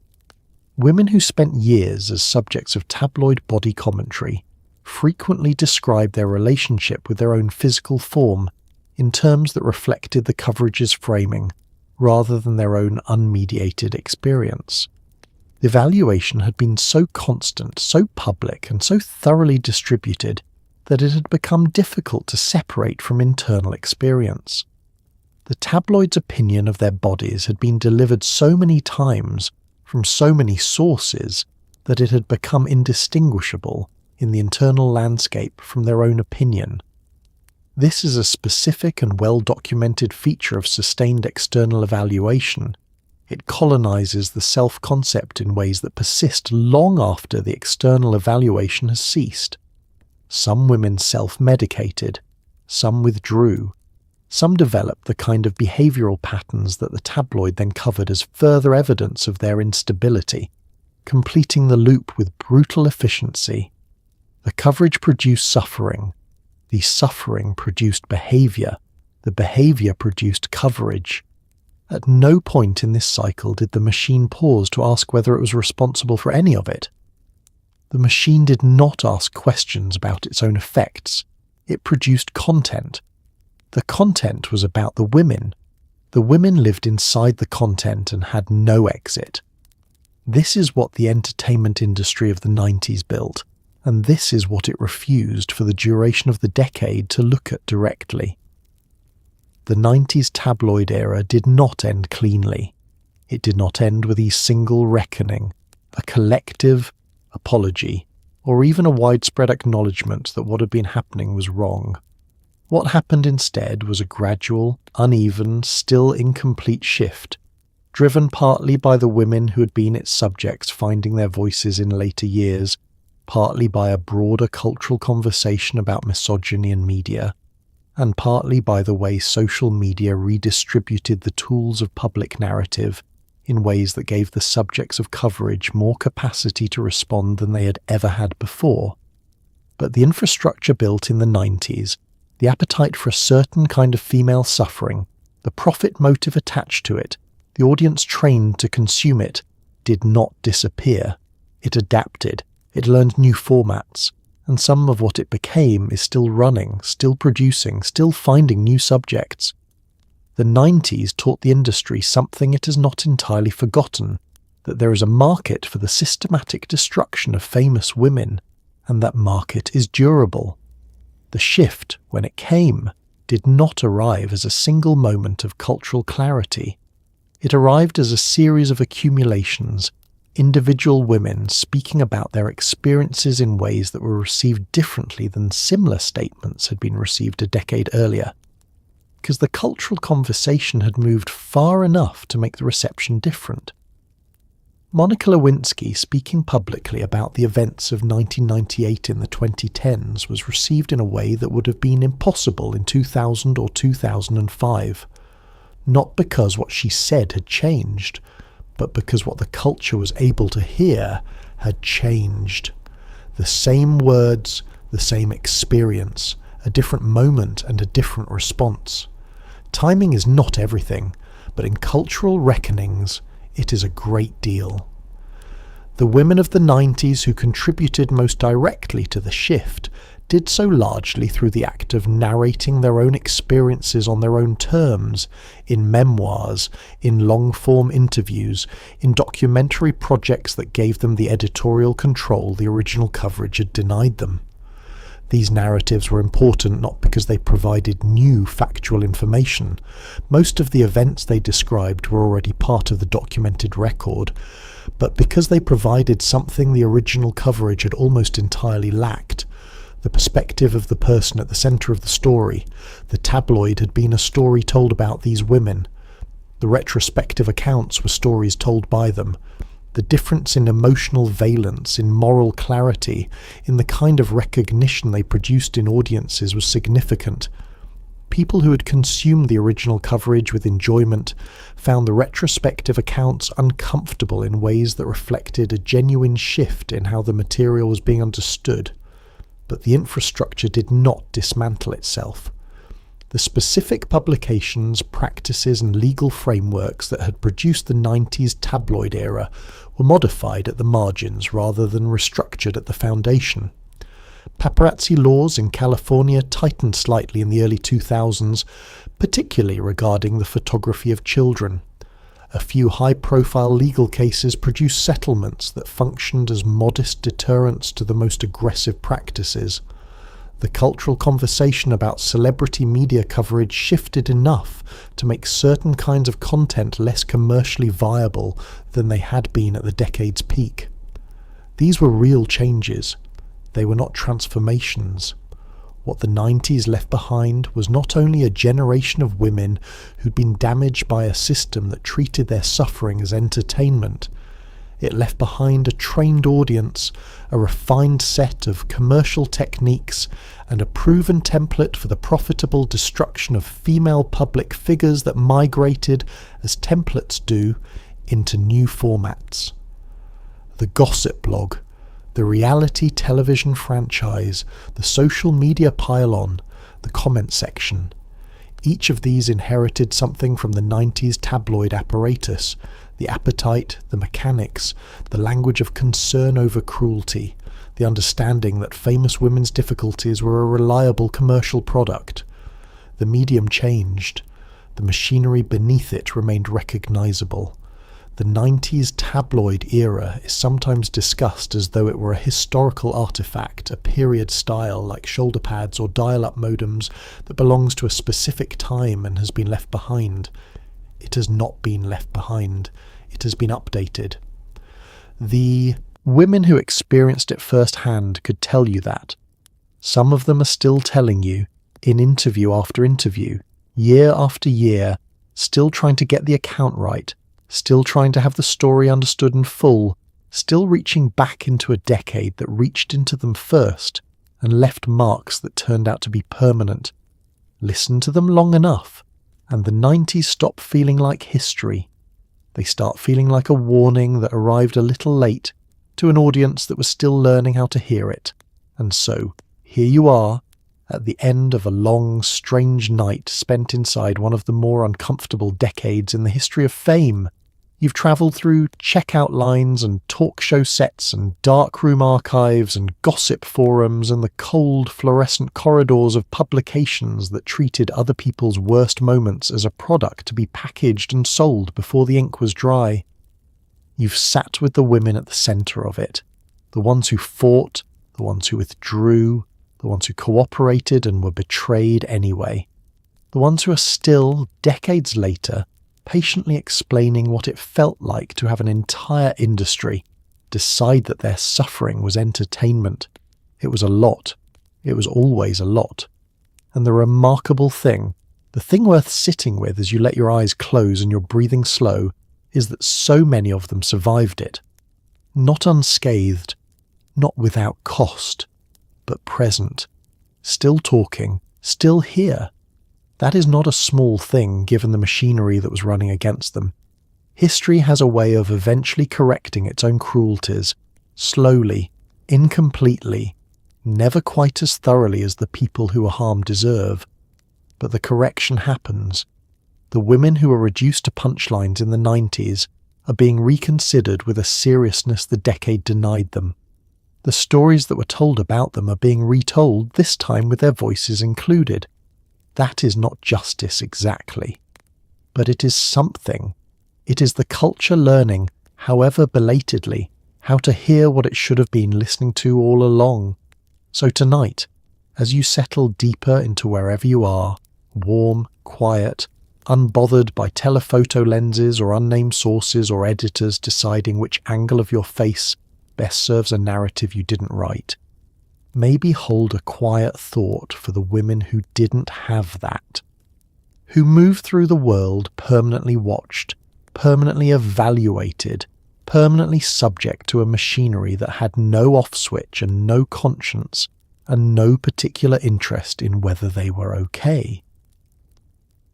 Women who spent years as subjects of tabloid body commentary frequently described their relationship with their own physical form in terms that reflected the coverage's framing, rather than their own unmediated experience. The evaluation had been so constant, so public, and so thoroughly distributed that it had become difficult to separate from internal experience. The tabloids' opinion of their bodies had been delivered so many times from so many sources that it had become indistinguishable in the internal landscape from their own opinion. This is a specific and well-documented feature of sustained external evaluation. It colonizes the self-concept in ways that persist long after the external evaluation has ceased. Some women self-medicated, some withdrew, some developed the kind of behavioral patterns that the tabloid then covered as further evidence of their instability, completing the loop with brutal efficiency. The coverage produced suffering. The suffering produced behavior. The behavior produced coverage. At no point in this cycle did the machine pause to ask whether it was responsible for any of it. The machine did not ask questions about its own effects. It produced content. The content was about the women. The women lived inside the content and had no exit. This is what the entertainment industry of the 90s built, and this is what it refused for the duration of the decade to look at directly. The 90s tabloid era did not end cleanly. It did not end with a single reckoning, a collective apology, or even a widespread acknowledgement that what had been happening was wrong. What happened instead was a gradual, uneven, still incomplete shift, driven partly by the women who had been its subjects finding their voices in later years, partly by a broader cultural conversation about misogyny in media, and partly by the way social media redistributed the tools of public narrative in ways that gave the subjects of coverage more capacity to respond than they had ever had before. But the infrastructure built in the 90s, the appetite for a certain kind of female suffering, the profit motive attached to it, the audience trained to consume it, did not disappear. It adapted. It learned new formats, and some of what it became is still running, still producing, still finding new subjects. The 90s taught the industry something it has not entirely forgotten, that there is a market for the systematic destruction of famous women, and that market is durable. The shift, when it came, did not arrive as a single moment of cultural clarity. It arrived as a series of accumulations, individual women speaking about their experiences in ways that were received differently than similar statements had been received a decade earlier, because the cultural conversation had moved far enough to make the reception different. Monica Lewinsky speaking publicly about the events of 1998 in the 2010s was received in a way that would have been impossible in 2000 or 2005, not because what she said had changed, but because what the culture was able to hear had changed. The same words, the same experience, a different moment and a different response. Timing is not everything, but in cultural reckonings, it is a great deal. The women of the 90s who contributed most directly to the shift did so largely through the act of narrating their own experiences on their own terms, in memoirs, in long-form interviews, in documentary projects that gave them the editorial control the original coverage had denied them. These narratives were important not because they provided new factual information. Most of the events they described were already part of the documented record, but because they provided something the original coverage had almost entirely lacked. The perspective of the person at the centre of the story. The tabloid had been a story told about these women. The retrospective accounts were stories told by them. The difference in emotional valence, in moral clarity, in the kind of recognition they produced in audiences was significant. People who had consumed the original coverage with enjoyment found the retrospective accounts uncomfortable in ways that reflected a genuine shift in how the material was being understood. But the infrastructure did not dismantle itself. The specific publications, practices and legal frameworks that had produced the 90s tabloid era were modified at the margins rather than restructured at the foundation. Paparazzi laws in California tightened slightly in the early 2000s, particularly regarding the photography of children. A few high-profile legal cases produced settlements that functioned as modest deterrents to the most aggressive practices. The cultural conversation about celebrity media coverage shifted enough to make certain kinds of content less commercially viable than they had been at the decade's peak. These were real changes. They were not transformations. What the 90s left behind was not only a generation of women who'd been damaged by a system that treated their suffering as entertainment. It left behind a trained audience, a refined set of commercial techniques, and a proven template for the profitable destruction of female public figures that migrated, as templates do, into new formats. The gossip blog, the reality television franchise, the social media pile-on, the comment section. Each of these inherited something from the 90s tabloid apparatus, the appetite, the mechanics, the language of concern over cruelty, the understanding that famous women's difficulties were a reliable commercial product. The medium changed. The machinery beneath it remained recognizable. The 90s tabloid era is sometimes discussed as though it were a historical artifact, a period style like shoulder pads or dial-up modems that belongs to a specific time and has been left behind. It has not been left behind. It has been updated. The women who experienced it firsthand could tell you that. Some of them are still telling you, in interview after interview, year after year, still trying to get the account right, still trying to have the story understood in full, still reaching back into a decade that reached into them first and left marks that turned out to be permanent. Listen to them long enough, and the 90s stop feeling like history. They start feeling like a warning that arrived a little late to an audience that was still learning how to hear it. And so, here you are, at the end of a long, strange night spent inside one of the more uncomfortable decades in the history of fame. You've travelled through checkout lines and talk show sets and darkroom archives and gossip forums and the cold, fluorescent corridors of publications that treated other people's worst moments as a product to be packaged and sold before the ink was dry. You've sat with the women at the centre of it, the ones who fought, the ones who withdrew, the ones who cooperated and were betrayed anyway, the ones who are still, decades later, patiently explaining what it felt like to have an entire industry decide that their suffering was entertainment. It was a lot. It was always a lot. And the remarkable thing, the thing worth sitting with as you let your eyes close and you're breathing slow, is that so many of them survived it. Not unscathed, not without cost, but present, still talking, still here. That is not a small thing given the machinery that was running against them. History has a way of eventually correcting its own cruelties, slowly, incompletely, never quite as thoroughly as the people who are harmed deserve. But the correction happens, The women who were reduced to punchlines in the 90s are being reconsidered with a seriousness the decade denied them. The stories that were told about them are being retold, this time with their voices included. That is not justice exactly, but it is something. It is the culture learning, however belatedly, how to hear what it should have been listening to all along. So tonight, as you settle deeper into wherever you are, warm, quiet, unbothered by telephoto lenses or unnamed sources or editors deciding which angle of your face best serves a narrative you didn't write, maybe hold a quiet thought for the women who didn't have that, who moved through the world permanently watched, permanently evaluated, permanently subject to a machinery that had no off switch and no conscience and no particular interest in whether they were okay.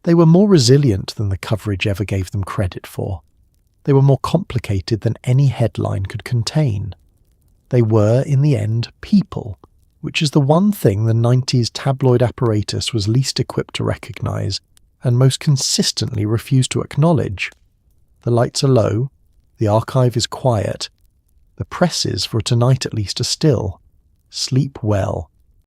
They were more resilient than the coverage ever gave them credit for. They were more complicated than any headline could contain. They were, in the end, people, which is the one thing the 90s tabloid apparatus was least equipped to recognise and most consistently refused to acknowledge. The lights are low, the archive is quiet, the presses, for tonight at least, are still. Sleep well,